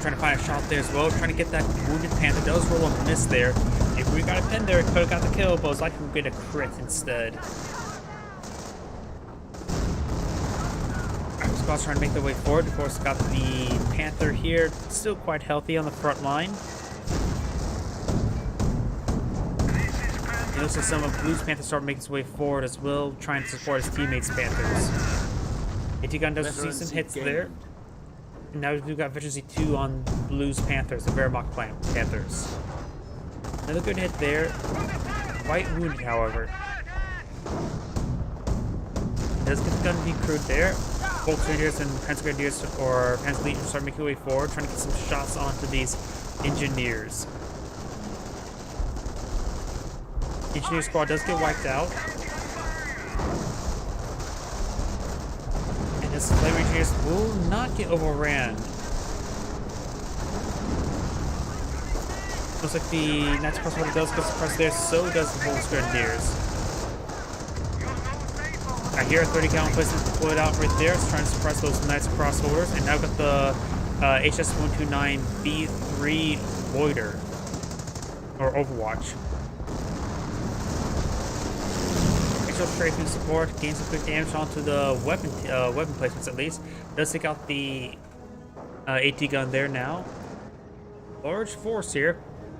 Trying to find a shot there as well, trying to get that wounded Panther. Does roll a miss there. If we got a pin there, it could have got the kill, but it's like we get a crit instead. Our squad's trying to make their way forward. Of course, got the Panther here, still quite healthy on the front line. It looks like some of Blue's Panthers start making his way forward as well, trying to support his teammates' Panthers. AT gun does see some hits there. And now we've got Veteran Z2 on Blue's Panthers, the Wehrmacht Panthers. Another good hit there. Quite wounded, however. Does get the gun decrewed there. Volksgrenadiers and Panzer Grenadiers or Panzer Elite start making their way forward, trying to get some shots onto these engineers. Engineer squad does get wiped out. The Slayer Engineers will not get overran. Looks like the Nazi crossbow does get suppressed there, so does the Volksgrenadiers. I hear a 30 cal placement deployed out right there. It's trying to suppress those Nazi crossholders. And now got the HS-129B3 Loiter, or Overwatch. Strafing support, gains some quick damage onto the weapon placements at least. Does take out the AT gun there now. Large force here.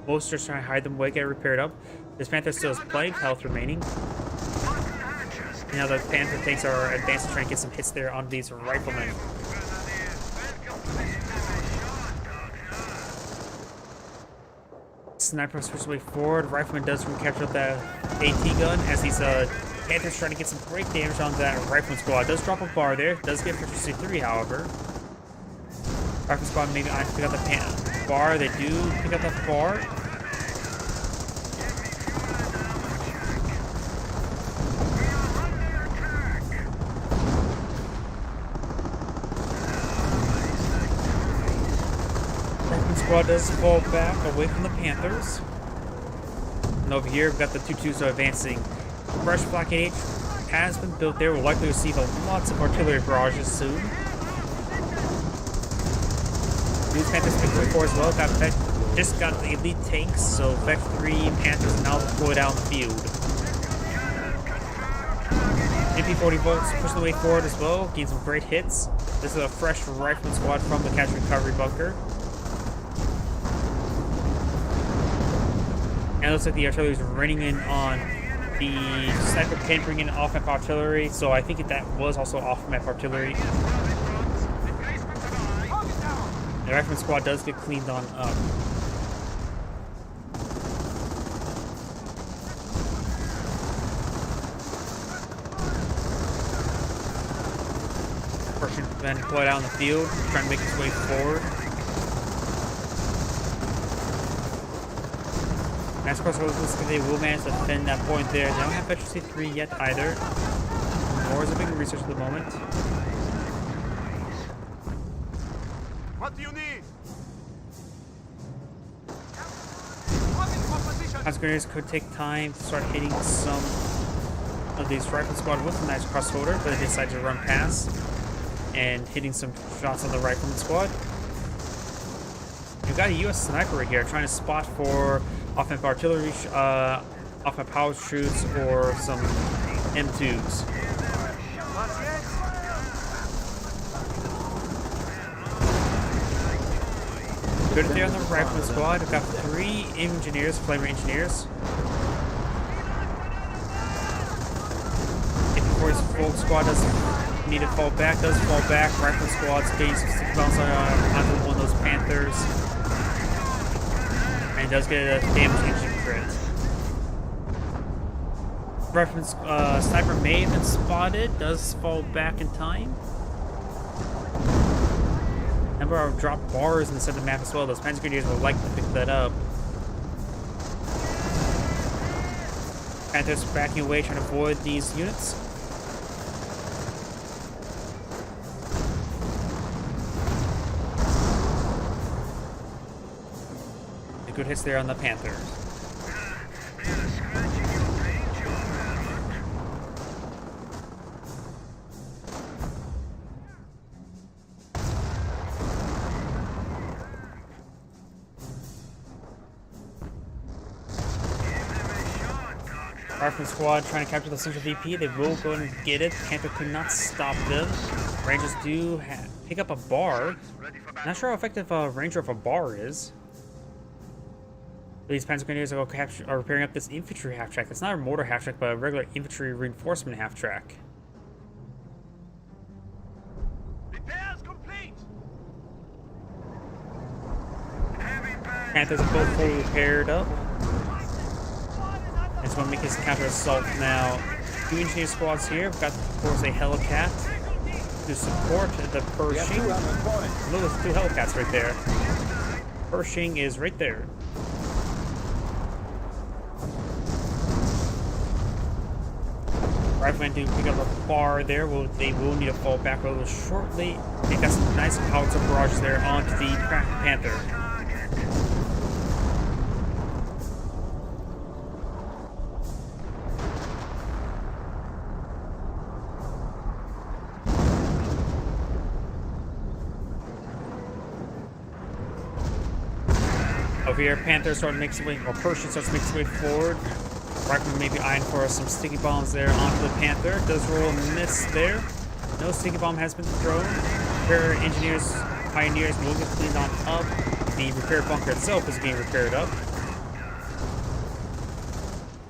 Most are trying to hide them away, get repaired up. This Panther still has plenty of health remaining. Now the Panther tanks are advancing, trying to get some hits there on these riflemen. Sniper switches way forward. Rifleman does recapture that AT gun as these Panthers trying to get some great damage on that Rifleman squad. Does drop a bar there. Does get efficiency 3, however. Rifleman squad maybe not pick up the bar. They do pick up that bar. Rifleman squad does fall back away from the Panthers. And over here, we've got the 2-2s advancing. Fresh blockade has been built there. We'll likely receive lots of artillery barrages soon. These Panthers pick way forward as well. Just got the elite tanks, so Vec 3 Panthers are now deployed out in the field. MP40 Volks push the way forward as well, gain some great hits. This is a fresh rifleman squad from the catch recovery bunker. And it looks like the artillery is raining in on the sniper can't bring in off-map artillery, so I think that was also off-map artillery. The rifleman squad does get cleaned on up. Pershing's been deployed out in the field, trying to make his way forward. Nice cross looks like they will manage to defend that point there. They don't have Veteran C3 yet either. Nor is a big research at the moment. What do you need? House Grenadiers could take time to start hitting some of these rifle squad with a nice crossholder, but they decide to run past and hitting some shots on the rifleman squad. We've got a US sniper right here trying to spot for off-map artillery, off-map power shoots, or some M2s. Good there on the rifleman squad. We've got 3 engineers, flamer engineers. If before his full squad doesn't need to fall back, does fall back. Rifleman squad's getting some stick bounce onto one of those Panthers. And does get a damage engine crit. Rifleman sniper may have been spotted, does fall back in time. Number of drop bars in the center of the map as well. Those Panzer Grenadiers will like to pick that up. Panthers backing away, trying to avoid these units. Good hits there on the Panthers. Rifleman squad trying to capture the central VP. They will go and get it. Panther could not stop them. Rangers do pick up a bar. Not sure how effective a ranger of a bar is. These Panzer Grenadiers are repairing up this infantry half-track. It's not a mortar half-track, but a regular infantry reinforcement half-track. Repairs complete. Panthers are both fully repaired up. It's going to make his counter-assault now. 2 engineer squads here. We've got, of course, a Hellcat to support the Pershing. Look, there's 2 Hellcats right there. Pershing is right there. Riflemen do pick up a bar there. They will need to fall back a little shortly. They got some nice howitzer barrages there onto the Panther. Over here, Panther starting to make his way, or Pershing starts to make his way forward. Rifleman may be eyeing for some sticky bombs there onto the Panther. Does roll a miss there. No sticky bomb has been thrown. Repair engineers, pioneers will get cleaned on up. The repair bunker itself is being repaired up.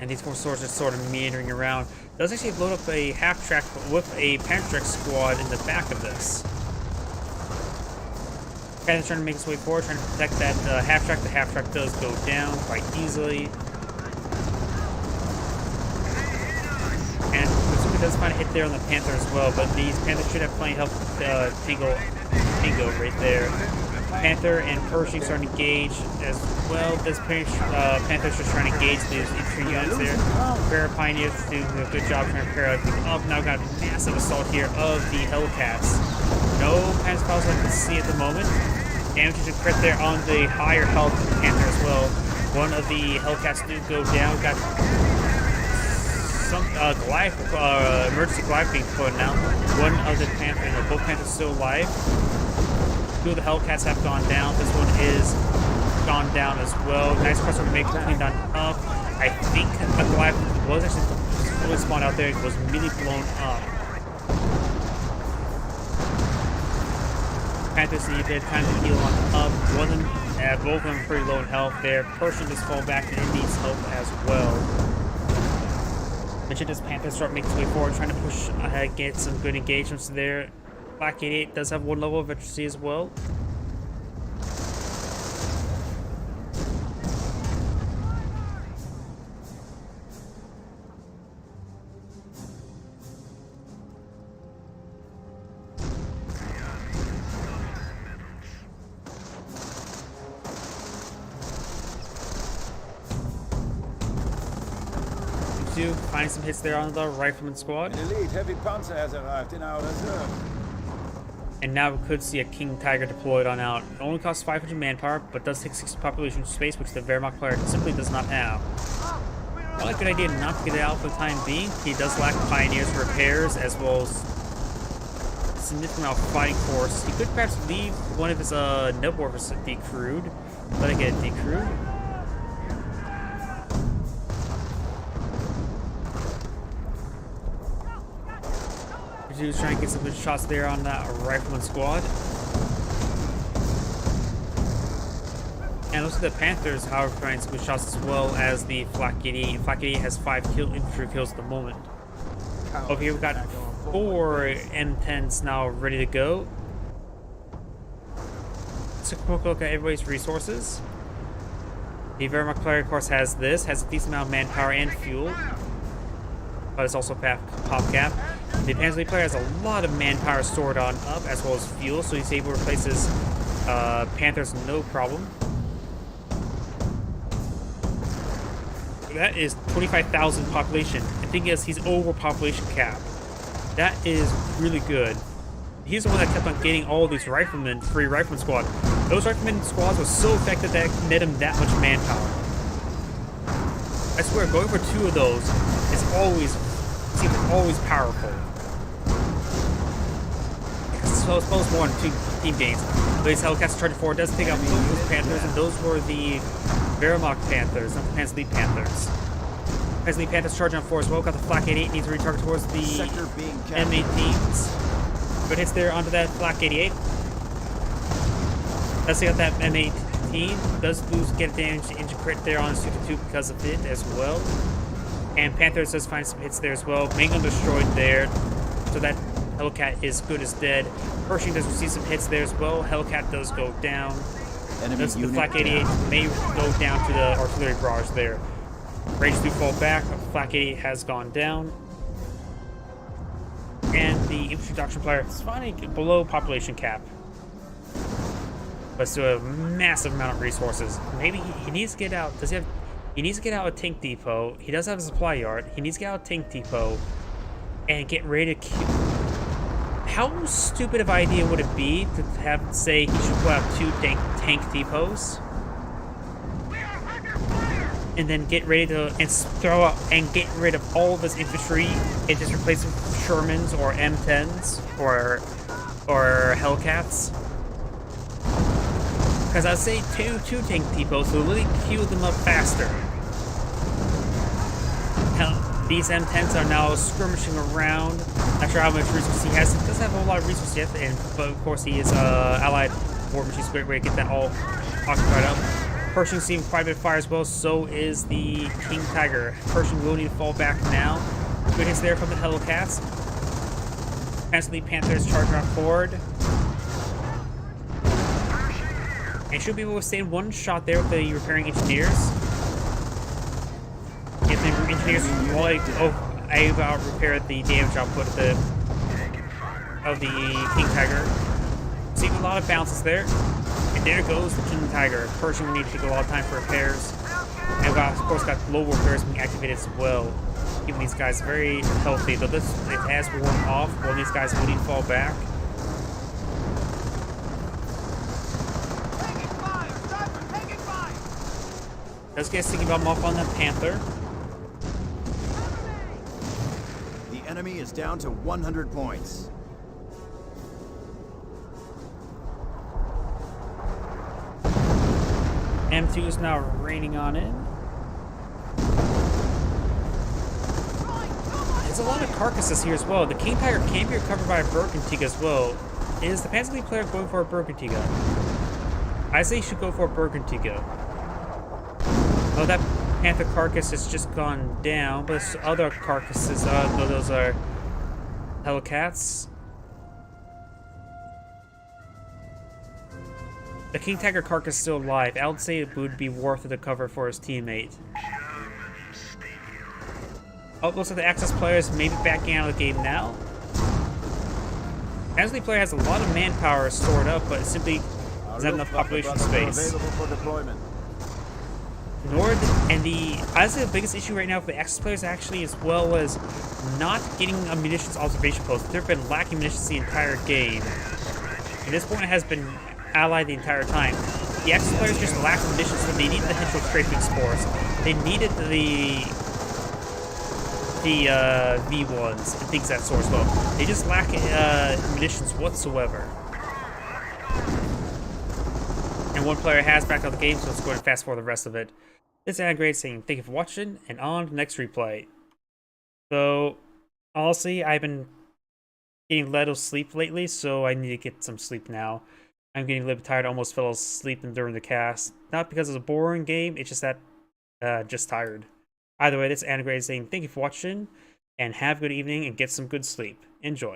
And these 4 swords are sort of meandering around. Does actually load up a half-track with a Panther squad in the back of this. Panther's trying to make his way forward, trying to protect that half-track. The half-track does go down quite easily. And Bazooka does find a hit there on the Panther as well, but these Panthers should have plenty of help Tingo right there. Panther and Pershing starting to engage as well. This Panther's just trying to engage these infantry units there. Repair Pioneers doing a good job trying to repair everything up. Now got a massive assault here of the Hellcats. No Panzer pilots I can see at the moment. Damage to crit there on the higher health Panther as well. One of the Hellcats do go down. Got some emergency glide being put out. One of the Panthers, both Panthers still alive. 2 of the Hellcats have gone down. This one is gone down as well. Nice pressure to make clean on up. I think a glide was actually fully spawned out there. It was really blown up. Panthers need a bit of time to heal on up. One of them, both of them pretty low in health there. Pershing just fall back and needs help as well. Mentioned as Panthers start making its way forward, trying to push ahead, get some good engagements there. Flak 88 does have one level of efficiency as well. Finding some hits there on the rifleman squad. An elite heavy panzer has arrived in our reserve. And now we could see a King Tiger deployed on out. It only costs 500 manpower, but does take 60 population space, which the Wehrmacht player simply does not have. Probably a good idea not to get it out for the time being. He does lack pioneers for repairs, as well as a significant amount of fighting force. He could perhaps leave one of his Nebworkers decrewed. Let it get decrewed. He was trying to get some good shots there on that rifleman squad. And looks like the Panthers, however, trying some good shots as well as the Flak 88. Flak 88 has 5 infantry kills at the moment. Over here we've got 4 M10s now ready to go. Let's take a quick look at everybody's resources. The Wehrmacht player, of course, has a decent amount of manpower and fuel. But it's also pop cap. The Panzer player has a lot of manpower stored on up, as well as fuel, so he's able to replace his Panthers no problem. That is 25,000 population. The thing is, he's over population cap. That is really good. He's the one that kept on getting all these riflemen, free rifleman squad. Those rifleman squads were so effective that it net him that much manpower. I swear, going for 2 of those is seems always powerful. So it's both 1 and 2 team games. But his Hellcats Charger 4 does take out both those Panthers, and those were the Wehrmacht Panthers, not the Panzer Elite Panthers. Panzer Elite Panthers charging on 4 as well. Got the Flak 88, needs to retarget towards the M18s. Good hits there onto that Flak 88. Let's see, got that M18. Does get damage into crit there on Super 2 because of it as well. And Panthers does find some hits there as well. Mangum destroyed there. So that Hellcat is good as dead. Pershing does receive some hits there as well. Hellcat does go down. The Flak 88 may go down to the artillery barrage there. Rage do fall back. Flak 88 has gone down. And the infantry doctrine player is finally below population cap. But still a massive amount of resources. Maybe he needs to get out. He needs to get out a tank depot. He does have a supply yard. He needs to get out a tank depot and get ready to kill. How stupid of an idea would it be to have say he should put out 2 tank depots and then get ready to throw out and get rid of all of his infantry and just replace them with Shermans or M10s or Hellcats? Because I'd say two tank depots will really queue them up faster. Hell, these M10s are now skirmishing around. Not sure how much resources he has. He does have a lot of resources yet, but of course he is allied war machines. Great way to get that all occupied up. Pershing seeing quite a bit of fire as well. So is the King Tiger. Pershing will need to fall back now. Good hits there from the Hellcats. Panzer Elite Panthers charge on forward. And should be able to withstand 1 shot there with the repairing engineers. If the engineers I about repair the damage output of the King Tiger. Seeing a lot of bounces there. And there goes the King Tiger. Pershing will need to take a lot of time for repairs. And we've of course got global repairs being activated as well. Keeping these guys very healthy. Though it has worn off, one of these guys will need to fall back. Does get thinking about off on the Panther. The enemy is down to 100 points. M2 is now raining on it. There's a lot of carcasses here as well. The King Tiger can be recovered by a Berkentig as well. Is the Panzer League player going for a burgundy gun? I say he should go for a burgundy gun. Oh, that Panther carcass has just gone down, but there's other carcasses, those are Hellcats. The King Tiger carcass is still alive. I would say it would be worth it to cover for his teammate. Oh, looks like the Axis player is maybe backing out of the game now. Panzer player has a lot of manpower stored up, but it simply doesn't have enough population space. Available for deployment. I'd say the biggest issue right now for the Axis players actually, as well as not getting a munitions observation post. They've been lacking munitions the entire game. At this point, it has been allied the entire time. The Axis players just lacked munitions, so they needed the Hentro strafing spores. They needed the V1s and things of that sort. So they just lack munitions whatsoever. And one player has backed out the game, so let's go ahead and fast forward the rest of it. This is Anagrade saying thank you for watching, and on to the next replay. So, honestly, I've been getting little sleep lately, so I need to get some sleep now. I'm getting a little bit tired, I almost fell asleep during the cast. Not because it's a boring game, it's just that, just tired. Either way, this is Anagrade saying thank you for watching, and have a good evening and get some good sleep. Enjoy.